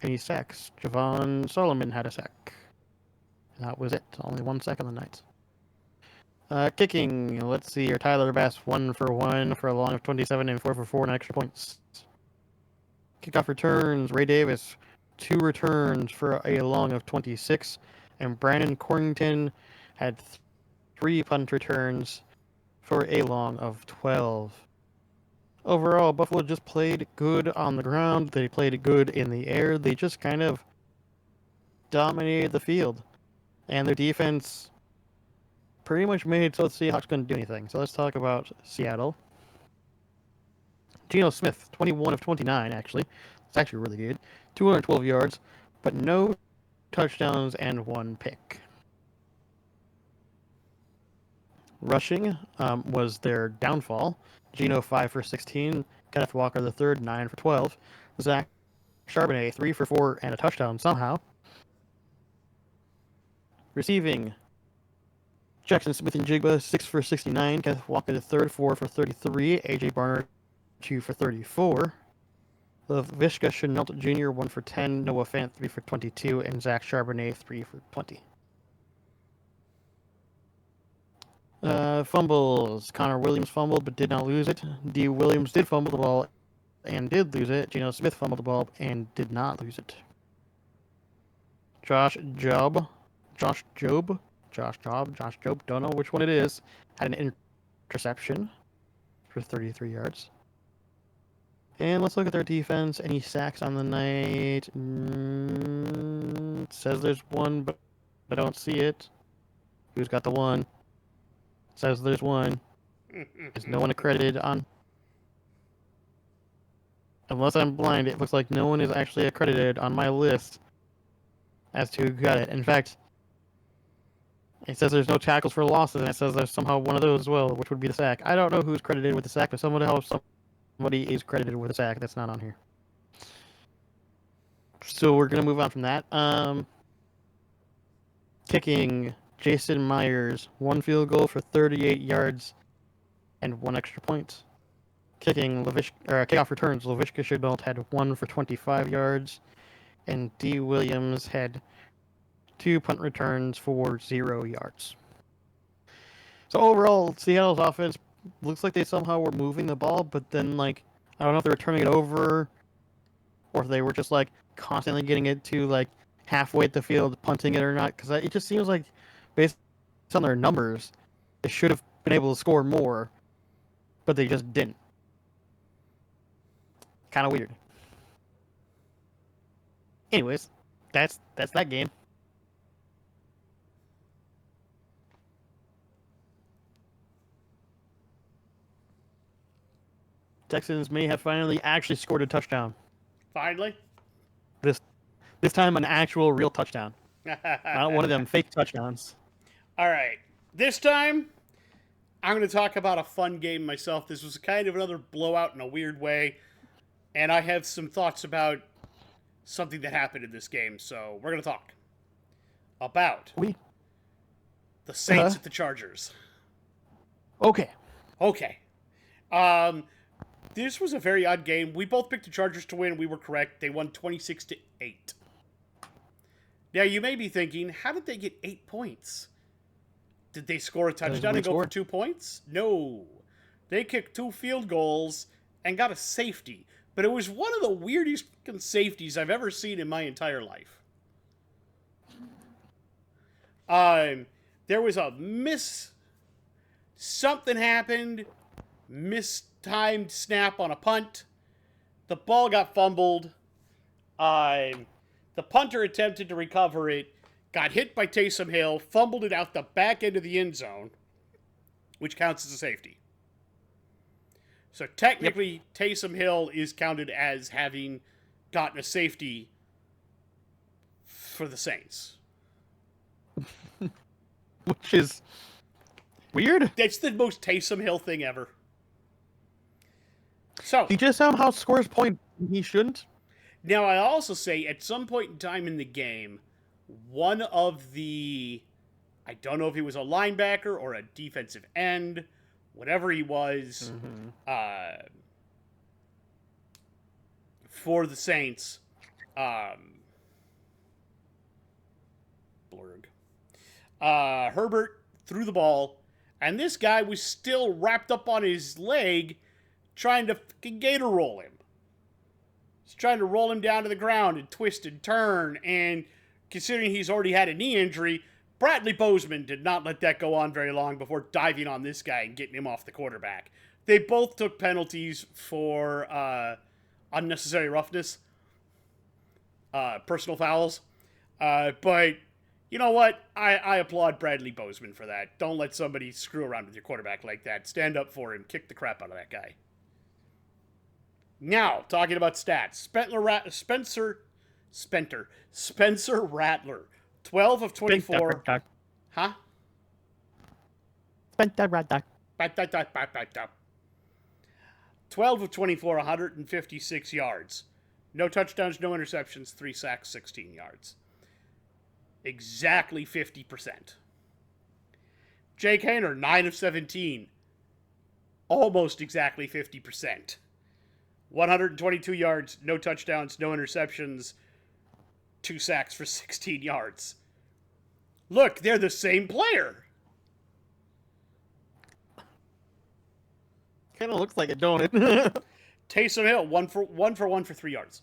B: Any sacks? Javon Solomon had a sack. That was it. Only 1 sack on the night. Kicking. Let's see here. Tyler Bass, 1 for 1 for a long of 27 and 4 for 4 and extra points. Kickoff returns. Ray Davis, 2 returns for a long of 26. And Brandon Corrington had 3 punt returns for a long of 12. Overall, Buffalo just played good on the ground. They played good in the air. They just kind of dominated the field. And their defense pretty much made it so the Seahawks couldn't do anything. So let's talk about Seattle. Geno Smith, 21 of 29, actually. It's actually really good. 212 yards, but no touchdowns and 1 pick. Rushing was their downfall. Geno, 5 for 16. Kenneth Walker III, 9 for 12. Zach Charbonnet, 3 for 4 and a touchdown somehow. Receiving, Jackson Smith and Jigba, 6 for 69. Kenneth Walker III, 4 for 33. A.J. Barner, 2 for 34. Laviska Shenault Jr., 1 for 10. Noah Fant, 3 for 22. And Zach Charbonnet, 3 for 20. Fumbles. Connor Williams fumbled but did not lose it. D. Williams did fumble the ball and did lose it. Geno Smith fumbled the ball and did not lose it. Josh Job, don't know which one it is, had an interception for 33 yards. And let's look at their defense. Any sacks on the night? It says there's 1, but I don't see it. Who's got the 1? It says there's 1. Is no one accredited on? Unless I'm blind, it looks like no one is actually accredited on my list as to who got it. In fact, it says there's no tackles for losses, and it says there's somehow one of those as well, which would be the sack. I don't know who's credited with the sack, but somebody is credited with a sack that's not on here. So we're gonna move on from that. Kicking, Jason Myers, 1 field goal for 38 yards and 1 extra point. Kicking, kickoff returns, Laviska Shenault had 1 for 25 yards, and D. Williams had 2 punt returns for 0 yards. So overall, Seattle's offense looks like they somehow were moving the ball, but then, like, I don't know if they were turning it over or if they were just like constantly getting it to like halfway at the field, punting it or not. Because it just seems like, based on their numbers, they should have been able to score more, but they just didn't. Kind of weird. Anyways, that's that game. Texans may have finally actually scored a touchdown.
A: Finally.
B: This time an actual real touchdown. Not one of them fake touchdowns.
A: All right. This time, I'm going to talk about a fun game myself. This was kind of another blowout in a weird way. And I have some thoughts about something that happened in this game. So we're going to talk about the Saints at the Chargers.
B: Okay.
A: This was a very odd game. We both picked the Chargers to win. We were correct. They won 26-8. Now, you may be thinking, how did they get 8 points? Did they score a touchdown and go for 2 points? No. They kicked 2 field goals and got a safety. But it was one of the weirdest safeties I've ever seen in my entire life. There was a something happened. Mistimed snap on a punt. The ball got fumbled. The punter attempted to recover it, got hit by Taysom Hill, fumbled it out the back end of the end zone, which counts as a safety. So technically, Taysom Hill is counted as having gotten a safety for the Saints.
B: Which is weird.
A: That's the most Taysom Hill thing ever. So
B: he just somehow scores point he shouldn't.
A: Now, I also say, at some point in time in the game, one of the, I don't know if he was a linebacker or a defensive end, whatever he was, for the Saints, Herbert threw the ball, and this guy was still wrapped up on his leg, trying to fucking Gator roll him. He's trying to roll him down to the ground and twist and turn, and considering he's already had a knee injury, Bradley Bozeman did not let that go on very long before diving on this guy and getting him off the quarterback. They both took penalties for unnecessary roughness, personal fouls, but you know what? I applaud Bradley Bozeman for that. Don't let somebody screw around with your quarterback like that. Stand up for him. Kick the crap out of that guy. Now, talking about stats. Spencer Rattler. 12 of 24. Huh?
B: Spencer Rattler.
A: 12 of 24, 156 yards. No touchdowns, no interceptions, 3 sacks, 16 yards. Exactly 50%. Jake Haener, 9 of 17. Almost exactly 50%. 122 yards, no touchdowns, no interceptions, 2 sacks for 16 yards. Look, they're the same player.
B: Kind of looks like it, don't it?
A: Taysom Hill, 1 for 3 yards.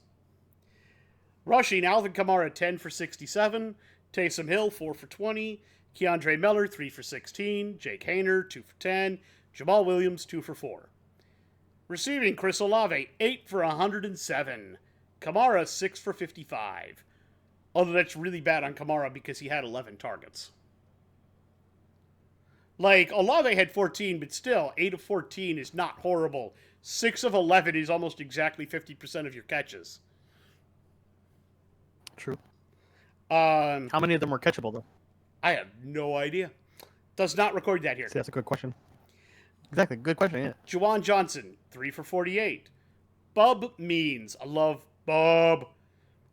A: Rushing, Alvin Kamara, 10 for 67. Taysom Hill, 4 for 20. Keandre Miller, 3 for 16. Jake Haener, 2 for 10. Jamal Williams, 2 for 4. Receiving, Chris Olave, 8 for 107. Kamara, 6 for 55. Although that's really bad on Kamara because he had 11 targets. Like, Olave had 14, but still, 8 of 14 is not horrible. 6 of 11 is almost exactly 50% of your catches.
B: True.
A: How
B: many of them were catchable, though?
A: I have no idea. Does not record that here.
B: See, that's a good question. Exactly. Good question, yeah.
A: Juwan Johnson, 3 for 48. Bub Means, I love Bub,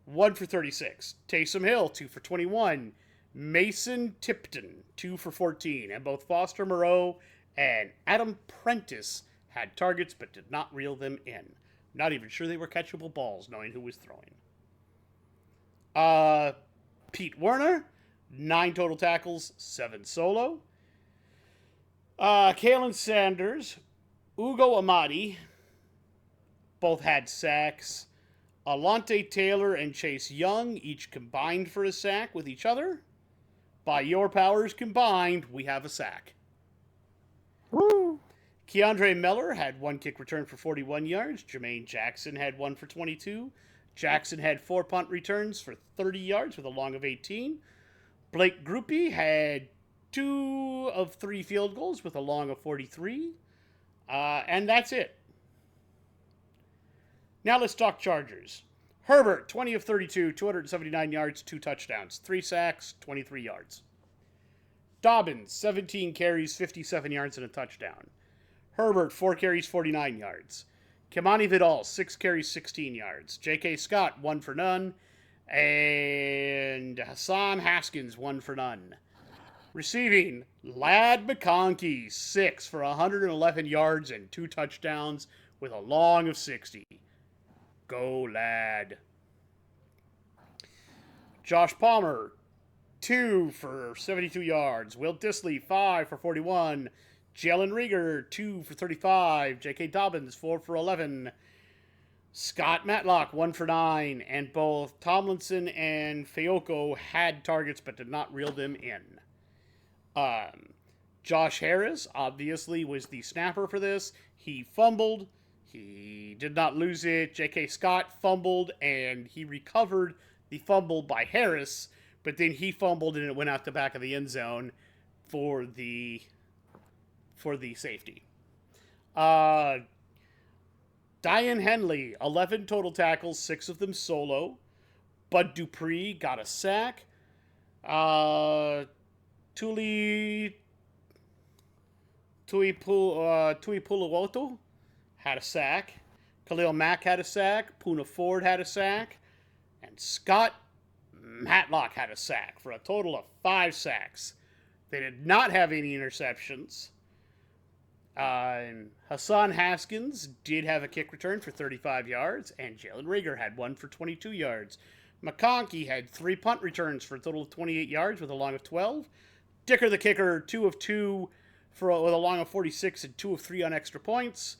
A: 1 for 36. Taysom Hill, 2 for 21. Mason Tipton, 2 for 14. And both Foster Moreau and Adam Prentice had targets but did not reel them in. Not even sure they were catchable balls, knowing who was throwing. Pete Werner, 9 total tackles, 7 solo. Kalen Sanders, Ugo Amadi, both had sacks. Alontae Taylor and Chase Young each combined for a sack with each other. By your powers combined, we have a sack.
B: Woo!
A: Keandre Miller had one kick return for 41 yards. Jermaine Jackson had one for 22. Jackson had 4 punt returns for 30 yards with a long of 18. Blake Grupe had 2 of 3 field goals with a long of 43. And that's it. Now let's talk Chargers. Herbert, 20 of 32, 279 yards, 2 touchdowns, 3 sacks, 23 yards. Dobbins, 17 carries, 57 yards, and a touchdown. Herbert, 4 carries, 49 yards. Kimani Vidal, 6 carries, 16 yards. J.K. Scott, 1 for none. And Hassan Haskins, 1 for none. Receiving, Ladd McConkey, 6 for 111 yards and 2 touchdowns with a long of 60. Go, Lad. Josh Palmer, 2 for 72 yards. Will Dissly, 5 for 41. Jalen Rieger, 2 for 35. J.K. Dobbins, 4 for 11. Scott Matlock, 1 for 9. And both Tomlinson and Fayoko had targets but did not reel them in. Josh Harris, obviously, was the snapper for this. He fumbled. He did not lose it. J.K. Scott fumbled, and he recovered the fumble by Harris, but then he fumbled, and it went out the back of the end zone for the safety. Diane Henley, 11 total tackles, 6 of them solo. Bud Dupree got a sack. Tui Pulowoto had a sack. Khalil Mack had a sack. Poona Ford had a sack. And Scott Matlock had a sack for a total of 5 sacks. They did not have any interceptions. Hassan Haskins did have a kick return for 35 yards, and Jalen Rieger had one for 22 yards. McConkey had 3 punt returns for a total of 28 yards with a long of 12. Dicker the kicker, 2 of 2 with a long of 46 and 2 of 3 on extra points.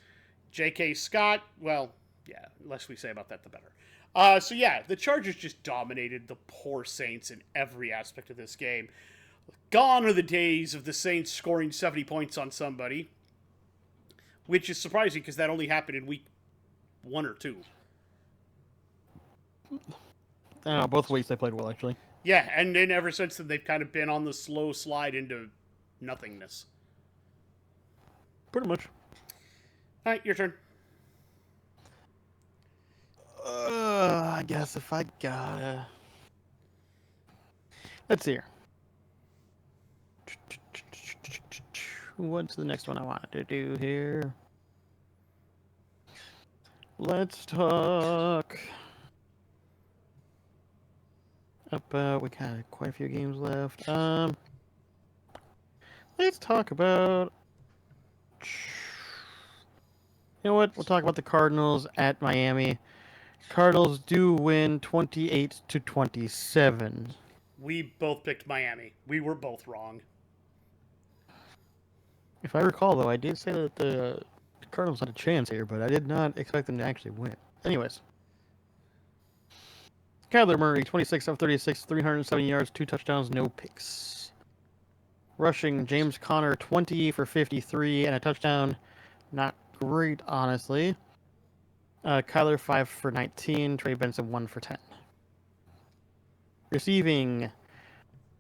A: J.K. Scott, well, yeah, the less we say about that, the better. So yeah, the Chargers just dominated the poor Saints in every aspect of this game. Gone are the days of the Saints scoring 70 points on somebody, which is surprising because that only happened in week 1 or 2.
B: Both weeks they played well, actually.
A: Yeah, and then ever since then, they've kind of been on the slow slide into nothingness.
B: Pretty much.
A: All right, your turn.
B: I guess if I gotta... Let's see here. What's the next one I wanted to do here? Let's talk about... We got quite a few games left. Let's talk about... You know what? We'll talk about the Cardinals at Miami. Cardinals do win 28-27.
A: We both picked Miami. We were both wrong.
B: If I recall, though, I did say that the Cardinals had a chance here, but I did not expect them to actually win. Anyways. Kyler Murray, 26 of 36, 370 yards, 2 touchdowns, no picks. Rushing, James Conner, 20 for 53 and a touchdown. Not great, honestly. Kyler, 5 for 19. Trey Benson, 1 for 10. Receiving,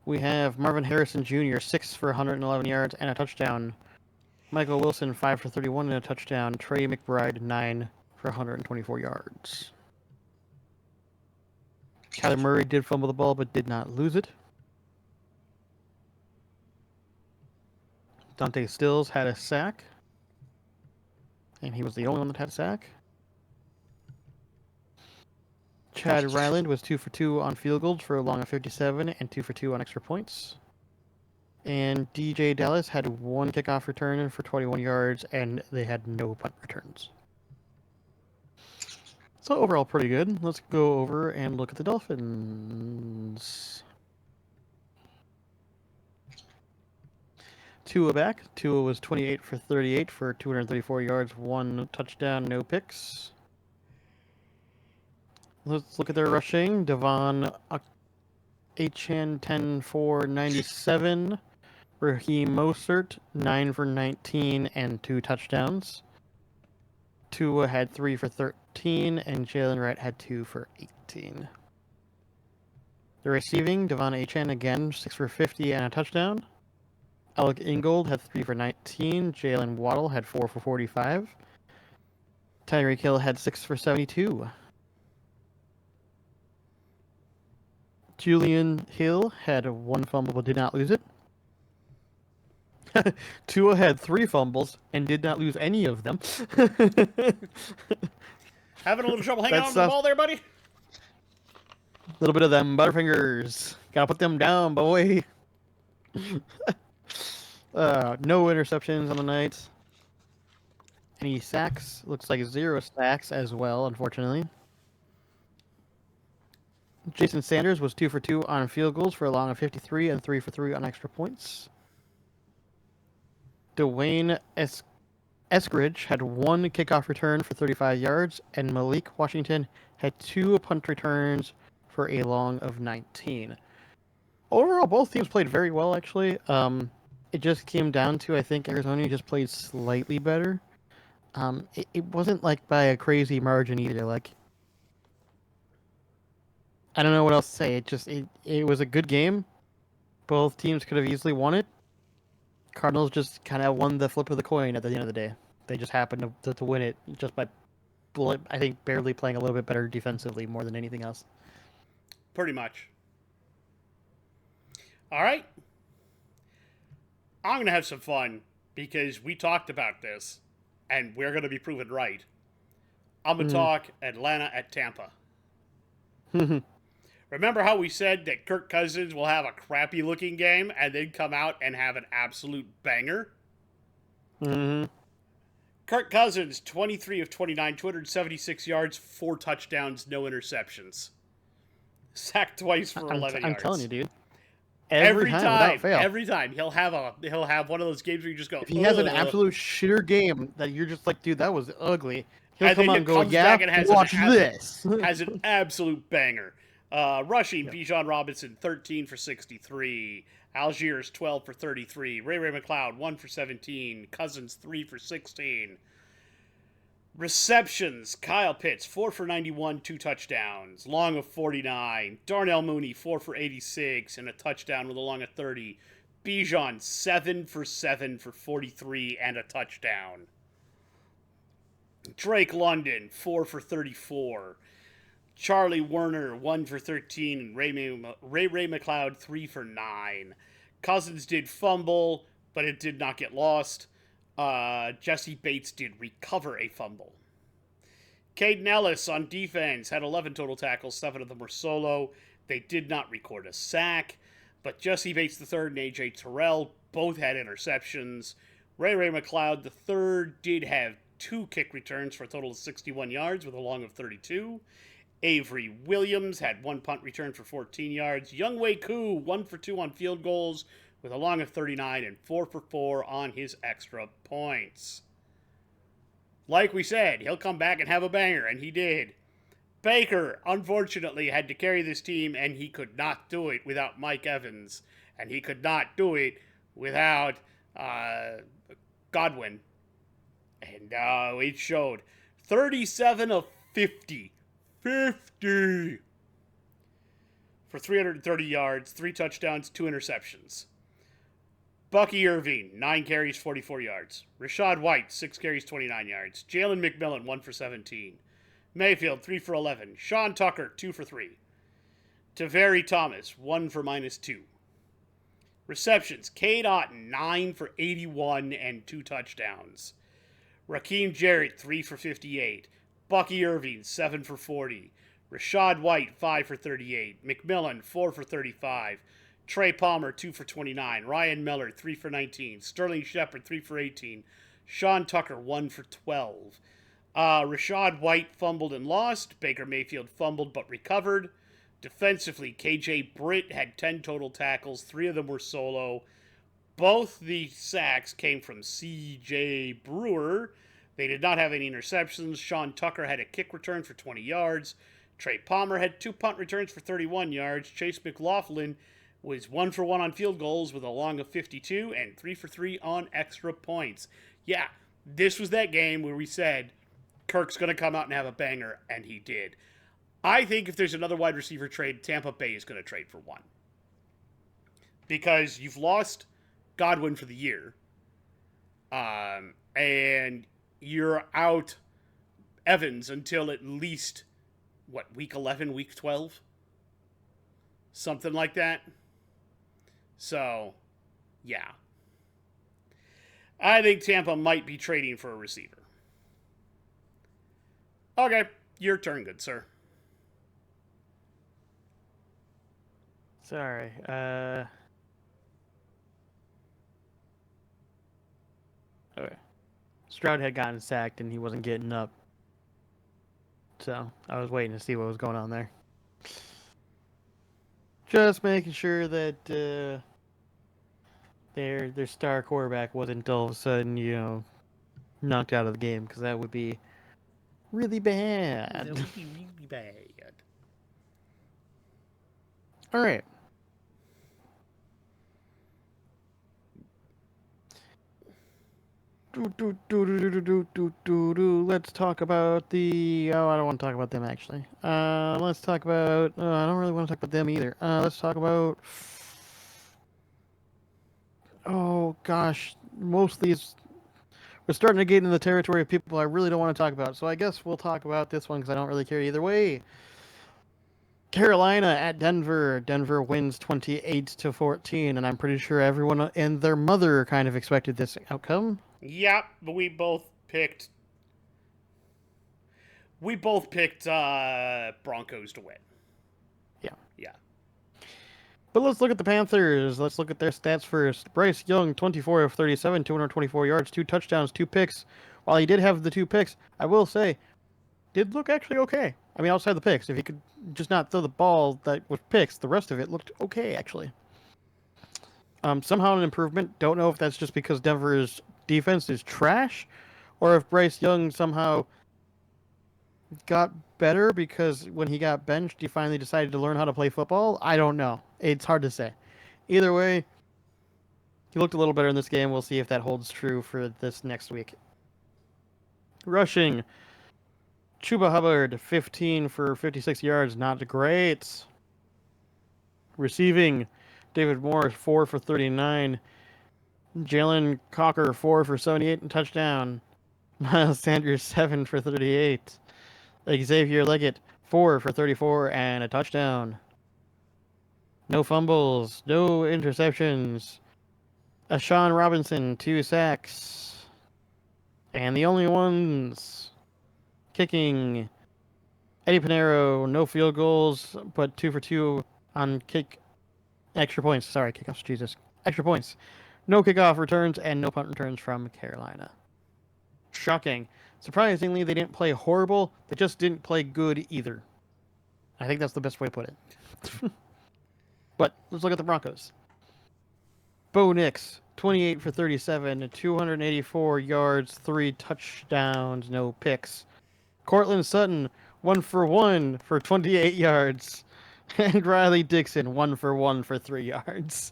B: we have Marvin Harrison Jr., 6 for 111 yards and a touchdown. Michael Wilson, 5 for 31 and a touchdown. Trey McBride, 9 for 124 yards. Kyler Murray did fumble the ball, but did not lose it. Dante Stills had a sack. And he was the only one that had a sack. Chad Ryland was 2 for 2 on field goals for a long of 57 and 2 for 2 on extra points. And DJ Dallas had 1 kickoff return for 21 yards, and they had no punt returns. So overall, pretty good. Let's go over and look at the Dolphins. Tua back. Tua was 28 for 38 for 234 yards, 1 touchdown, no picks. Let's look at their rushing. Devon Achan 10 for 97. Raheem Mostert 9 for 19 and 2 touchdowns. Tua had 3 for 13, and Jalen Wright had 2 for 18. The receiving, Devon Achan again 6 for 50 and a touchdown. Alec Ingold had 3 for 19. Jalen Waddle had 4 for 45. Tyreek Hill had 6 for 72. Julian Hill had 1 fumble but did not lose it. Tua had 3 fumbles and did not lose any of them.
A: Having a little trouble hanging on to the ball there, buddy?
B: A little bit of them butterfingers. Gotta put them down, boy. No interceptions on the night. Any sacks? Looks like 0 sacks as well, unfortunately. Jason Sanders was 2 for 2 on field goals for a long of 53 and 3 for 3 on extra points. Dwayne Eskridge had 1 kickoff return for 35 yards, and Malik Washington had 2 punt returns for a long of 19. Overall, both teams played very well, actually. It just came down to, I think, Arizona just played slightly better. It wasn't like by a crazy margin either. Like, I don't know what else to say. It was a good game. Both teams could have easily won it. Cardinals just kind of won the flip of the coin at the end of the day. They just happened to win it just by, I think, barely playing a little bit better defensively more than anything else.
A: Pretty much. All right. I'm going to have some fun because we talked about this and we're going to be proven right. I'm going to talk Atlanta at Tampa. Remember how we said that Kirk Cousins will have a crappy looking game and then come out and have an absolute banger?
B: Mm-hmm.
A: Kirk Cousins, 23 of 29, 276 yards, 4 touchdowns, no interceptions. Sacked twice for 11 yards.
B: I'm telling you, dude.
A: Every time,
B: without fail.
A: every time he'll have one of those games where you just go.
B: If he has an absolute shitter game that you're just like, dude, that was ugly. He'll
A: and
B: come
A: then
B: on
A: he
B: and go,
A: comes
B: yeah,
A: back and has
B: watch this.
A: Has an absolute banger. Rushing, Bijan Robinson, 13 for 63. Algiers, 12 for 33. Ray MacLeod, 1 for 17. Cousins, 3 for 16. Receptions, Kyle Pitts, 4 for 91, 2 touchdowns. Long of 49. Darnell Mooney, 4 for 86, and a touchdown with a long of 30. Bijan, 7 for 7 for 43 and a touchdown. Drake London, 4 for 34. Charlie Werner, 1 for 13, and Ray MacLeod, 3 for 9. Cousins did fumble, but it did not get lost. Jesse Bates did recover a fumble. Caden Ellis on defense had 11 total tackles, 7 of them were solo. They did not record a sack, but Jesse Bates III and A.J. Terrell both had interceptions. Ray MacLeod III did have 2 kick returns for a total of 61 yards with a long of 32. Avery Williams had 1 punt return for 14 yards. Younghoe Koo, 1 for 2 on field goals with a long of 39 and 4 for 4 on his extra points. Like we said, he'll come back and have a banger, and he did. Baker, unfortunately, had to carry this team, and he could not do it without Mike Evans, and he could not do it without Godwin. And it showed. 37 of 50. 50 for 330 yards, 3 touchdowns, 2 interceptions. Bucky Irving, 9 carries, 44 yards. Rachaad White, 6 carries, 29 yards. Jalen McMillan, 1 for 17. Mayfield, 3 for 11. Sean Tucker, 2 for 3. Taveri Thomas, 1 for -2. Receptions, Cade Otton, 9 for 81 and 2 touchdowns. Raheem Jarrett, 3 for 58. Bucky Irving, 7 for 40. Rachaad White, 5 for 38. McMillan, 4 for 35. Trey Palmer, 2 for 29. Ryan Miller, 3 for 19. Sterling Shepard, 3 for 18. Sean Tucker, 1 for 12. Rachaad White fumbled and lost. Baker Mayfield fumbled but recovered. Defensively, KJ Britt had 10 total tackles. 3 of them were solo. Both the sacks came from CJ Brewer. They did not have any interceptions. Sean Tucker had a kick return for 20 yards. Trey Palmer had 2 punt returns for 31 yards. Chase McLaughlin was 1 for 1 on field goals with a long of 52 and 3 for 3 on extra points. Yeah, this was that game where we said Kirk's going to come out and have a banger, and he did. I think if there's another wide receiver trade, Tampa Bay is going to trade for one. Because you've lost Godwin for the year. And you're out Evans until at least, week 11, week 12? Something like that. So, yeah. I think Tampa might be trading for a receiver. Okay, your turn, good sir.
B: Sorry. Okay. Stroud had gotten sacked and he wasn't getting up. So I was waiting to see what was going on there. Just making sure that their star quarterback wasn't all of a sudden, knocked out of the game, because that would be really bad.
A: That would be really bad.
B: All right. Let's talk about the. Oh, I don't want to talk about them actually. Let's talk about. I don't really want to talk about them either. Let's talk about. Oh gosh, most of these. We're starting to get into the territory of people I really don't want to talk about. So I guess we'll talk about this one because I don't really care either way. Carolina at Denver. Denver wins 28-14, and I'm pretty sure everyone and their mother kind of expected this outcome.
A: Yep, but we both picked Broncos to win.
B: Yeah.
A: Yeah.
B: But let's look at the Panthers. Let's look at their stats first. Bryce Young, 24 of 37, 224 yards, 2 touchdowns, 2 picks. While he did have the 2 picks, I will say, did look actually okay. I mean, outside the picks, if he could just not throw the ball that was picks, the rest of it looked okay, actually. Somehow an improvement. Don't know if that's just because Denver's defense is trash, or if Bryce Young somehow got better because when he got benched, he finally decided to learn how to play football. I don't know. It's hard to say. Either way, he looked a little better in this game. We'll see if that holds true for this next week. Rushing. Chuba Hubbard, 15 for 56 yards. Not great. Receiving. David Morris, 4 for 39. Jalen Cocker, 4 for 78 and touchdown. Miles Sanders, 7 for 38. Xavier Leggett, 4 for 34 and a touchdown. No fumbles, no interceptions. Ashawn Robinson, 2 sacks. And the only ones kicking, Eddie Pinheiro, no field goals, but 2 for 2 on extra points. Sorry, kickoffs, Jesus. Extra points. No kickoff returns and no punt returns from Carolina. Shocking. Surprisingly, they didn't play horrible. They just didn't play good either. I think that's the best way to put it. But let's look at the Broncos. Bo Nix, 28 for 37, 284 yards, 3 touchdowns, no picks. Cortland Sutton, 1 for 1 for 28 yards. And Riley Dixon, 1 for 1 for 3 yards.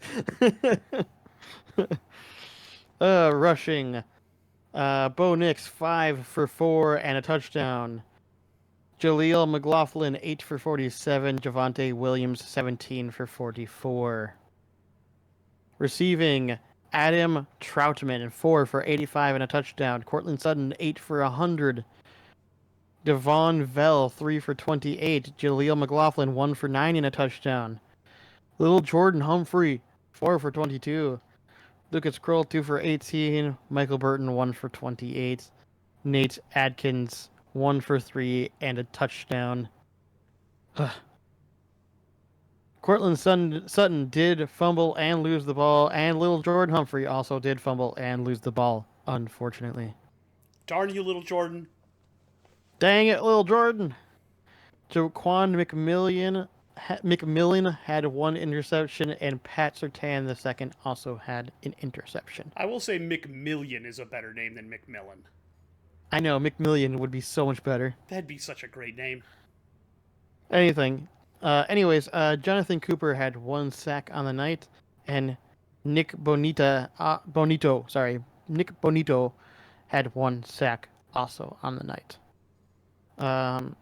B: Rushing. Bo Nix, 5 for 4 and a touchdown. Jaleel McLaughlin, 8 for 47. Javonte Williams, 17 for 44. Receiving, Adam Troutman, 4 for 85 and a touchdown. Cortland Sutton, 8 for 100. Devon Vell, 3 for 28. Jaleel McLaughlin, 1 for 9 and a touchdown. Little Jordan Humphrey, 4 for 22. Lucas Kroll, 2 for 18. Michael Burton, 1 for 28. Nate Adkins, 1 for 3 and a touchdown. Cortland Sutton did fumble and lose the ball, and Little Jordan Humphrey also did fumble and lose the ball, unfortunately.
A: Darn you, Little Jordan.
B: Dang it, Little Jordan. Jaquan McMillan had 1 interception, and Pat Surtain II also had an interception.
A: I will say McMillian is a better name than McMillan.
B: I know, McMillian would be so much better.
A: That'd be such a great name.
B: anything. Anyways, Jonathan Cooper had 1 sack on the night, and Nick Bonito had 1 sack also on the night. Um,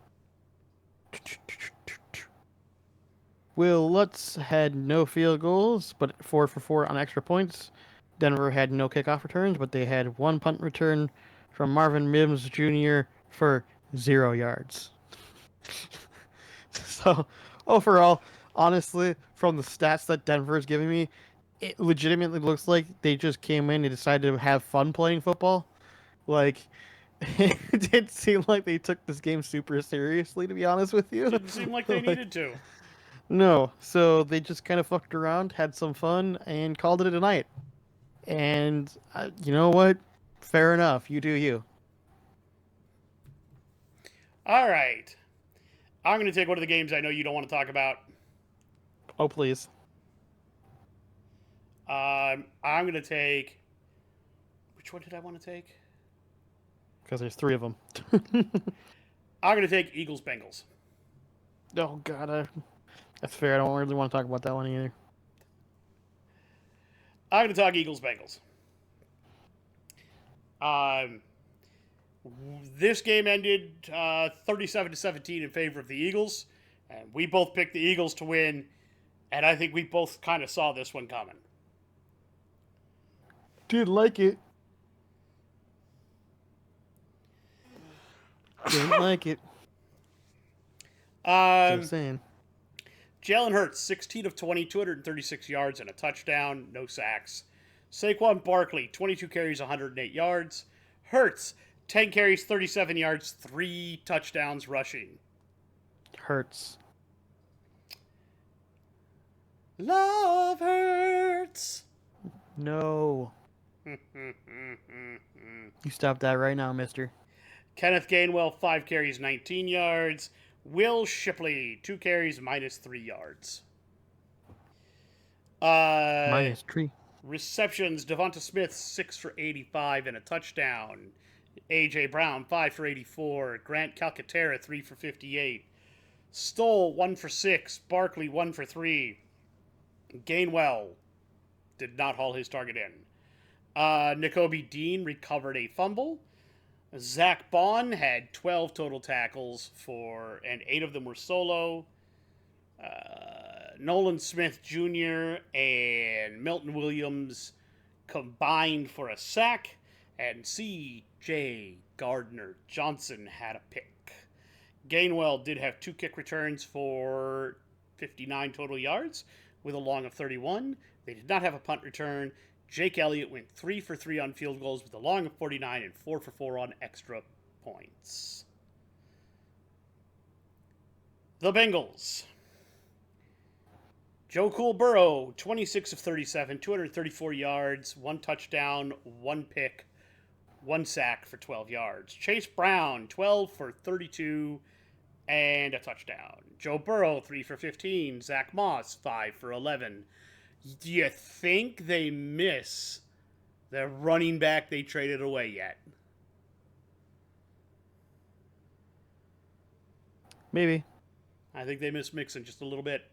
B: Will Lutz had no field goals, but 4 for 4 on extra points. Denver had no kickoff returns, but they had 1 punt return from Marvin Mims Jr. for 0 yards. So overall, honestly, from the stats that Denver is giving me, it legitimately looks like they just came in and decided to have fun playing football. Like, it didn't seem like they took this game super seriously, to be honest with you.
A: Didn't seem like they
B: Like,
A: needed to.
B: no, so they just kind of fucked around, had some fun, and called it a night. And you know what? Fair enough. You do you.
A: All right. I'm going to take one of the games I know you don't want to talk about.
B: Oh, please.
A: I'm going to take. Which one did I want to take?
B: Because there's 3 of them.
A: I'm going to take Eagles Bengals.
B: Oh, God. That's fair. I don't really want to talk about that one either.
A: I'm going to talk Eagles Bengals. This game ended 37-17 in favor of the Eagles, and we both picked the Eagles to win, and I think we both kind of saw this one coming.
B: Didn't like it. Didn't like it. Just saying.
A: Jalen Hurts, 16 of 20, 236 yards and a touchdown, no sacks. Saquon Barkley, 22 carries, 108 yards. Hurts, 10 carries, 37 yards, 3 touchdowns rushing.
B: Hurts.
A: Love hurts.
B: No. You stop that right now, mister.
A: Kenneth Gainwell, 5 carries, 19 yards. Will Shipley, 2 carries, -3 yards.
B: -3.
A: Receptions, Devonta Smith, 6 for 85 and a touchdown. A.J. Brown, 5 for 84. Grant Calcaterra, 3 for 58. Stoll, 1 for 6. Barkley, 1 for 3. Gainwell did not haul his target in. Nakobe Dean recovered a fumble. Zach Bond had 12 total tackles and 8 of them were solo. Nolan Smith Jr. and Milton Williams combined for a sack, and C.J. Gardner Johnson had a pick. Gainwell did have 2 kick returns for 59 total yards with a long of 31. They did not have a punt return. Jake Elliott went 3 for 3 on field goals with a long of 49 and 4 for 4 on extra points. The Bengals. Joe Cool Burrow, 26 of 37, 234 yards, 1 touchdown, 1 pick, 1 sack for 12 yards. Chase Brown, 12 for 32 and a touchdown. Joe Burrow, 3 for 15. Zach Moss, 5 for 11. Do you think they miss the running back they traded away yet?
B: Maybe.
A: I think they miss Mixon just a little bit.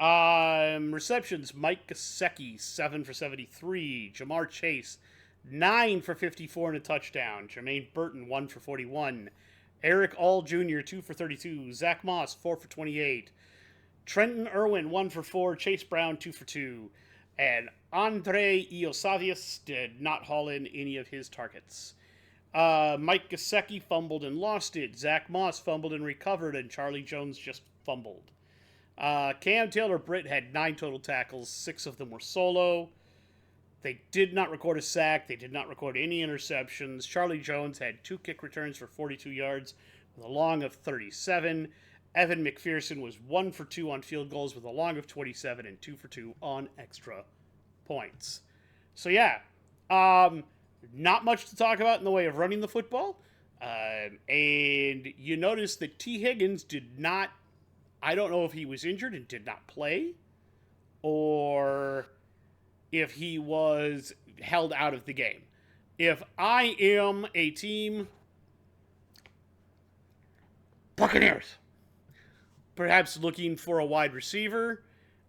A: Receptions, Mike Gesicki, 7 for 73. Jamar Chase, 9 for 54 and a touchdown. Jermaine Burton, 1 for 41. Eric All Jr., 2 for 32. Zach Moss, 4 for 28. Trenton Irwin, 1 for 4. Chase Brown, 2 for 2. And Andre Iosavius did not haul in any of his targets. Mike Gesicki fumbled and lost it. Zach Moss fumbled and recovered, and Charlie Jones just fumbled. Cam Taylor-Britt had 9 total tackles. 6 of them were solo. They did not record a sack. They did not record any interceptions. Charlie Jones had 2 kick returns for 42 yards with a long of 37. Evan McPherson was 1 for 2 on field goals with a long of 27 and 2 for 2 on extra points. So yeah, not much to talk about in the way of running the football. And you notice that T. Higgins did not, I don't know if he was injured and did not play, or if he was held out of the game. If I am a team, Buccaneers, perhaps looking for a wide receiver.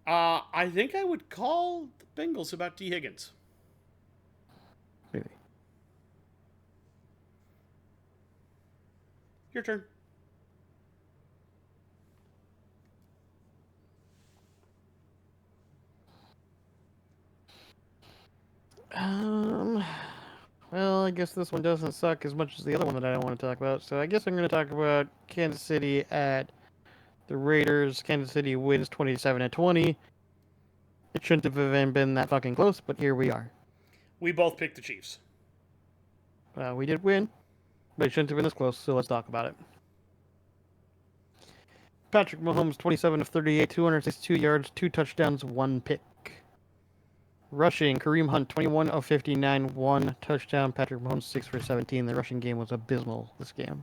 A: I think I would call the Bengals about T. Higgins.
B: Maybe.
A: Your turn.
B: Well, I guess this one doesn't suck as much as the other one that I don't want to talk about. So I guess I'm going to talk about Kansas City at the Raiders. Kansas City wins 27-20. It shouldn't have even been that fucking close, but here we are.
A: We both picked the Chiefs.
B: We did win, but it shouldn't have been this close, so let's talk about it. Patrick Mahomes, 27 of 38, 262 yards, 2 touchdowns, 1 pick. Rushing, Kareem Hunt, 21 of 59, 1 touchdown. Patrick Mahomes, 6 for 17. The rushing game was abysmal this game.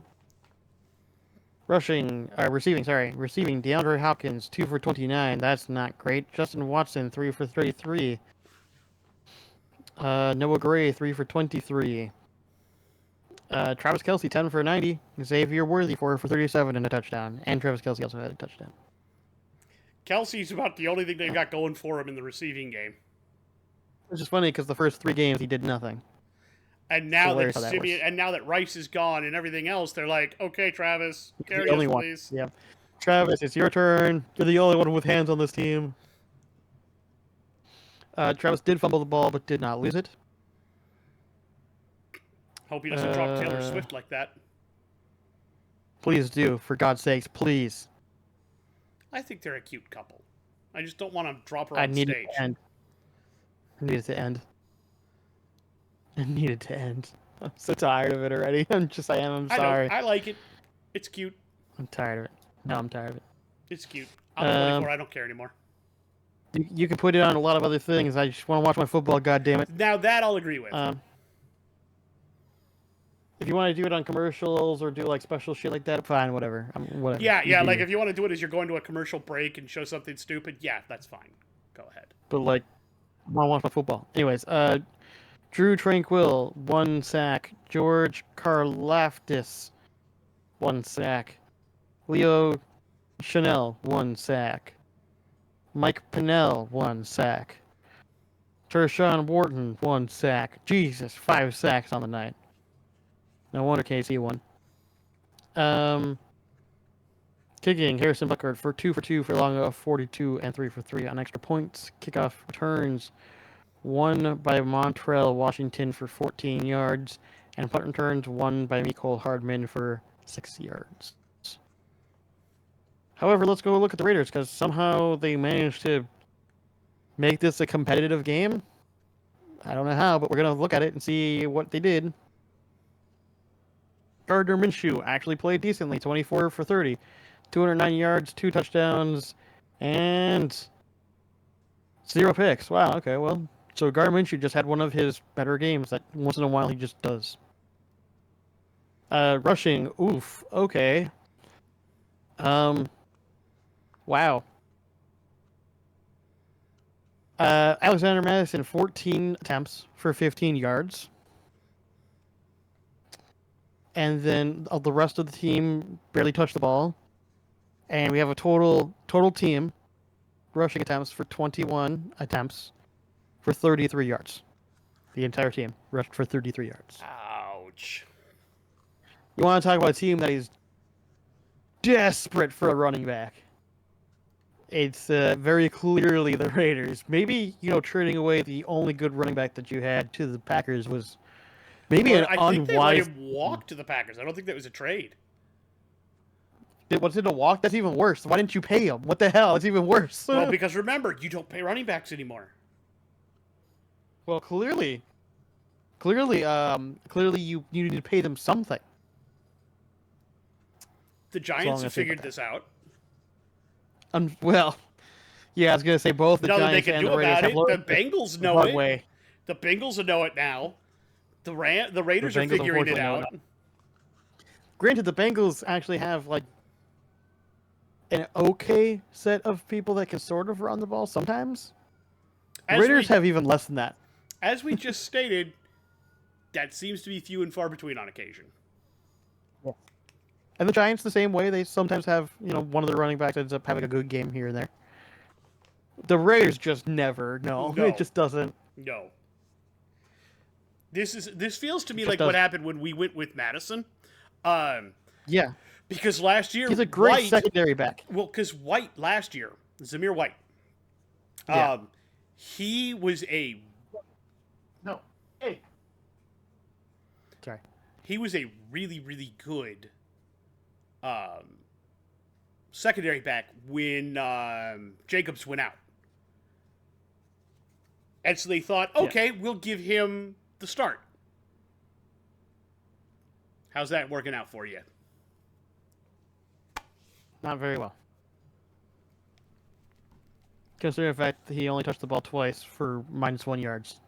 B: Receiving, DeAndre Hopkins, 2 for 29. That's not great. Justin Watson, 3 for 33. Noah Gray, 3 for 23. Travis Kelce, 10 for 90. Xavier Worthy, 4 for 37 and a touchdown. And Travis Kelce also had a touchdown.
A: Kelsey's about the only thing they've got going for him in the receiving game.
B: Which is funny because the first 3 games he did nothing.
A: And now that Rice is gone and everything else, they're like, okay, Travis, carry us, please.
B: Yeah. Travis, it's your turn. You're the only one with hands on this team. Travis did fumble the ball, but did not lose it.
A: Hope he doesn't drop Taylor Swift like that.
B: Please do, for God's sakes, please.
A: I think they're a cute couple. I just don't want to drop her
B: I
A: on
B: needed
A: stage.
B: to end. I needed to end. I needed to end. I'm so tired of it already. I'm sorry.
A: I like it. It's cute.
B: I'm tired of it. No, I'm tired of it.
A: It's cute. I'm 24. I don't care anymore.
B: You can put it on a lot of other things. I just want to watch my football, goddammit.
A: Now that I'll agree with.
B: If you want to do it on commercials or do like special shit like that, fine, whatever. Whatever.
A: Yeah, like if you want to do it as you're going to a commercial break and show something stupid, yeah, that's fine. Go ahead.
B: But like, I want to watch my football. Anyways, Drew Tranquil, 1 sack. George Karlaftis, 1 sack. Leo Chanel, 1 sack. Mike Pinnell, 1 sack. Tershawn Wharton, 1 sack. Jesus, 5 sacks on the night. No wonder KC won. Kicking, Harrison Butker for 2 for 2 for a long of 42 and 3 for 3 on extra points. Kickoff returns, 1 by Montrell Washington for 14 yards, and punt returns 1 by Mecole Hardman for 6 yards. However, let's go look at the Raiders, because somehow they managed to make this a competitive game. I don't know how, but we're going to look at it and see what they did. Gardner Minshew actually played decently, 24 for 30, 209 yards, 2 touchdowns, and 0 picks. Wow, okay, well, so Gardner Minshew just had one of his better games that once in a while he just does. Rushing, oof, okay. Wow. Alexander Madison, 14 attempts for 15 yards. And then the rest of the team barely touched the ball. And we have a total team rushing attempts for 21 attempts for 33 yards. The entire team rushed for 33 yards.
A: Ouch.
B: You want to talk about a team that is desperate for a running back. It's very clearly the Raiders. Maybe, trading away the only good running back that you had to the Packers was maybe an unwise...
A: I think they let him walk to the Packers. I don't think that was a trade.
B: Was it a walk? That's even worse. Why didn't you pay him? What the hell? It's even worse.
A: Well, because remember, you don't pay running backs anymore.
B: Well, clearly you need to pay them something.
A: The Giants have figured this out.
B: Well, yeah, I was going to say both the Giants and the Raiders have
A: the Bengals know it. The Bengals know it now. The Raiders are figuring it out.
B: Granted, the Bengals actually have like an okay set of people that can sort of run the ball sometimes. The Raiders have even less than that.
A: As we just stated, that seems to be few and far between on occasion.
B: Yeah. And the Giants the same way. They sometimes have, one of their running backs ends up having a good game here and there. The Raiders just never. No, it just doesn't.
A: No. This feels to me
B: Just
A: like what happened when we went with Madison.
B: Yeah.
A: Because last year
B: He's a great
A: White,
B: secondary back.
A: Well, because White last year, Zamir White,
B: Yeah.
A: he was a
B: No. Hey. Sorry.
A: he was a really, really good secondary back when Jacobs went out. And so they thought, okay, we'll give him the start. How's that working out for you?
B: Not very well. Considering the fact that he only touched the ball twice for -1 yards.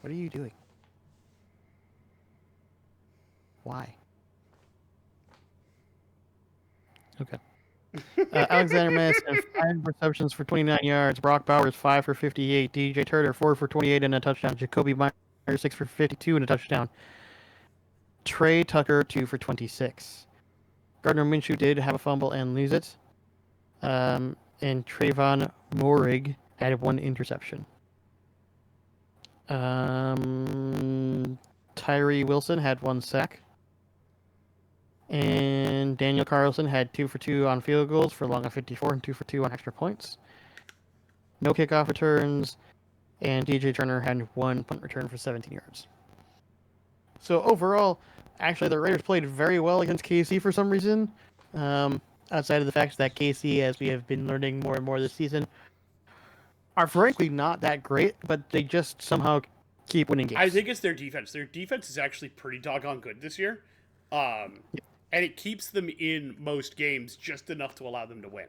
B: What are you doing? Why? Okay. Alexander Madison, 5 receptions for 29 yards. Brock Bowers, 5 for 58. DJ Turner, 4 for 28 and a touchdown. Jacoby Myers, 6 for 52 and a touchdown. Trey Tucker, 2 for 26. Gardner Minshew did have a fumble and lose it. And Trayvon Morig had 1 interception. Tyree Wilson had 1 sack. And Daniel Carlson had 2 for 2 on field goals for a long of 54 and 2 for 2 on extra points. No kickoff returns. And DJ Turner had 1 punt return for 17 yards. So overall, actually the Raiders played very well against KC for some reason. Outside of the fact that KC, as we have been learning more and more this season, are frankly not that great, but they just somehow keep winning games.
A: I think it's their defense. Their defense is actually pretty doggone good this year. And it keeps them in most games just enough to allow them to win.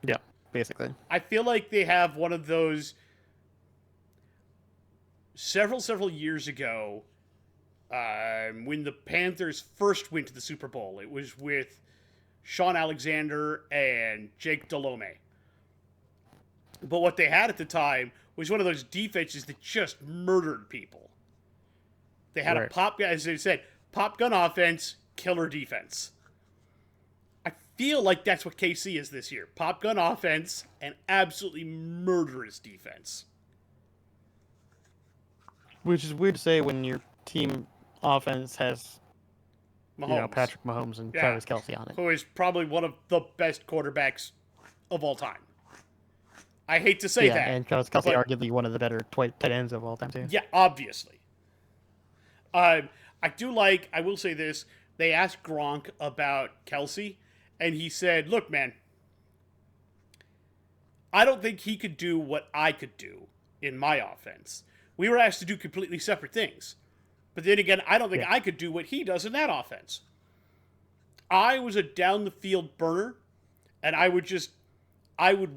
B: Yeah, basically.
A: I feel like they have one of those several years ago when the Panthers first went to the Super Bowl. It was with Sean Alexander and Jake Delhomme. But what they had at the time was one of those defenses that just murdered people. They had a pop, as they said, pop gun offense, killer defense. I feel like that's what KC is this year. Pop gun offense and absolutely murderous defense.
B: Which is weird to say when your team offense has
A: Mahomes.
B: Patrick Mahomes and Travis Kelce on it.
A: Who is probably one of the best quarterbacks of all time. I hate to say that.
B: And Travis Kelce arguably one of the better tight ends of all time, too.
A: Yeah, obviously. I will say this, they asked Gronk about Kelce, and he said, look, man, I don't think he could do what I could do in my offense. We were asked to do completely separate things. But then again, I don't think I could do what he does in that offense. I was a down-the-field burner, and I would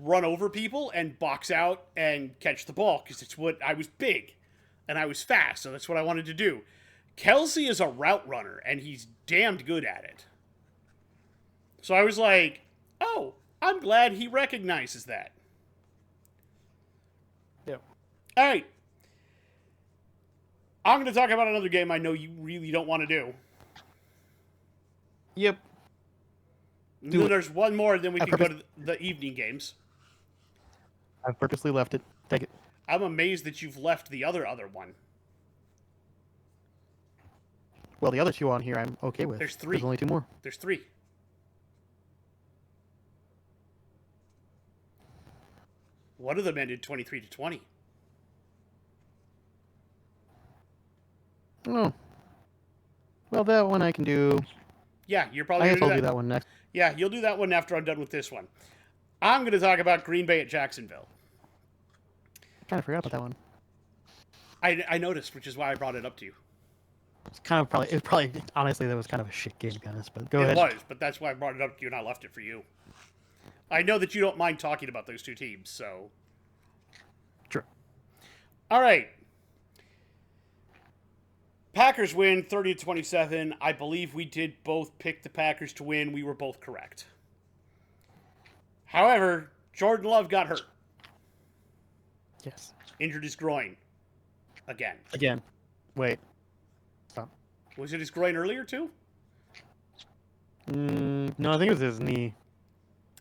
A: run over people and box out and catch the ball because it's what I was big and I was fast, so that's what I wanted to do. Kelce is a route runner, and he's damned good at it. So I was like, oh, I'm glad he recognizes that.
B: Yep.
A: All right. I'm going to talk about another game I know you really don't want to do.
B: Yep.
A: Then there's one more, then we can go to the evening games.
B: I've purposely left it. Take it.
A: I'm amazed that you've left the other one.
B: Well, the other 2 on here I'm okay with.
A: There's 3.
B: There's only 2 more.
A: There's 3. One of them ended 23-20.
B: Oh. Well, that one I can do.
A: Yeah, you're probably
B: I guess
A: going to
B: I'll do that one next.
A: Yeah, you'll do that one after I'm done with this one. I'm going to talk about Green Bay at Jacksonville.
B: I'm trying to forget about that one.
A: I noticed, which is why I brought it up to you.
B: It's probably honestly that was kind of a shit game, to be honest. But go ahead.
A: It was, but that's why I brought it up to you and I left it for you. I know that you don't mind talking about those 2 teams, so.
B: True.
A: All right. Packers win 30-27. I believe we did both pick the Packers to win. We were both correct. However, Jordan Love got hurt.
B: Yes.
A: Injured his groin. Again.
B: Wait. Stop.
A: Was it his groin earlier, too?
B: No, I think it was his knee.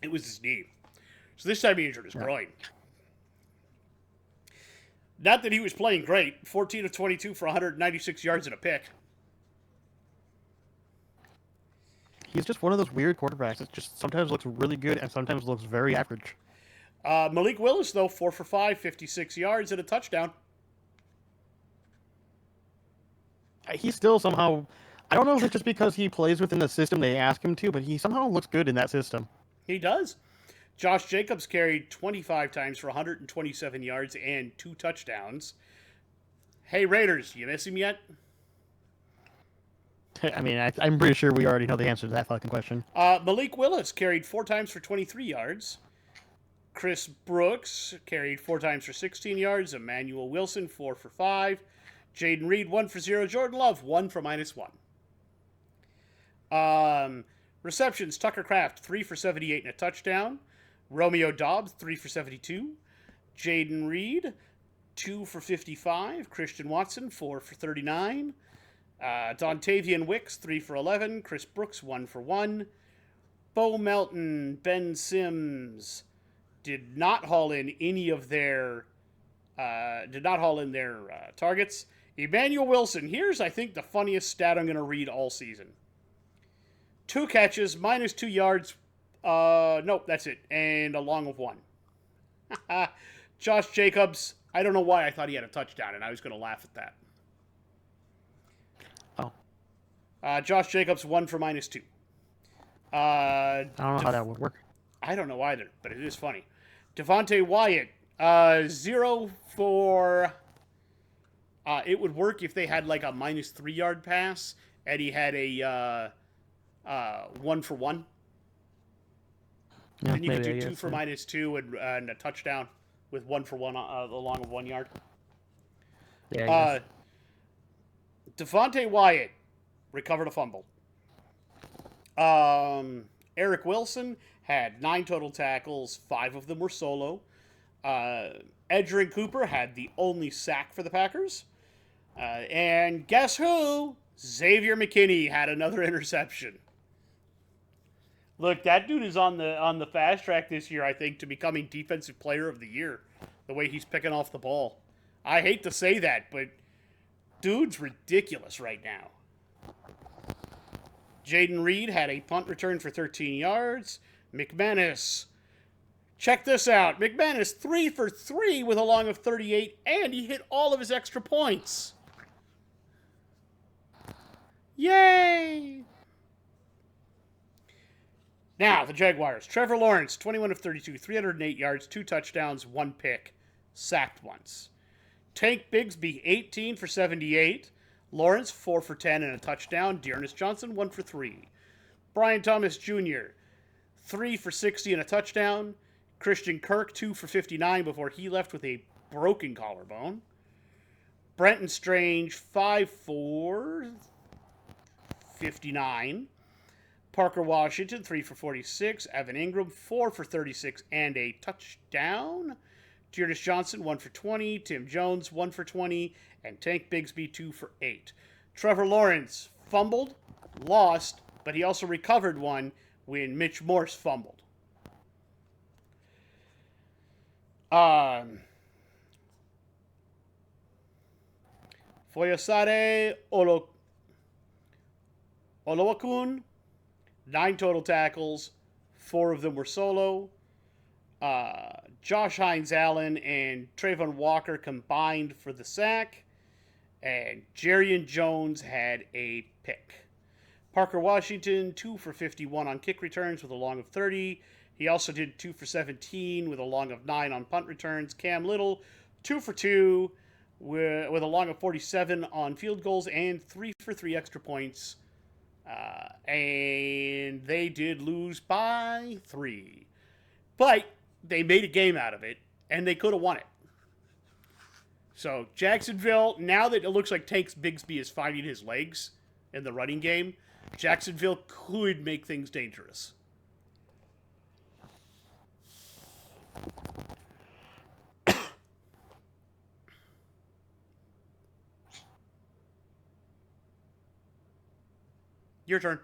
A: It was his knee. So this time he injured his
B: Yeah.
A: groin. Not that he was playing great. 14 of 22 for 196 yards and a pick.
B: He's just one of those weird quarterbacks that just sometimes looks really good and sometimes looks very average.
A: Malik Willis, though, 4 for 5, 56 yards and a touchdown.
B: He still somehow... I don't know if it's just because he plays within the system they ask him to, but he somehow looks good in that system.
A: He does. Josh Jacobs carried 25 times for 127 yards and 2 touchdowns. Hey, Raiders, you miss him yet?
B: I mean, I'm pretty sure we already know the answer to that fucking question.
A: Malik Willis carried 4 times for 23 yards. Chris Brooks carried 4 times for 16 yards. Emmanuel Wilson, 4 for 5. Jaden Reed, 1 for 0. Jordan Love, 1 for -1. Receptions, Tucker Kraft, 3 for 78 and a touchdown. Romeo Dobbs, 3 for 72. Jaden Reed, 2 for 55. Christian Watson, 4 for 39. Dontavian Wicks, 3 for 11. Chris Brooks, 1 for 1. Bo Melton, Ben Sims did not haul in any of their targets. Emmanuel Wilson, here's, I think, the funniest stat I'm going to read all season. 2 catches, -2 yards. Nope, that's it. And a long of 1. Josh Jacobs, I don't know why I thought he had a touchdown, and I was going to laugh at that.
B: Oh.
A: Josh Jacobs, 1 for -2.
B: I don't know how that would work.
A: I don't know either, but it is funny. Devontae Wyatt, 0 for... it would work if they had like a -3 yard pass, and he had a 1 for 1.
B: Yeah,
A: Then you could do
B: maybe,
A: 2 for -2 and a touchdown with 1 for 1 along of 1 yard.
B: Yeah,
A: Devontae Wyatt recovered a fumble. Eric Wilson had 9 total tackles. 5 of them were solo. Edgerrin Cooper had the only sack for the Packers. And guess who? Xavier McKinney had another interception. Look, that dude is on the fast track this year, I think, to becoming Defensive Player of the Year. The way he's picking off the ball. I hate to say that, but dude's ridiculous right now. Jaden Reed had a punt return for 13 yards. McManus, check this out. McManus, 3 for 3 with a long of 38, and he hit all of his extra points. Yay! Now, the Jaguars. Trevor Lawrence, 21 of 32, 308 yards, 2 touchdowns, 1 pick, sacked once. Tank Bigsby, 18 for 78. Lawrence, 4 for 10 and a touchdown. Dearness Johnson, 1 for 3. Brian Thomas Jr., 3 for 60 and a touchdown. Christian Kirk, 2 for 59 before he left with a broken collarbone. Brenton Strange, 5 for 59. Parker Washington, 3 for 46. Evan Ingram, 4 for 36 and a touchdown. Dearness Johnson, 1 for 20. Tim Jones, 1 for 20. And Tank Bigsby, 2 for 8. Trevor Lawrence fumbled, lost, but he also recovered one when Mitch Morse fumbled. Foyesade Olowokun, 9 total tackles, 4 of them were solo. Josh Hines-Allen and Trayvon Walker combined for the sack. And Jerrion Jones had a pick. Parker Washington, 2 for 51 on kick returns with a long of 30. He also did 2 for 17 with a long of 9 on punt returns. Cam Little, 2 for 2 with a long of 47 on field goals and 3 for 3 extra points. And they did lose by 3. But they made a game out of it, and they could have won it. So Jacksonville, now that it looks like Tank Bigsby is finding his legs in the running game, Jacksonville could make things dangerous. Your turn.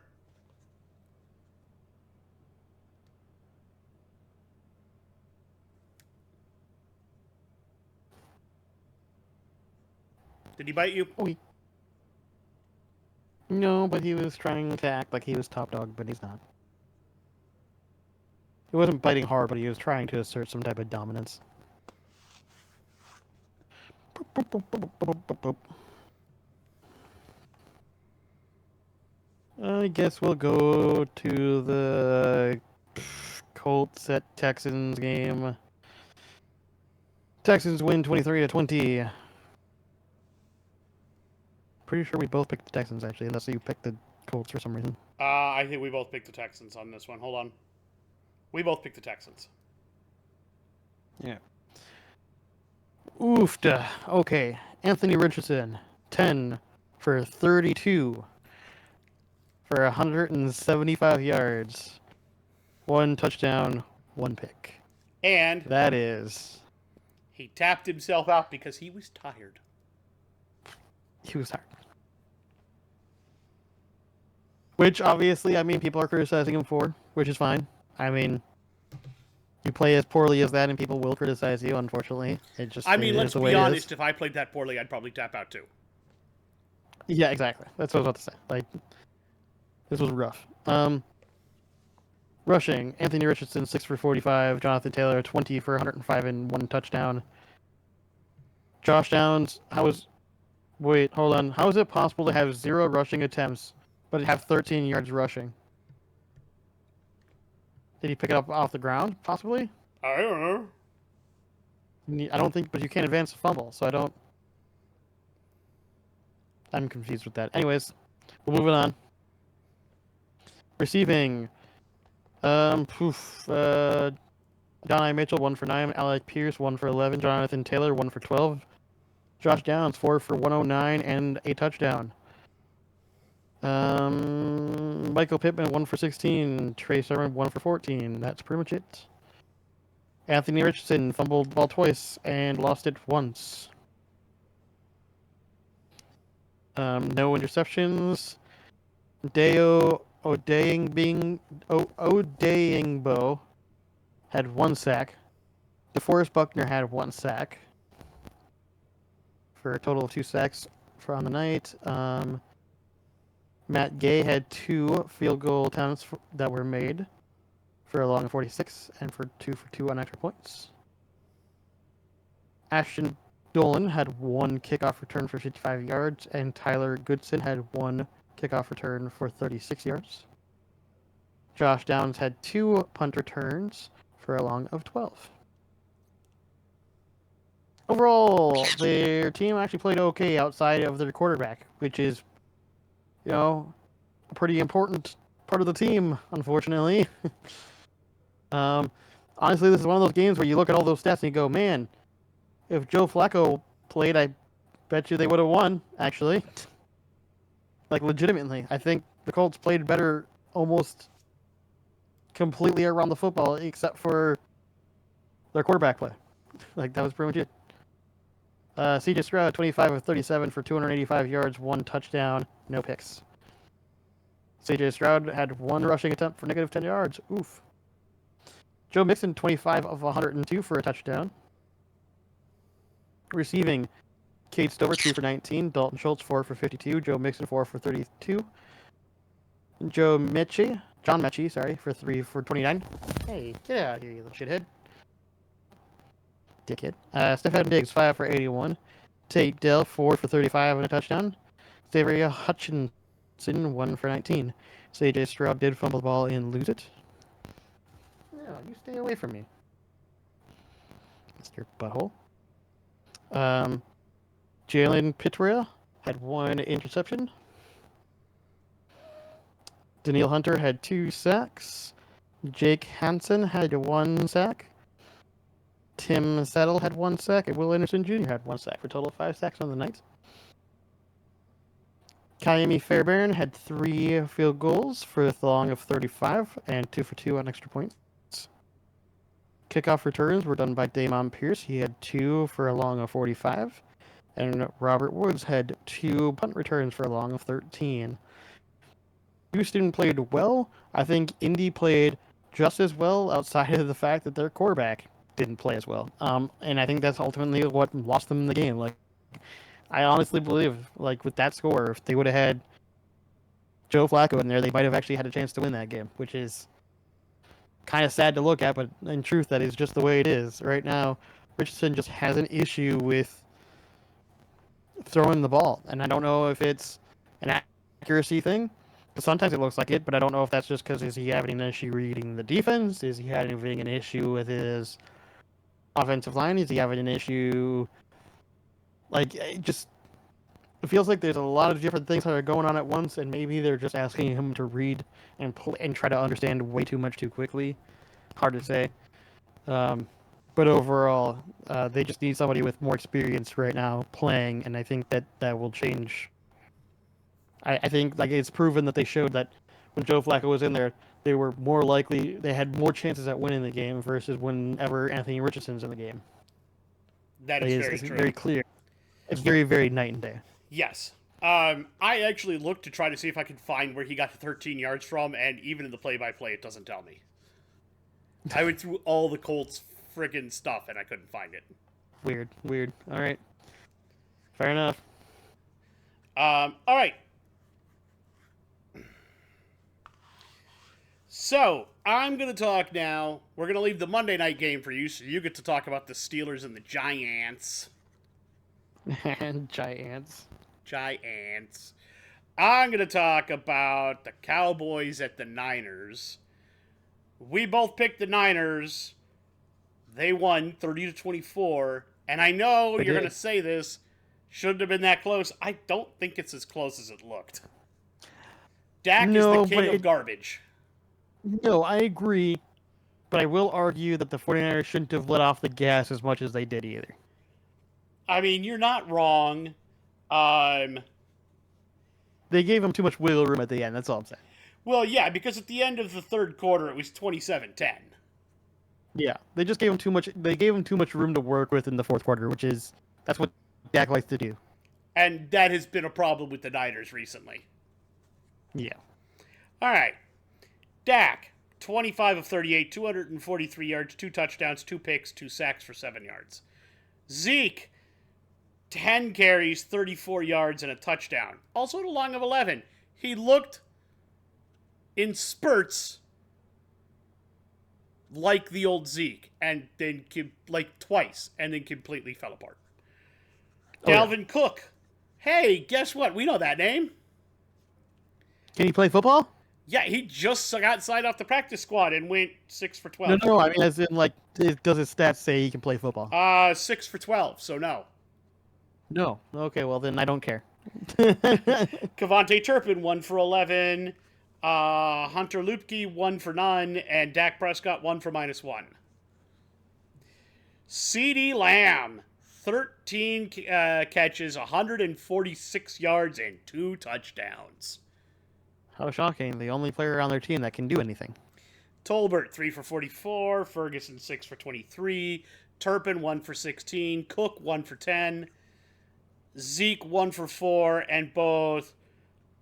A: Did he bite you?
B: No, but he was trying to act like he was top dog, but he's not. He wasn't biting hard, but he was trying to assert some type of dominance. I guess we'll go to the Colts at Texans game. Texans win 23-20. Pretty sure we both picked the Texans, actually, unless you picked the Colts for some reason.
A: I think we both picked the Texans on this one. Hold on. We both picked the Texans.
B: Yeah. Oofda. Okay. Anthony Richardson, 10 for 32 for 175 yards. 1 touchdown, 1 pick.
A: And
B: that is...
A: he tapped himself out because he was tired.
B: He was tired. Which, obviously, I mean, people are criticizing him for, which is fine. I mean, you play as poorly as that and people will criticize you, unfortunately. Let's be
A: honest, if I played that poorly, I'd probably tap out too.
B: Yeah, exactly. That's what I was about to say. Like, this was rough. Rushing, Anthony Richardson, 6 for 45. Jonathan Taylor, 20 for 105 and 1 touchdown. Josh Downs, wait, hold on. How is it possible to have 0 rushing attempts, but have 13 yards rushing? Did he pick it up off the ground, possibly?
A: I don't know.
B: I don't think, but you can't advance a fumble, so I'm confused with that. Anyways, we're moving on. Receiving, John I. Mitchell, 1 for 9. Alec Pierce, 1 for 11. Jonathan Taylor, 1 for 12. Josh Downs, 4 for 109 and a touchdown. Michael Pittman, 1 for 16. Trey Sermon, 1 for 14. That's pretty much it. Anthony Richardson fumbled the ball twice and lost it once. No interceptions. Deo Odeyingbo had 1 sack. DeForest Buckner had 1 sack. For a total of 2 sacks on the night. Matt Gay had 2 field goal attempts that were made for a long of 46 and for 2 on extra points. Ashton Dolan had 1 kickoff return for 55 yards, and Tyler Goodson had 1 kickoff return for 36 yards. Josh Downs had 2 punt returns for a long of 12. Overall, their team actually played okay outside of their quarterback, which is, a pretty important part of the team, unfortunately. Honestly, this is one of those games where you look at all those stats and you go, man, if Joe Flacco played, I bet you they would have won, actually. Like, legitimately. I think the Colts played better almost completely around the football, except for their quarterback play. Like, that was pretty much it. C.J. Stroud, 25 of 37 for 285 yards, 1 touchdown, no picks. C.J. Stroud had 1 rushing attempt for negative 10 yards. Oof. Joe Mixon, 25 of 102 for a touchdown. Receiving, Cade Stover, 2 for 19. Dalton Schultz, 4 for 52. Joe Mixon, 4 for 32. John Mechie, for 3 for 29. Hey, get out of here, you little shithead. Dickhead. Stefan Diggs, 5 for 81. Tate Dell, 4 for 35 and a touchdown. Xavier Hutchinson, 1 for 19. C.J. Stroud did fumble the ball and lose it. No, you stay away from me, Mr. Butthole. Jalen Pitrea had 1 interception. Daniil Hunter had 2 sacks. Jake Hansen had 1 sack. Tim Settle had 1 sack, and Will Anderson Jr. had 1 sack for a total of 5 sacks on the night. Kyami Fairbairn had 3 field goals for a long of 35 and 2 for 2 on extra points. Kickoff returns were done by Damon Pierce. He had 2 for a long of 45. And Robert Woods had 2 punt returns for a long of 13. Houston played well. I think Indy played just as well outside of the fact that their quarterback didn't play as well. And I think that's ultimately what lost them the game. Like, I honestly believe, like, with that score, if they would have had Joe Flacco in there, they might have actually had a chance to win that game, which is kind of sad to look at, but in truth, that is just the way it is. Right now, Richardson just has an issue with throwing the ball, and I don't know if it's an accuracy thing. Sometimes it looks like it, but I don't know if that's just because is he having an issue reading the defense? Is he having an issue with his offensive line? Is he having an issue? Like, it feels like there's a lot of different things that are going on at once, and maybe they're just asking him to read and try to understand way too much too quickly. Hard to say. Um, but overall, they just need somebody with more experience right now playing, and I think that will change. I think like it's proven that they showed that when Joe Flacco was in there, they were more likely, they had more chances at winning the game versus whenever Anthony Richardson's in the game.
A: That is very
B: It's
A: true.
B: very clear. It's very, very night and day.
A: Yes. I actually looked to try to see if I could find where he got the 13 yards from, and even in the play-by-play, it doesn't tell me. I went through all the Colts friggin' stuff, and I couldn't find it.
B: Weird. All right. Fair enough.
A: All right. So, I'm going to talk now. We're going to leave the Monday night game for you, so you get to talk about the Steelers and the Giants.
B: And Giants.
A: Giants. I'm going to talk about the Cowboys at the Niners. We both picked the Niners. They won 30-24. And I know you're going to say this. Shouldn't have been that close. I don't think it's as close as it looked. Dak is the king of garbage.
B: No, I agree. But I will argue that the 49ers shouldn't have let off the gas as much as they did either.
A: I mean, you're not wrong.
B: They gave them too much wiggle room at the end. That's all I'm saying.
A: Well, yeah, because at the end of the third quarter, it was 27-10.
B: Yeah, they just gave them too much. They gave them too much room to work with in the fourth quarter, that's what Dak likes to do.
A: And that has been a problem with the Niners recently.
B: Yeah.
A: All right. Dak, 25 of 38, 243 yards, 2 touchdowns, 2 picks, 2 sacks for 7 yards. Zeke, 10 carries, 34 yards, and a touchdown. Also at a long of 11. He looked in spurts like the old Zeke, and then like twice, and then completely fell apart. Dalvin Cook. Hey, guess what? We know that name.
B: Can he play football?
A: Yeah, he just got signed off the practice squad and went 6 for 12.
B: No. I mean, as in, like, does his stats say he can play football?
A: 6 for 12, so no.
B: No. Okay, well, then I don't care.
A: Kevontae Turpin, 1 for 11. Hunter Lupke, 1 for none. And Dak Prescott, 1 for -1. CeeDee Lamb, 13 catches, 146 yards, and 2 touchdowns.
B: How shocking. The only player on their team that can do anything.
A: Tolbert, 3 for 44. Ferguson, 6 for 23. Turpin, 1 for 16. Cook, 1 for 10. Zeke, 1 for 4. And both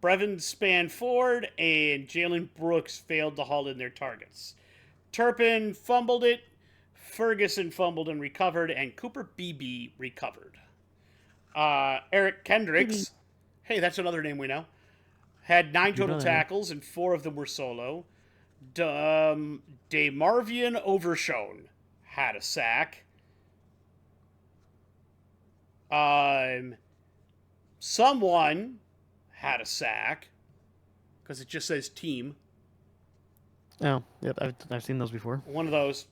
A: Brevin Spanford and Jalen Brooks failed to haul in their targets. Turpin fumbled it. Ferguson fumbled and recovered. And Cooper Beebe recovered. Eric Kendricks. Hey, that's another name we know. Had 9 total tackles, and 4 of them were solo. DeMarvion Overshone had a sack. Someone had a sack, because it just says team.
B: Oh, yep, I've seen those before.
A: One of those.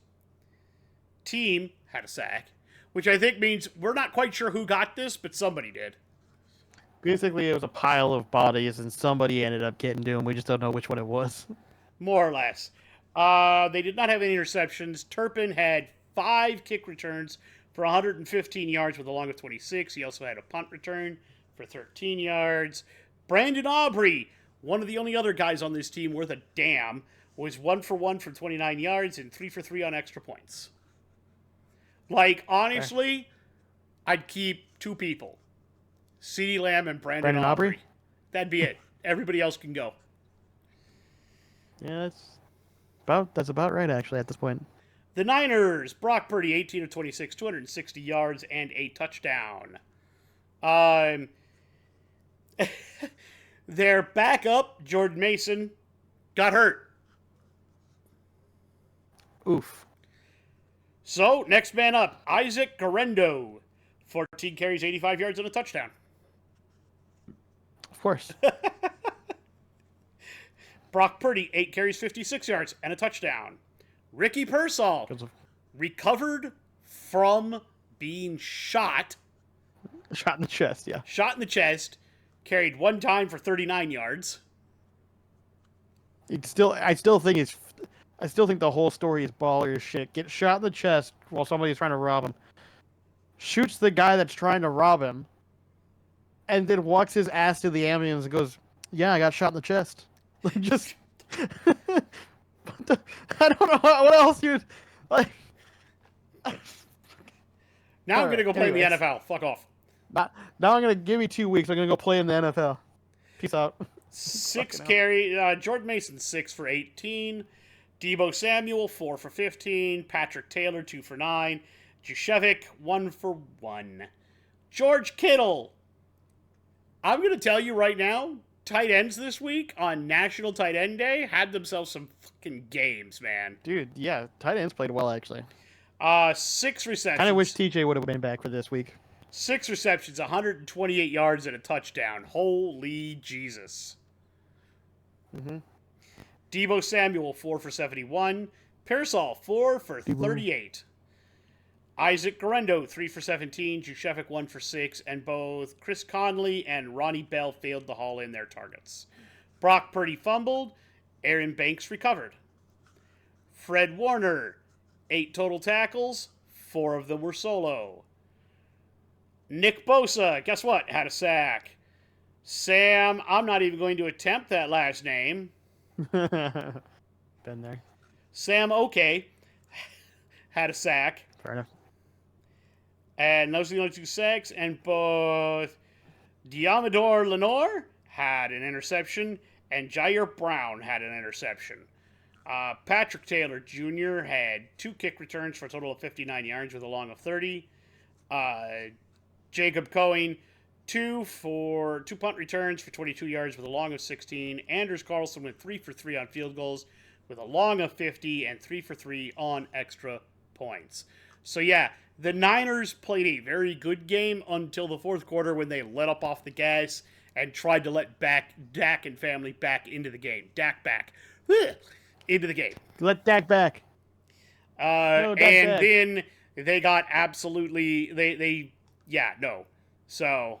A: Team had a sack, which I think means we're not quite sure who got this, but somebody did.
B: Basically, it was a pile of bodies, and somebody ended up getting to him. We just don't know which one it was.
A: More or less. They did not have any interceptions. Turpin had 5 kick returns for 115 yards with a long of 26. He also had a punt return for 13 yards. Brandon Aubrey, one of the only other guys on this team worth a damn, was 1 for 1 for 29 yards and 3 for 3 on extra points. Like, honestly, I'd keep 2 people. CeeDee Lamb and Brandon Aubrey. That'd be it. Everybody else can go.
B: Yeah, that's about right actually at this point.
A: The Niners, Brock Purdy, 18 of 26, 260 yards and a touchdown. Um, their backup, Jordan Mason, got hurt.
B: Oof.
A: So, next man up, Isaac Garendo, 14 carries, 85 yards and a touchdown.
B: Of course.
A: Brock Purdy, 8 carries, 56 yards and a touchdown. Ricky Pearsall recovered from being shot.
B: Shot in the chest, yeah.
A: Shot in the chest, carried one time for 39 yards.
B: I still think the whole story is baller as shit. Get shot in the chest while somebody's trying to rob him. Shoots the guy that's trying to rob him. And then walks his ass to the ambulance and goes, "Yeah, I got shot in the chest." Like, just I don't know what else you'd like.
A: Now I'm going to go play in the
B: anyways.
A: NFL. Fuck off.
B: Now I'm gonna give me 2 weeks. I'm gonna go play in the NFL. Peace out.
A: Six carry. Jordan Mason, 6 for 18. Deebo Samuel, 4 for 15. Patrick Taylor, 2 for 9. Juszczyk, 1 for 1. George Kittle. I'm going to tell you right now, tight ends this week on National Tight End Day had themselves some fucking games, man.
B: Dude, yeah, tight ends played well actually.
A: 6 receptions.
B: Kind of wish TJ would have been back for this week.
A: 6 receptions, 128 yards and a touchdown. Holy Jesus. Deebo Samuel, 4 for 71. Pearsall, 4 for 38. Isaac Garendo, 3 for 17. Juszczyk, 1 for 6. And both Chris Conley and Ronnie Bell failed to haul in their targets. Brock Purdy fumbled. Aaron Banks recovered. Fred Warner, 8 total tackles. 4 of them were solo. Nick Bosa, guess what? Had a sack. Sam, I'm not even going to attempt that last name.
B: Been there.
A: Sam Oke had a sack.
B: Fair enough.
A: And those are the only 2 sacks. And both Diamador Lenore had an interception. And Jair Brown had an interception. Patrick Taylor Jr. had 2 kick returns for a total of 59 yards with a long of 30. Jacob Cohen, 2 punt returns for 22 yards with a long of 16. Anders Carlson went 3 for 3 on field goals with a long of 50 and 3 for 3 on extra points. So yeah, the Niners played a very good game until the fourth quarter when they let up off the gas and tried to let Dak and family back into the game. Dak back into the game.
B: Let Dak back.
A: No, Dak and back. Then they got absolutely no. So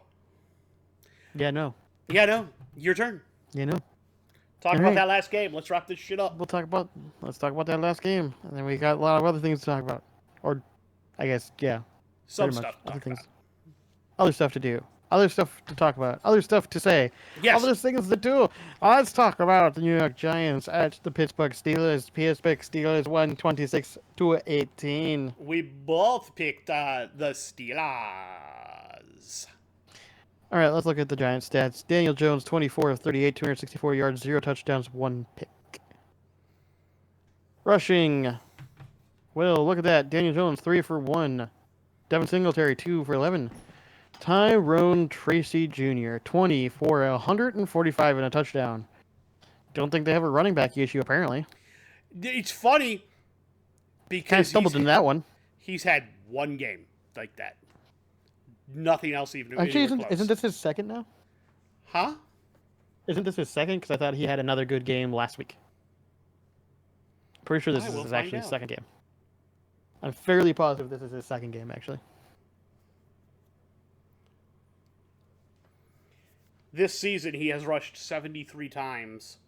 B: yeah, no.
A: Your turn.
B: Yeah, no.
A: Talk about that last game. Let's wrap this shit up.
B: Let's talk about that last game, and then we got a lot of other things to talk about, or I guess
A: some stuff.
B: Other stuff to do, other stuff to talk about, other stuff to say.
A: Yes.
B: Other things to do. Let's talk about the New York Giants at the Pittsburgh Steelers. Pittsburgh Steelers won 26-18.
A: We both picked the Steelers.
B: All right, let's look at the Giants stats. Daniel Jones, 24 of 38, 264 yards, 0 touchdowns, 1 pick. Rushing. Well, look at that. Daniel Jones, 3 for 1. Devin Singletary, 2 for 11. Tyrone Tracy Jr., 20 for 145 and a touchdown. Don't think they have a running back issue, apparently.
A: It's funny because
B: kind of stumbled in that one.
A: He's had one game like that. Nothing else even.
B: Actually, isn't this his second now?
A: Huh?
B: Isn't this his second? Because I thought he had another good game last week. Pretty sure this is actually his second game. I'm fairly positive this is his second game, actually.
A: This season, he has rushed 73 times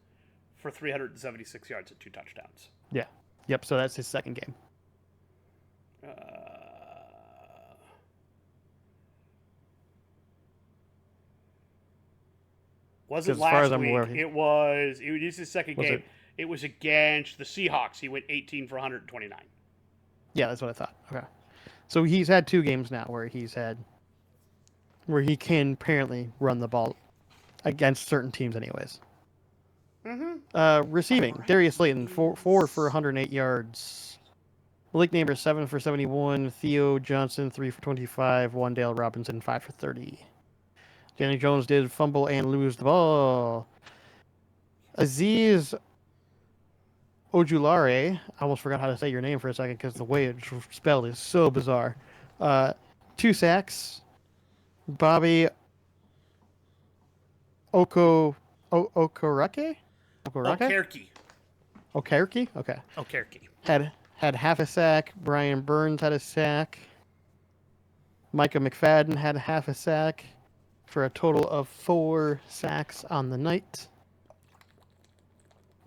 A: for 376 yards and 2 touchdowns.
B: Yeah. Yep, so that's his second game.
A: Wasn't last week. It was his second game. It was against the Seahawks. He went 18 for 129.
B: Yeah, that's what I thought. Okay. So he's had 2 games now where he can apparently run the ball against certain teams anyways. Receiving,
A: Alright,
B: Darius Slayton, four for
A: please.
B: 108 yards. Malik Neighbors, 7 for 71. Theo Johnson, 3 for 25. Wandale Robinson, 5 for 30. Danny Jones did fumble and lose the ball. Aziz Ojulare, I almost forgot how to say your name for a second because the way it's spelled is so bizarre. 2 sacks. Bobby Okorake?
A: Okereke.
B: Okereke? Okay.
A: Okereke.
B: Had half a sack. Brian Burns had a sack. Micah McFadden had half a sack for a total of 4 sacks on the night.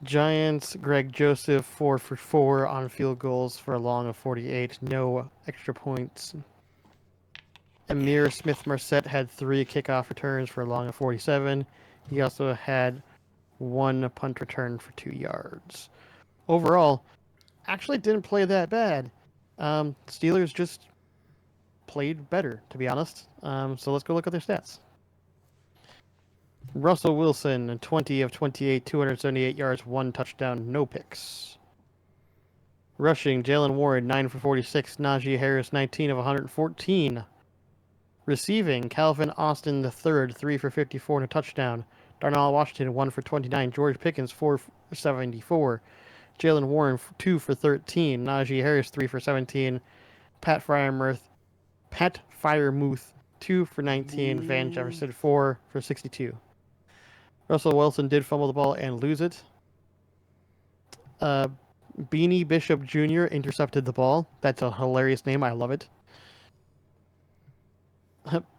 B: Giants, Greg Joseph, 4 for 4 on field goals for a long of 48. No extra points. Amir Smith-Marset had 3 kickoff returns for a long of 47. He also had 1 punt return for 2 yards. Overall, actually didn't play that bad. Steelers just played better, to be honest. So let's go look at their stats. Russell Wilson, 20 of 28, 278 yards, 1 touchdown, no picks. Rushing, Jalen Warren, 9 for 46, Najee Harris, 19 of 114. Receiving, Calvin Austin III, 3 for 54 and a touchdown. Darnell Washington, 1 for 29. George Pickens, 4 for 74. Jalen Warren, 2 for 13. Najee Harris, 3 for 17. Pat Fryermuth, 2 for 19. Van Jefferson, 4 for 62. Russell Wilson did fumble the ball and lose it. Beanie Bishop Jr. intercepted the ball. That's a hilarious name. I love it.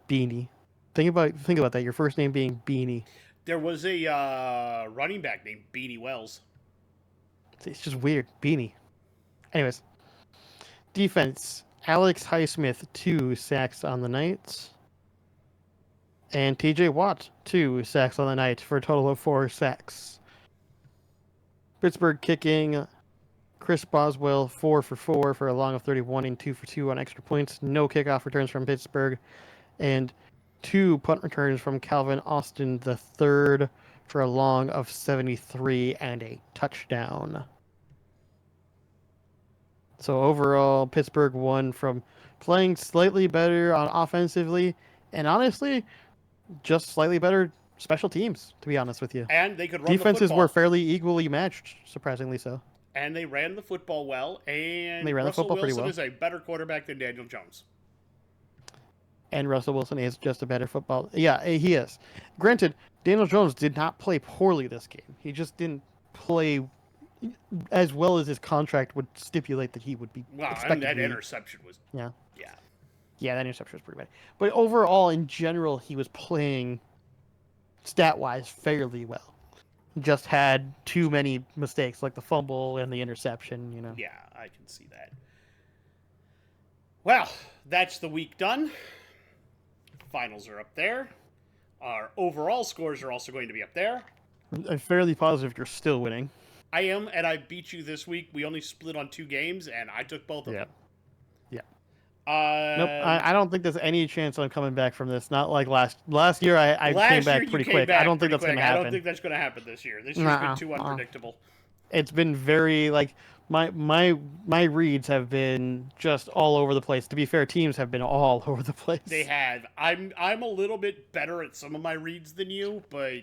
B: Beanie. Think about that. Your first name being Beanie.
A: There was a running back named Beanie Wells.
B: It's just weird. Beanie. Anyways. Defense. Alex Highsmith, 2 sacks on the night. And TJ Watt, 2 sacks on the night for a total of 4 sacks. Pittsburgh kicking. Chris Boswell, 4 for 4 for a long of 31 and 2 for 2 on extra points. No kickoff returns from Pittsburgh. And 2 punt returns from Calvin Austin III for a long of 73 and a touchdown. So overall, Pittsburgh won from playing slightly better on offensively and honestly, just slightly better special teams, to be honest with you.
A: And they could run
B: Defenses
A: the football.
B: were fairly equally matched, surprisingly so.
A: And they ran the football well. And
B: they ran
A: Russell
B: the football
A: Wilson
B: pretty well.
A: is a better quarterback than Daniel Jones.
B: And Russell Wilson is just a better football. Yeah, he is. Granted, Daniel Jones did not play poorly this game. He just didn't play as well as his contract would stipulate that he would be.
A: Wow, and that interception was.
B: Yeah.
A: Yeah.
B: Yeah, that interception was pretty bad. But overall, in general, he was playing stat-wise fairly well. Just had too many mistakes, like the fumble and the interception, you know.
A: Yeah, I can see that. Well, that's the week done. Finals are up there. Our overall scores are also going to be up there.
B: I'm fairly positive you're still winning.
A: I am, and I beat you this week. We only split on 2 games, and I took both of them.
B: Yeah.
A: Nope,
B: I don't think there's any chance I'm coming back from this. Not like last year. I came back pretty quick. I don't think that's going to happen.
A: I don't think that's going to happen this year. This year's been too unpredictable.
B: It's been very like my reads have been just all over the place. To be fair, teams have been all over the place.
A: They have. I'm a little bit better at some of my reads than you, but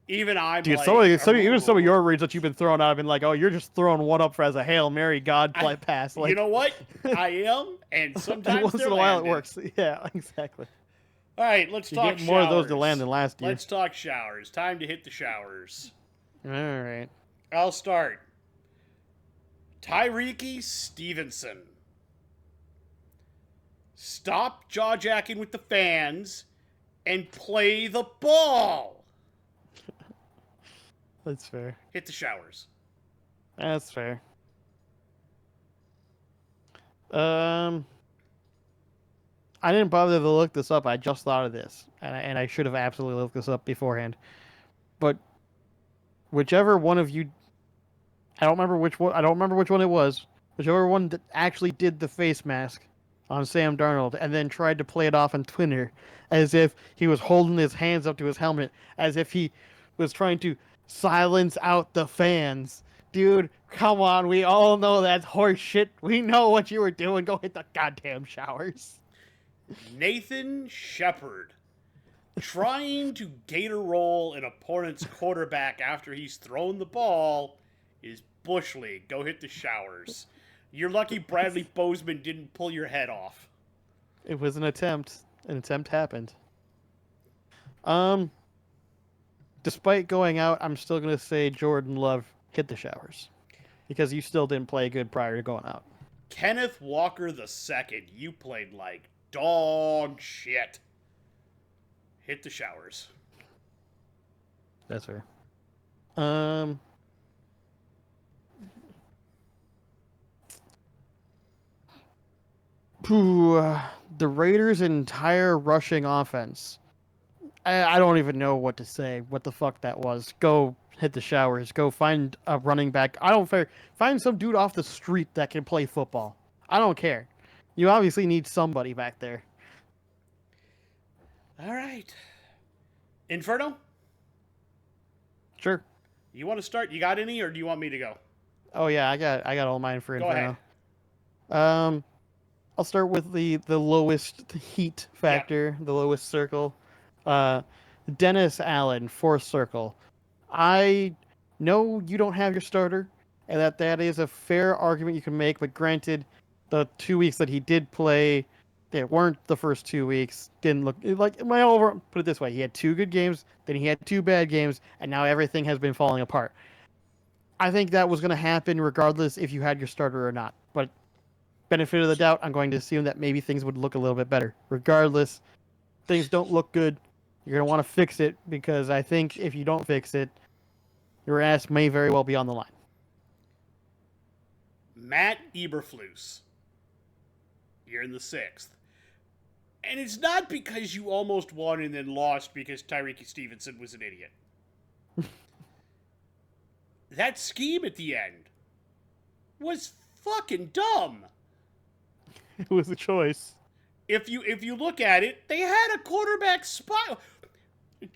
A: even I'm
B: Dude,
A: like...
B: even some of your reads that you've been throwing out, I've been like, oh, you're just throwing one up for as a Hail Mary God play pass. Like,
A: you know what? I am, and sometimes
B: once in a while it works. Yeah, exactly.
A: All right, let's talk showers.
B: More of those to land than last year.
A: Let's talk showers. Time to hit the showers.
B: All right.
A: I'll start. Tyreek Stevenson. Stop jaw-jacking with the fans and play the ball.
B: That's fair.
A: Hit the showers.
B: That's fair. I didn't bother to look this up. I just thought of this, and I should have absolutely looked this up beforehand. But whichever one of you, I don't remember which one it was. Whichever one that actually did the face mask on Sam Darnold and then tried to play it off on Twitter as if he was holding his hands up to his helmet, as if he was trying to Silence out the fans. Dude, come on. We all know that's horse shit. We know what you were doing. Go hit the goddamn showers.
A: Nathan Shepard trying to Gator roll an opponent's quarterback after he's thrown the ball is Bush League. Go hit the showers. You're lucky Bradley Bozeman didn't pull your head off.
B: It was an attempt. An attempt happened. Despite going out, I'm still going to say Jordan Love hit the showers. Because you still didn't play good prior to going out.
A: Kenneth Walker II, you played like dog shit. Hit the showers.
B: That's fair. The Raiders' entire rushing offense. I don't even know what to say. What the fuck that was. Go hit the showers. Go find a running back. I don't care. Find some dude off the street that can play football. I don't care. You obviously need somebody back there.
A: All right. Inferno?
B: Sure.
A: You want to start? You got any, or do you want me to go?
B: Oh yeah, I got all mine for
A: Go
B: Inferno.
A: ahead.
B: I'll start with the lowest heat factor, the lowest circle. Dennis Allen, fourth circle. I know you don't have your starter, and that is a fair argument you can make. But granted, the 2 weeks that he did play, they weren't the first 2 weeks. Didn't look like my over. Put it this way: he had 2 good games, then he had 2 bad games, and now everything has been falling apart. I think that was going to happen regardless if you had your starter or not. But benefit of the doubt, I'm going to assume that maybe things would look a little bit better. Regardless, things don't look good. You're going to want to fix it because I think if you don't fix it, your ass may very well be on the line.
A: Matt Eberflus. You're in the 6th. And it's not because you almost won and then lost because Tyreek Stevenson was an idiot. That scheme at the end was fucking dumb.
B: It was a choice.
A: If you look at it, they had a quarterback spot.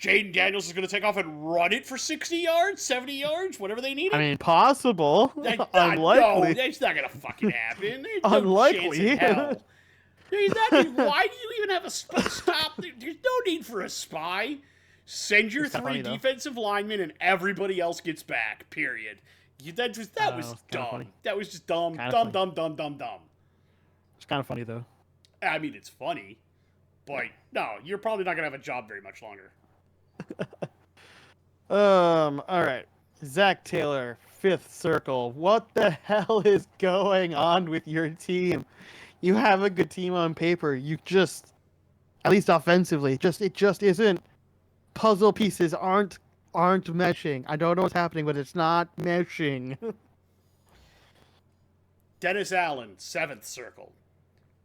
A: Jaden Daniels is going to take off and run it for 60 yards, 70 yards, whatever they need.
B: I mean, possible. Unlikely.
A: No, that's not going to fucking happen. There's
B: Unlikely.
A: No chance in hell. Why do you even have a stop? There's no need for a spy. Send your 3 defensive linemen and everybody else gets back, period. That was dumb.
B: Funny.
A: That was just dumb. Dumb.
B: It's kind of funny, though.
A: I mean, it's funny. But, no, you're probably not going to have a job very much longer.
B: All right. Zach Taylor, 5th circle. What the hell is going on with your team? You have a good team on paper. You just, at least offensively, it just isn't. Puzzle pieces aren't meshing. I don't know what's happening, but it's not meshing.
A: Dennis Allen, 7th circle.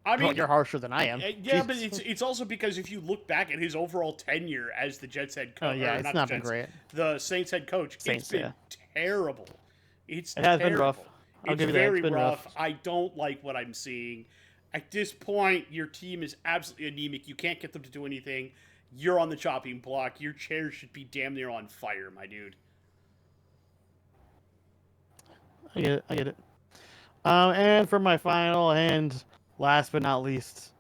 A: I mean,
B: you're harsher than I am.
A: Yeah, but it's also because if you look back at his overall tenure as the Jets head coach,
B: it's not been great.
A: The Saints head coach, it's been terrible. It
B: has been rough.
A: It's very rough. I don't like what I'm seeing. At this point, your team is absolutely anemic. You can't get them to do anything. You're on the chopping block. Your chair should be damn near on fire, my dude.
B: I get it. And for my final and last but not least,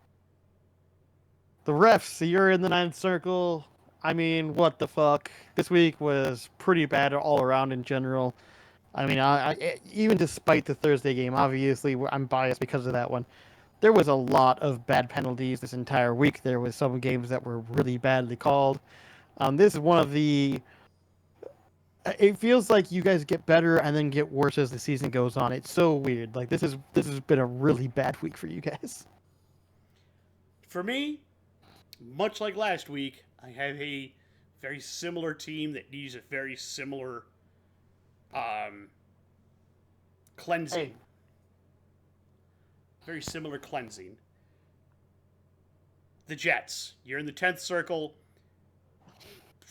B: the refs. You're in the 9th circle. I mean, what the fuck? This week was pretty bad all around in general. I mean, even despite the Thursday game, obviously I'm biased because of that one. There was a lot of bad penalties this entire week. There was some games that were really badly called. This is one of the... It feels like you guys get better and then get worse as the season goes on. It's so weird. Like, this has been a really bad week for you guys.
A: For me, much like last week, I have a very similar team that needs a very similar cleansing.
B: Hey.
A: Very similar cleansing. The Jets. You're in the 10th circle.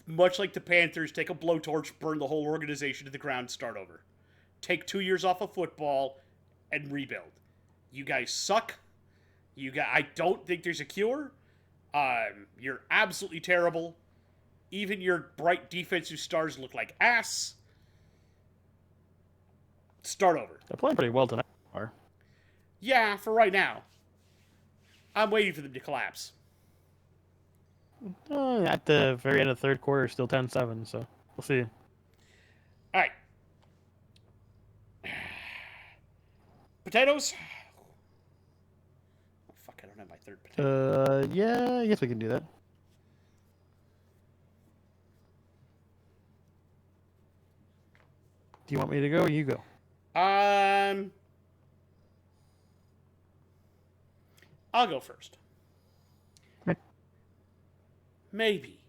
A: Much like the Panthers, take a blowtorch, burn the whole organization to the ground, start over. Take 2 years off of football and rebuild. You guys suck. I don't think there's a cure. You're absolutely terrible. even your bright defensive stars look like ass. Start over.
B: They're playing pretty well tonight.
A: Yeah, for right now. I'm waiting for them to collapse.
B: At the very end of the third quarter, still 10-7, so we'll see.
A: All right. Potatoes? Oh, fuck, I don't have my third potato.
B: Yeah, I guess we can do that. Do you want me to go or you go?
A: I'll go first.
B: Okay.
A: Maybe.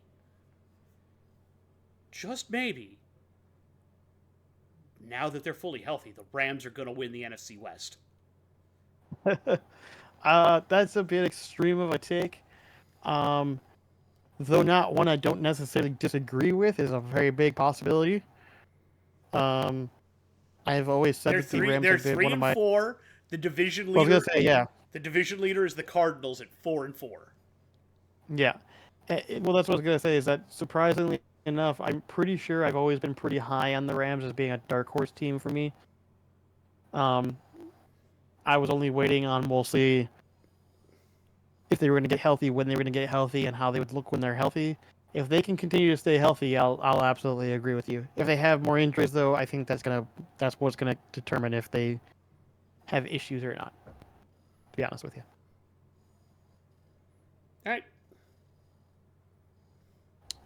A: Just maybe. Now that they're fully healthy, the Rams are going to win the NFC West.
B: That's a bit extreme of a take. Though not one I don't necessarily disagree with, is a very big possibility. I've always said that the Rams have been one of my.
A: 3-4. The division leader.
B: I was gonna say, yeah.
A: The division leader is the Cardinals at 4-4.
B: Yeah. Well, that's what I was gonna say. Is that surprisingly enough, I'm pretty sure I've always been pretty high on the Rams as being a dark horse team for me. I was only waiting on mostly if they were going to get healthy, when they were going to get healthy, and how they would look when they're healthy. If they can continue to stay healthy, I'll absolutely agree with you. If they have more injuries, though, I think that's what's gonna determine if they have issues or not. To be honest with you.
A: All right.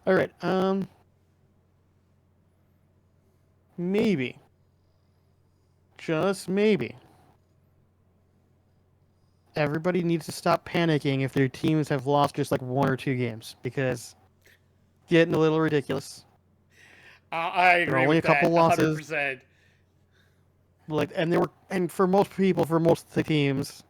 B: All right. Maybe. Just maybe. Everybody needs to stop panicking if their teams have lost just like 1 or 2 games, because it's getting a little ridiculous.
A: I agree. There are only
B: with a couple
A: that,
B: losses.
A: 100%.
B: And for most people, for most of the teams,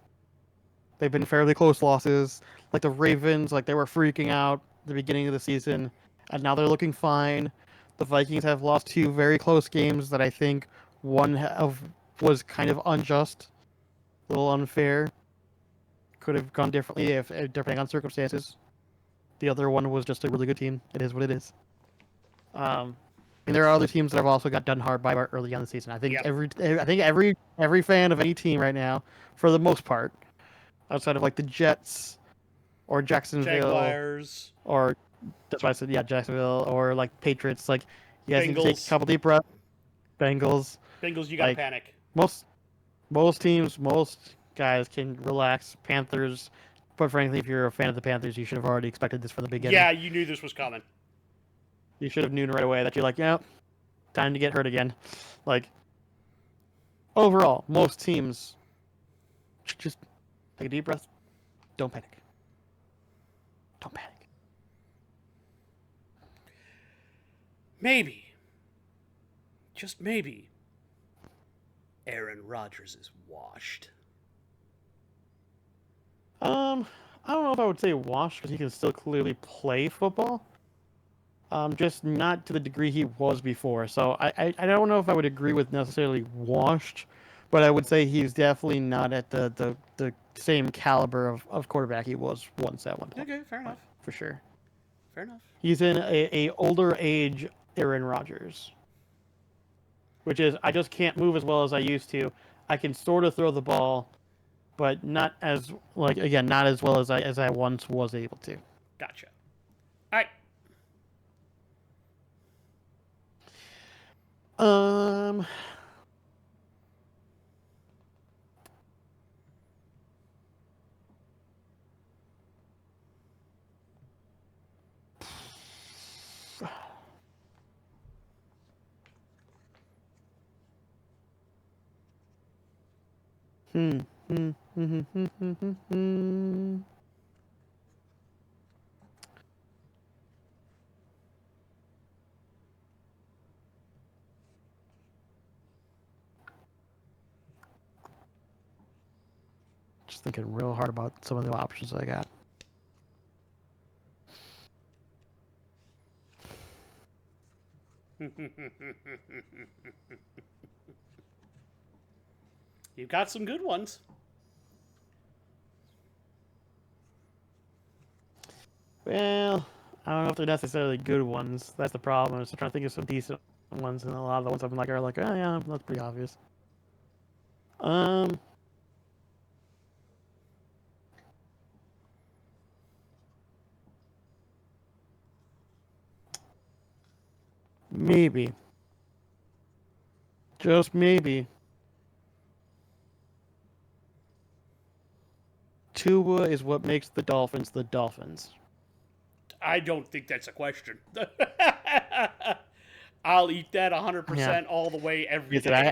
B: they've been fairly close losses. Like the Ravens, like they were freaking out at the beginning of the season, and now they're looking fine. The Vikings have lost 2 very close games that I think one was kind of unjust, a little unfair. Could have gone differently if depending on circumstances. The other one was just a really good team. It is what it is. And there are other teams that have also got done hard by early on the season. I think every fan of any team right now, for the most part, outside of like the Jets or Jacksonville,
A: Jaguars,
B: or that's why I said Jacksonville, or like Patriots, like you guys need to take
A: Bengals.
B: a couple deep breaths. Bengals,
A: you gotta panic.
B: Most teams, most guys can relax. Panthers, but frankly, if you're a fan of the Panthers, you should have already expected this from the beginning.
A: Yeah, you knew this was coming.
B: You should have known right away that you're like, yeah, time to get hurt again. Like, overall, most teams just take a deep breath. Don't panic. Don't panic.
A: Maybe, just maybe, Aaron Rodgers is washed.
B: I don't know if I would say washed, because he can still clearly play football. Just not to the degree he was before. So I don't know if I would agree with necessarily washed, but I would say he's definitely not at the same caliber of quarterback he was once at one point.
A: Okay, fair enough.
B: For sure.
A: Fair enough.
B: He's in a older age Aaron Rodgers, which is I just can't move as well as I used to. I can sort of throw the ball, but not as not as well as I once was able to.
A: Gotcha. All right.
B: Just thinking real hard about some of the options I got.
A: You've got some good ones.
B: Well, I don't know if they're necessarily good ones. That's the problem. I'm still trying to think of some decent ones, and a lot of the ones I've been like are like, oh yeah, that's pretty obvious. Um, maybe, just maybe, Tua is what makes the Dolphins the Dolphins.
A: I don't think that's a question. I'll eat that
B: Yeah.
A: 100% all the way every
B: I said,
A: day.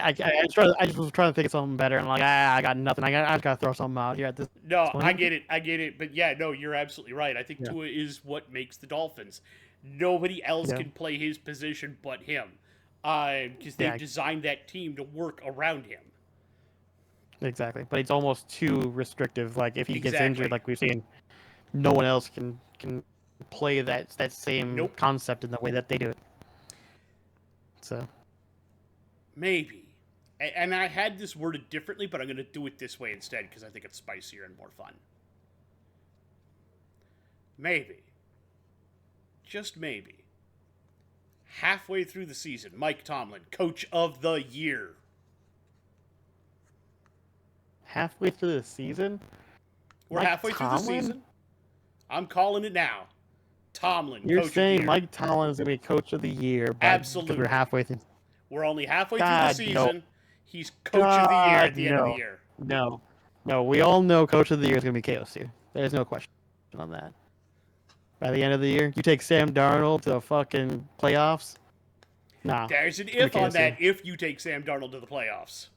B: I just was trying to think of something better, and I'm like, I got nothing. I just gotta throw something out here at this
A: No, I
B: point.
A: get it. I get it. But yeah, no, you're absolutely right. I think
B: Yeah.
A: Tua is what makes the Dolphins. Nobody else
B: Yeah.
A: can play his position but him. Because they've
B: Yeah,
A: designed that team to work around him.
B: exactly. But it's almost too restrictive. Like if he gets injured,
A: Exactly.
B: like we've seen, no one else can play that same
A: Nope.
B: concept in the way that they do it. So
A: Maybe. And I had this worded differently, but I'm going to do it this way instead because I think it's spicier and more fun. Maybe. Just maybe. Halfway through the season, Mike Tomlin, coach of the year.
B: halfway through the season,
A: We're
B: Mike
A: halfway through the
B: Tomlin?
A: season. I'm calling it now. Tomlin,
B: You're
A: coach of the
B: saying
A: year.
B: Mike Tomlin is gonna be coach of the year, but because
A: Absolutely.
B: we're halfway through.
A: We're only halfway through the
B: God, no.
A: season. He's coach of the year at
B: God,
A: the end of the
B: no.
A: year.
B: No. We all know coach of the year is gonna be KOC. There's no question on that. By the end of the year, you take Sam Darnold to the fucking playoffs. Nah,
A: There's an
B: it's gonna
A: if
B: be
A: on
B: KOC.
A: that if you take Sam Darnold to the playoffs.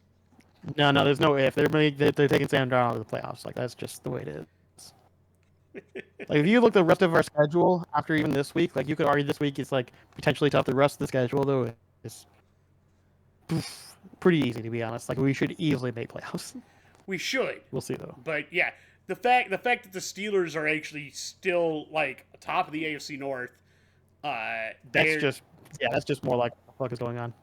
B: No, there's no if. They're taking Sam Darnold to the playoffs. Like that's just the way it is. Like if you look at the rest of our schedule after even this week, like you could argue this week is like potentially tough. The rest of the schedule though is pretty easy to be honest. Like we should easily make playoffs.
A: We should.
B: We'll see though.
A: But yeah, the fact that the Steelers are actually still like top of the AFC North,
B: That's just more like what the fuck is going on.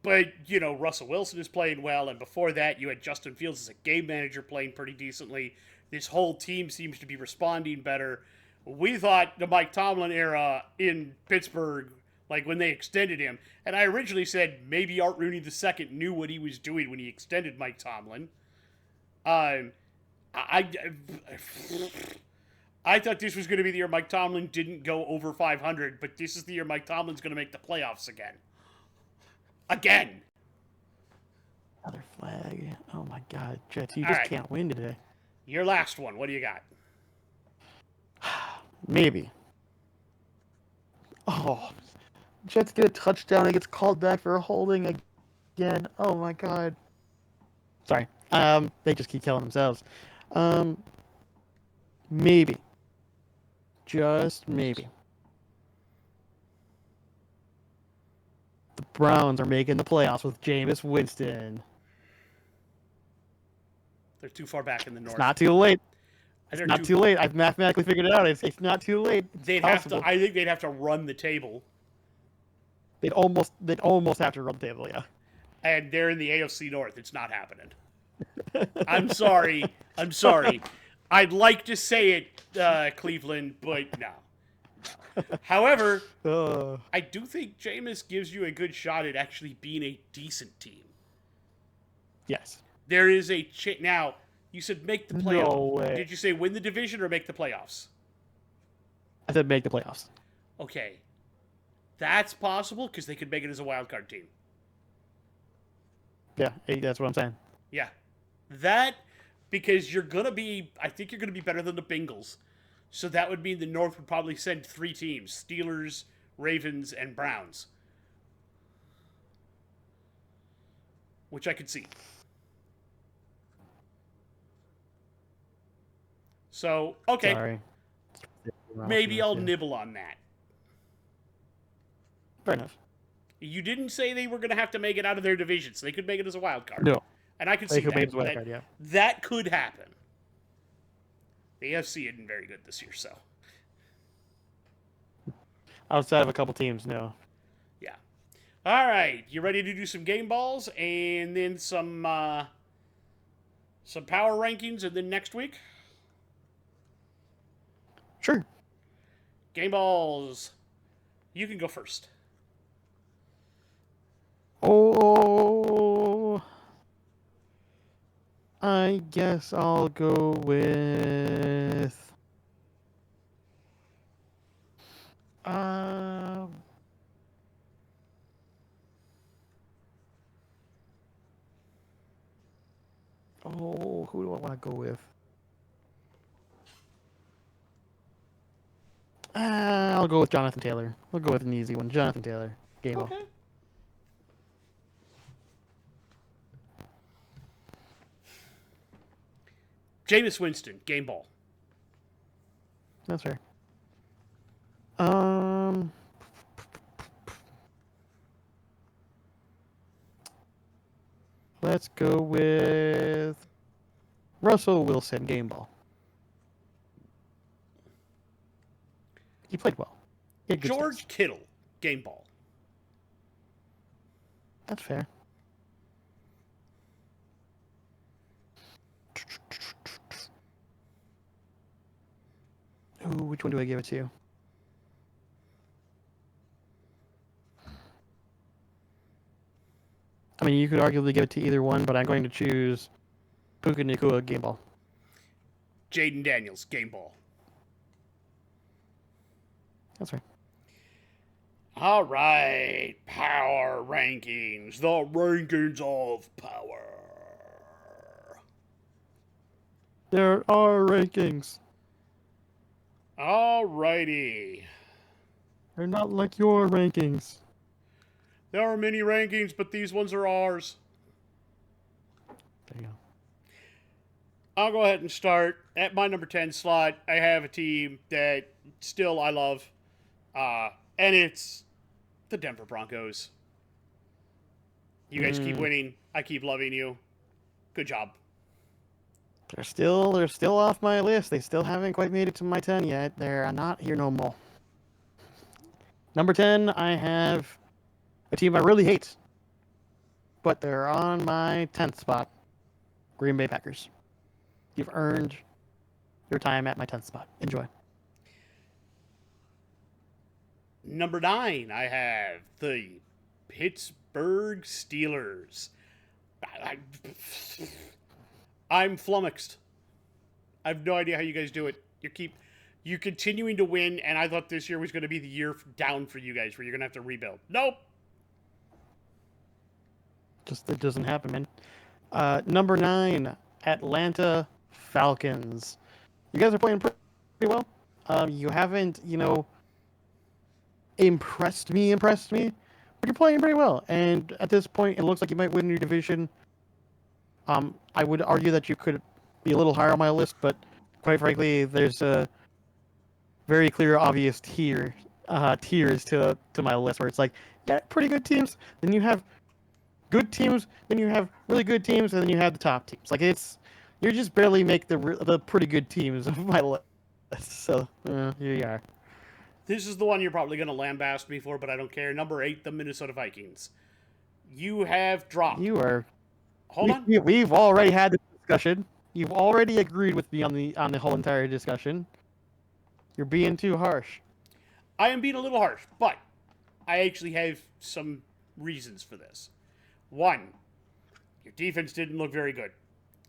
A: but you know Russell Wilson is playing well, and before that you had Justin Fields as a game manager playing pretty decently. This whole team seems to be responding better. We thought the Mike Tomlin era in Pittsburgh, like when they extended him, and I originally said maybe Art Rooney II knew what he was doing when he extended Mike Tomlin. I thought this was going to be the year Mike Tomlin didn't go over 500, but this is the year Mike Tomlin's going to make the playoffs again. Again.
B: Another flag. Oh my god, Jets, you
A: All
B: just
A: right.
B: can't win today.
A: Your last one. What do you got?
B: Maybe. Oh, Jets get a touchdown. It gets called back for a holding again. Oh my god. Sorry. They just keep killing themselves. Maybe. Just maybe. The Browns are making the playoffs with Jameis Winston.
A: They're too far back in the north.
B: It's not too late.
A: They're
B: It's not too late. I've mathematically figured it out. It's not too late.
A: They'd have to. I think they'd have to run the table.
B: They'd almost have to run the table, yeah.
A: And they're in the AFC North. It's not happening. I'm sorry. I'd like to say it, Cleveland, but no. However, I do think Jameis gives you a good shot at actually being a decent team.
B: Yes.
A: There is a now. You said make the playoffs.
B: No way.
A: Did you say win the division or make the playoffs?
B: I said make the playoffs.
A: Okay, that's possible because they could make it as a wild card team.
B: Yeah, that's what I'm saying.
A: Yeah, that because you're gonna be. I think you're gonna be better than the Bengals. So that would mean the North would probably send 3 teams: Steelers, Ravens, and Browns, which I could see. So, okay.
B: Sorry.
A: Maybe I'll nibble on that.
B: Fair enough.
A: You didn't say they were going to have to make it out of their division, so they could make it as a wild card.
B: No.
A: And I could
B: They
A: see
B: could
A: that.
B: make it as a wild card, yeah.
A: That could happen. The AFC isn't very good this year, so.
B: Outside of a couple teams, no.
A: Yeah. All right. You ready to do some game balls and then some power rankings and then next week?
B: Sure.
A: Game balls. You can go first.
B: Oh, I guess I'll go with. Um. Oh, who do I want to go with? I'll go with Jonathan Taylor. We'll go with an easy one. Jonathan Taylor. Game ball.
A: Okay. Jameis Winston, game ball.
B: That's fair. Um. Let's go with Russell Wilson. Game ball. He played well. He had good
A: George
B: stats.
A: Kittle, game ball.
B: That's fair. Ooh, which one do I give it to? I mean, you could arguably give it to either one, but I'm going to choose Puka Nacua. Game ball.
A: Jaden Daniels, game ball.
B: That's right.
A: All right, power rankings. The rankings of power.
B: There are rankings.
A: All righty.
B: They're not like your rankings.
A: There are many rankings, but these ones are ours.
B: There you go.
A: I'll go ahead and start. At my number 10 slot, I have a team that still I love. And it's the Denver Broncos. You guys keep winning. I keep loving you. Good job.
B: They're still off my list. They still haven't quite made it to my 10 yet. They're not here no more. Number 10, I have a team I really hate, but they're on my 10th spot. Green Bay Packers. You've earned your time at my 10th spot. Enjoy.
A: Number 9, I have the Pittsburgh Steelers. I'm flummoxed. I have no idea how you guys do it. You're continuing to win, and I thought this year was going to be the year down for you guys, where you're going to have to rebuild. Nope.
B: Just it doesn't happen, man. Number 9, Atlanta Falcons. You guys are playing pretty well. You haven't, impressed me, but you're playing pretty well. And at this point, it looks like you might win your division. I would argue that you could be a little higher on my list, but quite frankly, there's a very clear, obvious tiers to my list where it's like, yeah, pretty good teams. Then you have good teams. Then you have really good teams, and then you have the top teams. Like you just barely make the pretty good teams of my list. So here you are.
A: This is the one you're probably going to lambaste me for, but I don't care. Number 8, the Minnesota Vikings. You have dropped.
B: You are.
A: Hold on.
B: We've already had this discussion. You've already agreed with me on the whole entire discussion. You're being too harsh.
A: I am being a little harsh, but I actually have some reasons for this. 1, your defense didn't look very good.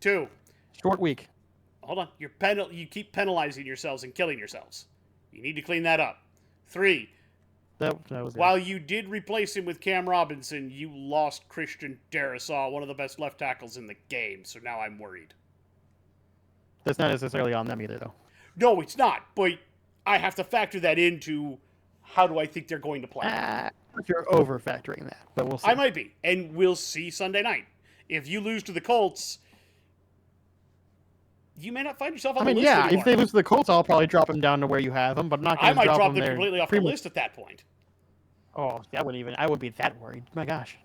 A: 2,
B: Short week.
A: hold on, you keep penalizing yourselves and killing yourselves. You need to clean that up. 3,
B: That was
A: while you did replace him with Cam Robinson, you lost Christian Darrisaw, one of the best left tackles in the game, so now I'm worried.
B: That's not necessarily on them either, though.
A: No, it's not, but I have to factor that into how do I think they're going to play.
B: You're over factoring that, but we'll see.
A: I might be, and we'll see Sunday night. If you lose to the Colts, you may not find yourself on the list anymore.
B: If they lose to the Colts, I'll probably drop them down to where you have them, but I'm not going
A: I
B: to
A: might drop
B: them
A: them
B: there.
A: completely off the list at that point.
B: Oh, I wouldn't be that worried. My gosh.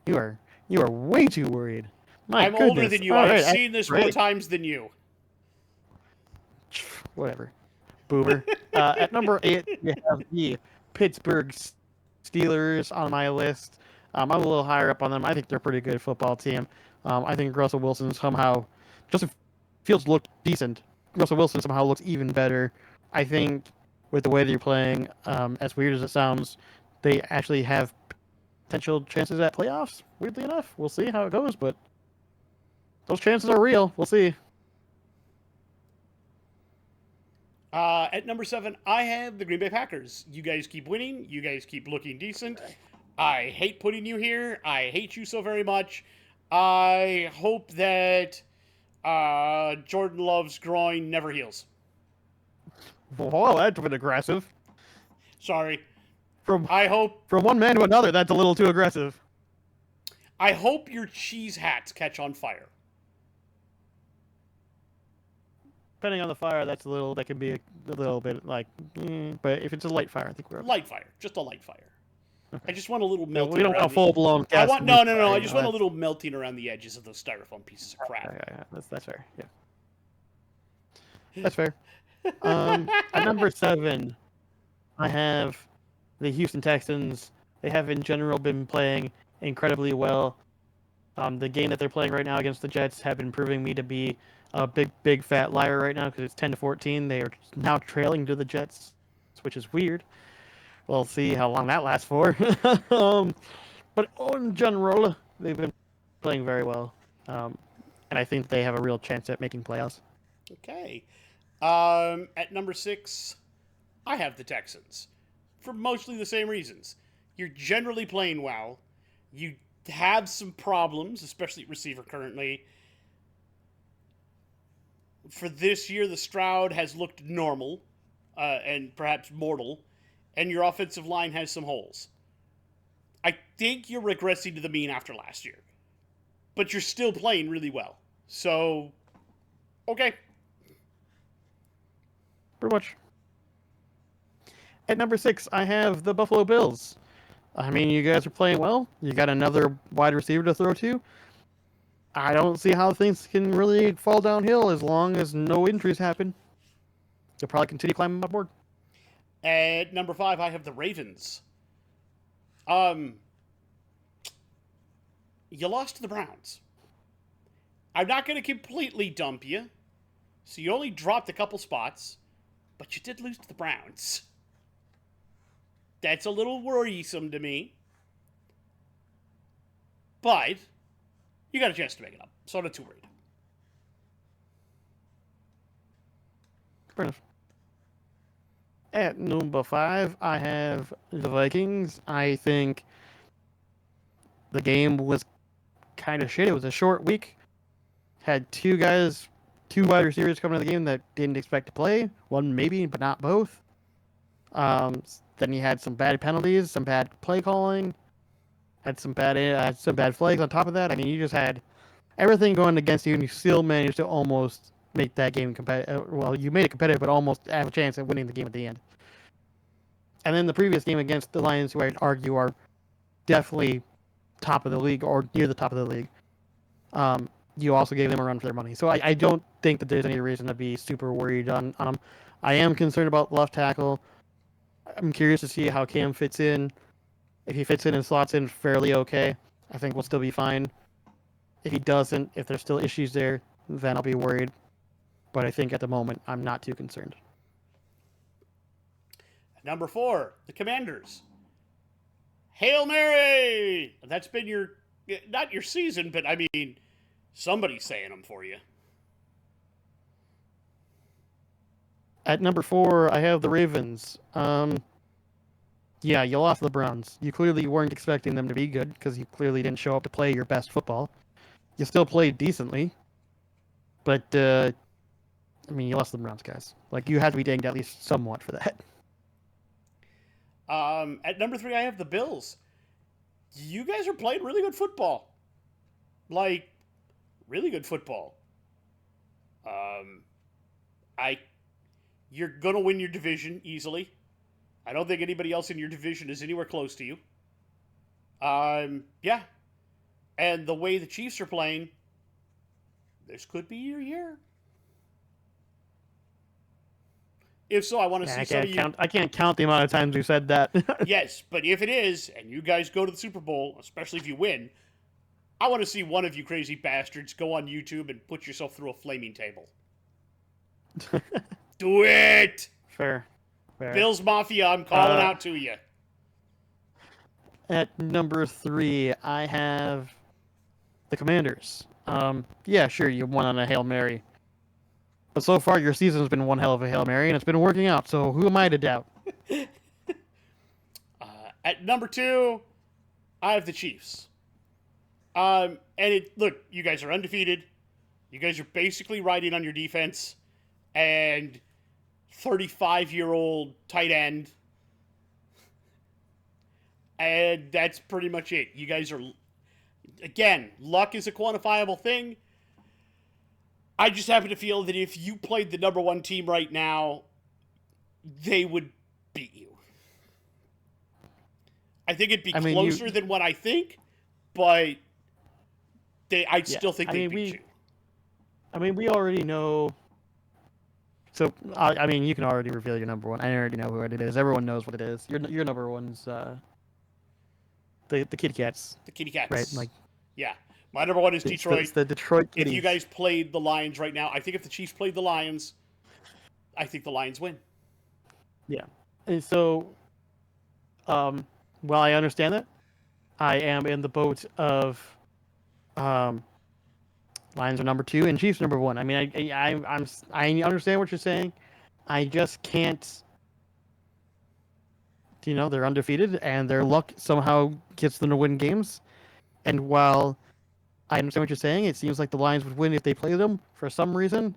B: You are way too worried.
A: I'm older than you. I've seen this more times than you.
B: Whatever. Boomer. At number 8, we have the Pittsburgh Steelers on my list. I'm a little higher up on them. I think they're a pretty good football team. I think Russell Wilson somehow... Justin Fields looked decent. Russell Wilson somehow looks even better. I think with the way they're playing. As weird as it sounds, they actually have potential chances at playoffs. Weirdly enough, we'll see how it goes, but those chances are real. We'll see.
A: At number 7, I have the Green Bay Packers. You guys keep winning. You guys keep looking decent. I hate putting you here. I hate you so very much. I hope that Jordan Love's groin never heals.
B: Whoa, that's a bit aggressive.
A: Sorry.
B: From
A: From
B: one man to another, that's a little too aggressive.
A: I hope your cheese hats catch on fire.
B: Depending on the fire, that can be a little bit like, but if it's a light fire, I think we're okay.
A: Light fire, just a light fire. Okay. I just want a little melting.
B: We don't want a full blown.
A: No. I just want a little melting around the edges of those styrofoam pieces of crap.
B: Yeah. That's fair. Yeah, that's fair. At number 7, I have the Houston Texans. They have in general been playing incredibly well. The game that they're playing right now against the Jets have been proving me to be a big fat liar right now because it's 10-14. They are now trailing to the Jets, which is weird. We'll see how long that lasts for. But in general, they've been playing very well, and I think they have a real chance at making playoffs.
A: Okay. At number 6, I have the Texans for mostly the same reasons. You're generally playing well. You have some problems, especially at receiver currently. For this year, the Stroud has looked normal and perhaps mortal, and your offensive line has some holes. I think you're regressing to the mean after last year, but you're still playing really well. So, okay.
B: Pretty much. At number 6, I have the Buffalo Bills. I mean, you guys are playing well. You got another wide receiver to throw to. I don't see how things can really fall downhill as long as no injuries happen. You'll probably continue climbing my board.
A: At number 5, I have the Ravens. You lost to the Browns. I'm not going to completely dump you. So you only dropped a couple spots, but you did lose to the Browns. That's a little worrisome to me. But you got a chance to make it up, so I'm not too worried.
B: Fair enough. At number 5, I have the Vikings. I think the game was kind of shit. It was a short week. Had two wide receivers coming to the game that didn't expect to play. One maybe, but not both. Then you had some bad penalties, some bad play calling, had some bad flags on top of that. I mean, you just had everything going against you, and you still managed to almost make that game competitive. Well, you made it competitive, but almost have a chance at winning the game at the end. And then the previous game against the Lions, who I'd argue are definitely top of the league or near the top of the league, you also gave them a run for their money. So I don't think that there's any reason to be super worried on them. I am concerned about left tackle. I'm curious to see how Cam fits in. If he fits in and slots in fairly okay, I think we'll still be fine. If he doesn't, if there's still issues there, then I'll be worried. But I think at the moment, I'm not too concerned.
A: Number 4, the Commanders. Hail Mary! That's been not your season, but I mean, somebody's saying them for you.
B: At number 4, I have the Ravens. Yeah, you lost the Browns. You clearly weren't expecting them to be good because you clearly didn't show up to play your best football. You still played decently, but I mean, you lost the Browns, guys. Like, you had to be dinged at least somewhat for that.
A: At number 3, I have the Bills. You guys are playing really good football. Like, really good football. You're gonna win your division easily. I don't think anybody else in your division is anywhere close to you. Yeah. And the way the Chiefs are playing, this could be your year. If so, I want to see some of you.
B: I can't count the amount of times you said that.
A: Yes, but if it is, and you guys go to the Super Bowl, especially if you win, I want to see one of you crazy bastards go on YouTube and put yourself through a flaming table. Do it!
B: Fair. Fair.
A: Bills Mafia, I'm calling out to you.
B: At number 3, I have the Commanders. Yeah, sure, you won on a Hail Mary. But so far, your season's been one hell of a Hail Mary, and it's been working out, so who am I to doubt?
A: At number 2, I have the Chiefs. Look, you guys are undefeated. You guys are basically riding on your defense and 35-year-old tight end. And that's pretty much it. You guys are, again, luck is a quantifiable thing. I just happen to feel that if you played the number 1 team right now, they would beat you. I think it'd be closer than what I think, but I'd still think they'd beat you.
B: I mean, we already know. So, I mean, you can already reveal your number 1. I already know who it is. Everyone knows what it is. Your number 1's the Kitty Cats.
A: The Kitty Cats.
B: Right? Like,
A: yeah. My number 1 is Detroit.
B: It's the Detroit Kitties.
A: If you guys played the Lions right now, I think if the Chiefs played the Lions, I think the Lions win.
B: Yeah. And so, while I understand that, I am in the boat of Lions are number 2 and Chiefs number 1. I mean, I understand what you're saying. I just can't. You know, they're undefeated, and their luck somehow gets them to win games. And while I understand what you're saying, it seems like the Lions would win if they played them for some reason.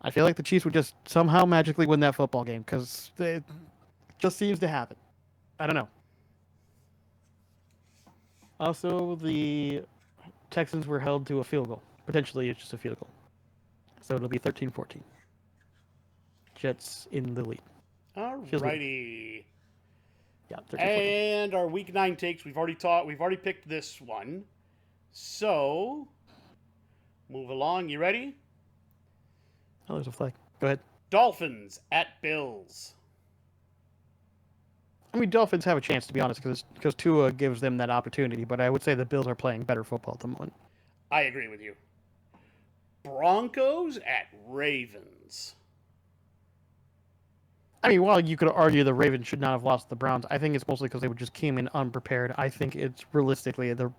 B: I feel like the Chiefs would just somehow magically win that football game because it just seems to happen. I don't know. Also, the Texans were held to a field goal. Potentially, it's just a field goal. So it'll be 13-14. Jets in the lead.
A: Alrighty.
B: Yeah, 13-14.
A: And our week 9 takes, we've already picked this one. So, move along. You ready?
B: Oh, there's a flag. Go ahead.
A: Dolphins at Bills.
B: I mean, Dolphins have a chance, to be honest, because Tua gives them that opportunity, but I would say the Bills are playing better football at the moment.
A: I agree with you. Broncos at Ravens.
B: I mean, while you could argue the Ravens should not have lost the Browns, I think it's mostly because they just came in unprepared. I think it's realistically the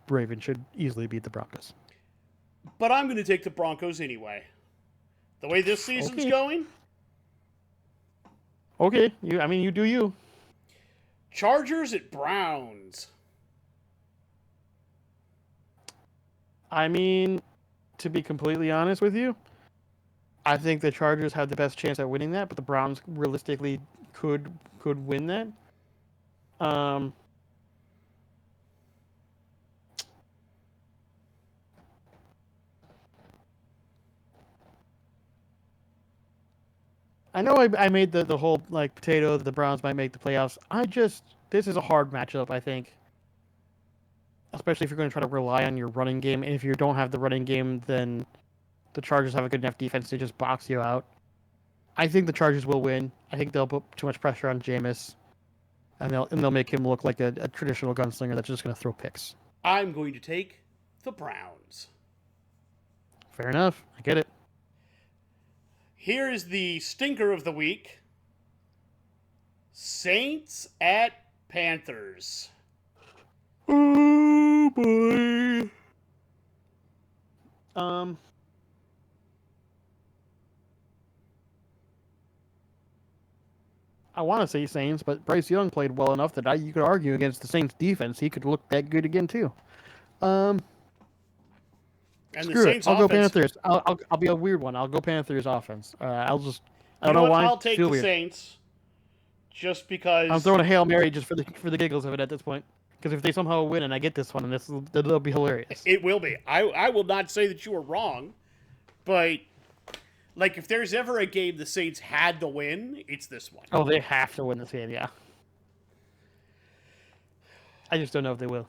B: Ravens should easily beat the Broncos.
A: But I'm going to take the Broncos anyway. The way this season's going.
B: Okay, you do you.
A: Chargers at Browns.
B: I mean, to be completely honest with you, I think the Chargers have the best chance at winning that, but the Browns realistically could win that. I know I made the whole potato that the Browns might make the playoffs. This is a hard matchup, I think. Especially if you're going to try to rely on your running game. And if you don't have the running game, then the Chargers have a good enough defense to just box you out. I think the Chargers will win. I think they'll put too much pressure on Jameis. And they'll make him look like a traditional gunslinger that's just going to throw picks.
A: I'm going to take the Browns.
B: Fair enough. I get it.
A: Here is the stinker of the week. Saints at Panthers.
B: Oh, boy. I want to say Saints, but Bryce Young played well enough that you could argue against the Saints defense. He could look that good again, too.
A: And
B: Screw it. I'll go Panthers. I'll be a weird one. I'll go Panthers offense. I don't know why.
A: I'll take the
B: weird.
A: Saints. Just because
B: I'm throwing a Hail Mary just for the giggles of it at this point. Because if they somehow win and I get this one, that'll be hilarious.
A: It will be. I will not say that you are wrong, but if there's ever a game the Saints had to win, it's this one.
B: Oh, they have to win this game, yeah. I just don't know if they will.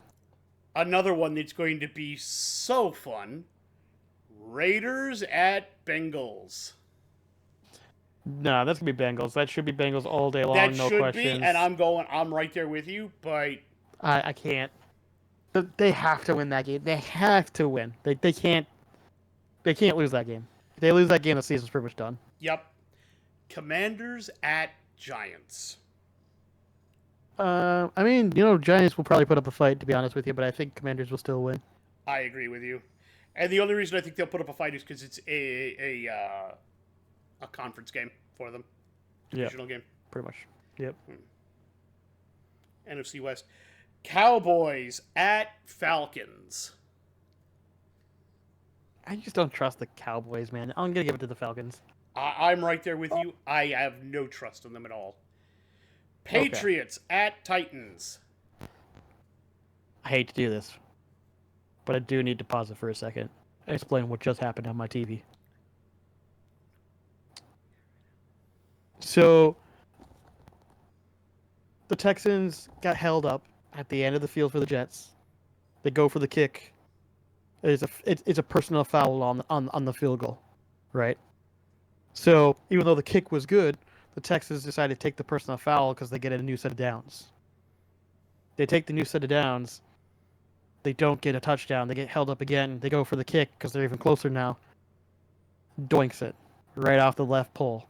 A: Another one that's going to be so fun. Raiders at Bengals.
B: No, that's going to be Bengals. That should be Bengals all day long, no questions.
A: That should be, and I'm right there with you, but
B: I can't. They have to win that game. They have to win. They can't lose that game. If they lose that game, the season's pretty much done.
A: Yep. Commanders at Giants.
B: I mean, Giants will probably put up a fight, to be honest with you, but I think Commanders will still win.
A: I agree with you. And the only reason I think they'll put up a fight is because it's a conference game for them. Divisional game.
B: Pretty much. Yep.
A: NFC West. Cowboys at Falcons.
B: I just don't trust the Cowboys, man. I'm going to give it to the Falcons.
A: I'm right there with you. I have no trust in them at all. Patriots at Titans.
B: I hate to do this, but I do need to pause it for a second and explain what just happened on my TV. So, the Texans got held up at the end of the field for the Jets. They go for the kick. It's a personal foul on the field goal, right? So, even though the kick was good, the Texans decided to take the personal foul because they get a new set of downs. They take the new set of downs. They don't get a touchdown. They get held up again. They go for the kick because they're even closer now. Doinks it right off the left pole.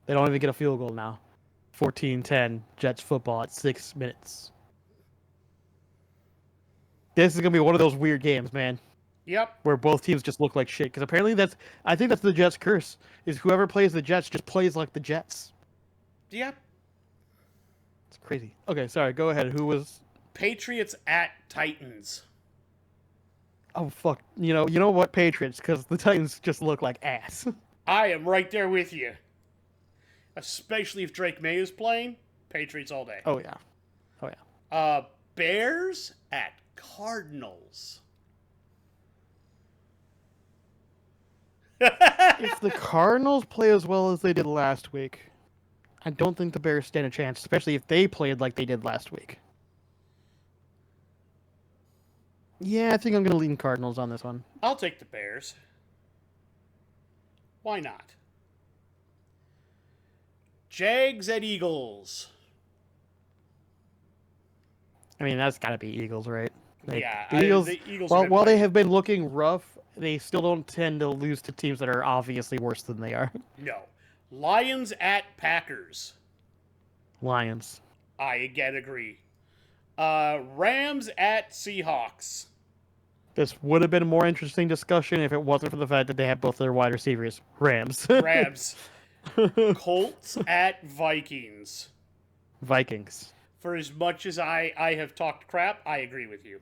B: They don't even get a field goal now. 14-10, Jets football at 6 minutes. This is going to be one of those weird games, man.
A: Yep.
B: Where both teams just look like shit. Because apparently I think that's the Jets' curse, is whoever plays the Jets just plays like the Jets.
A: Yep.
B: It's crazy. Okay, sorry, go ahead. Who was...
A: Patriots at Titans.
B: Oh, fuck. You know what, Patriots? Because the Titans just look like ass.
A: I am right there with you. Especially if Drake May is playing. Patriots all day.
B: Oh, yeah. Oh, yeah.
A: Bears at Cardinals.
B: If the Cardinals play as well as they did last week, I don't think the Bears stand a chance, especially if they played like they did last week. Yeah, I think I'm going to lean Cardinals on this one.
A: I'll take the Bears. Why not? Jags at Eagles.
B: I mean, that's got to be Eagles, right?
A: Yeah,
B: the Eagles.
A: The Eagles
B: While they have been looking rough, they still don't tend to lose to teams that are obviously worse than they are.
A: No. Lions at Packers.
B: Lions.
A: I again agree. Rams at Seahawks.
B: This would have been a more interesting discussion if it wasn't for the fact that they have both their wide receivers. Rams.
A: Rams. Colts at Vikings.
B: Vikings.
A: For as much as I have talked crap, I agree with you.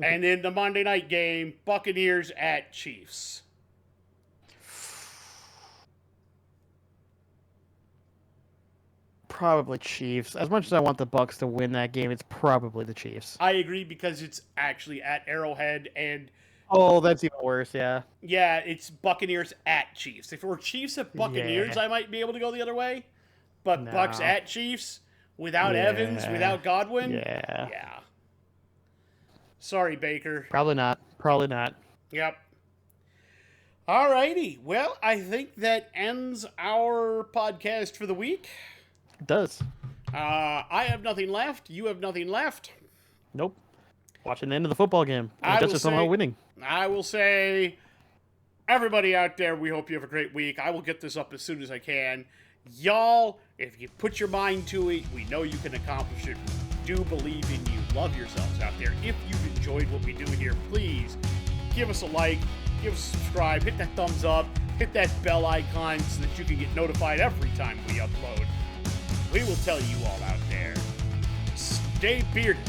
A: And in the Monday night game, Buccaneers at Chiefs.
B: Probably Chiefs. As much as I want the Bucs to win that game, it's probably the Chiefs.
A: I agree because it's actually at Arrowhead, and
B: oh, that's even worse. Yeah.
A: Yeah, it's Buccaneers at Chiefs. If it were Chiefs at Buccaneers, I might be able to go the other way. But
B: No.
A: Bucs at Chiefs without Evans, without Godwin.
B: Yeah.
A: Sorry, Baker.
B: Probably not. Probably not.
A: Yep. Alrighty. Well, I think that ends our podcast for the week.
B: It does.
A: I have nothing left. You have nothing left.
B: Nope. Watching the end of the football game.
A: I
B: Just
A: will
B: somehow
A: say-
B: winning.
A: I will say, everybody out there, we hope you have a great week. I will get this up as soon as I can. Y'all, if you put your mind to it, we know you can accomplish it. Do believe in you. Love yourselves out there. If you've enjoyed what we do here, please give us a like, give us a subscribe, hit that thumbs up, hit that bell icon so that you can get notified every time we upload. We will tell you all out there. Stay bearded.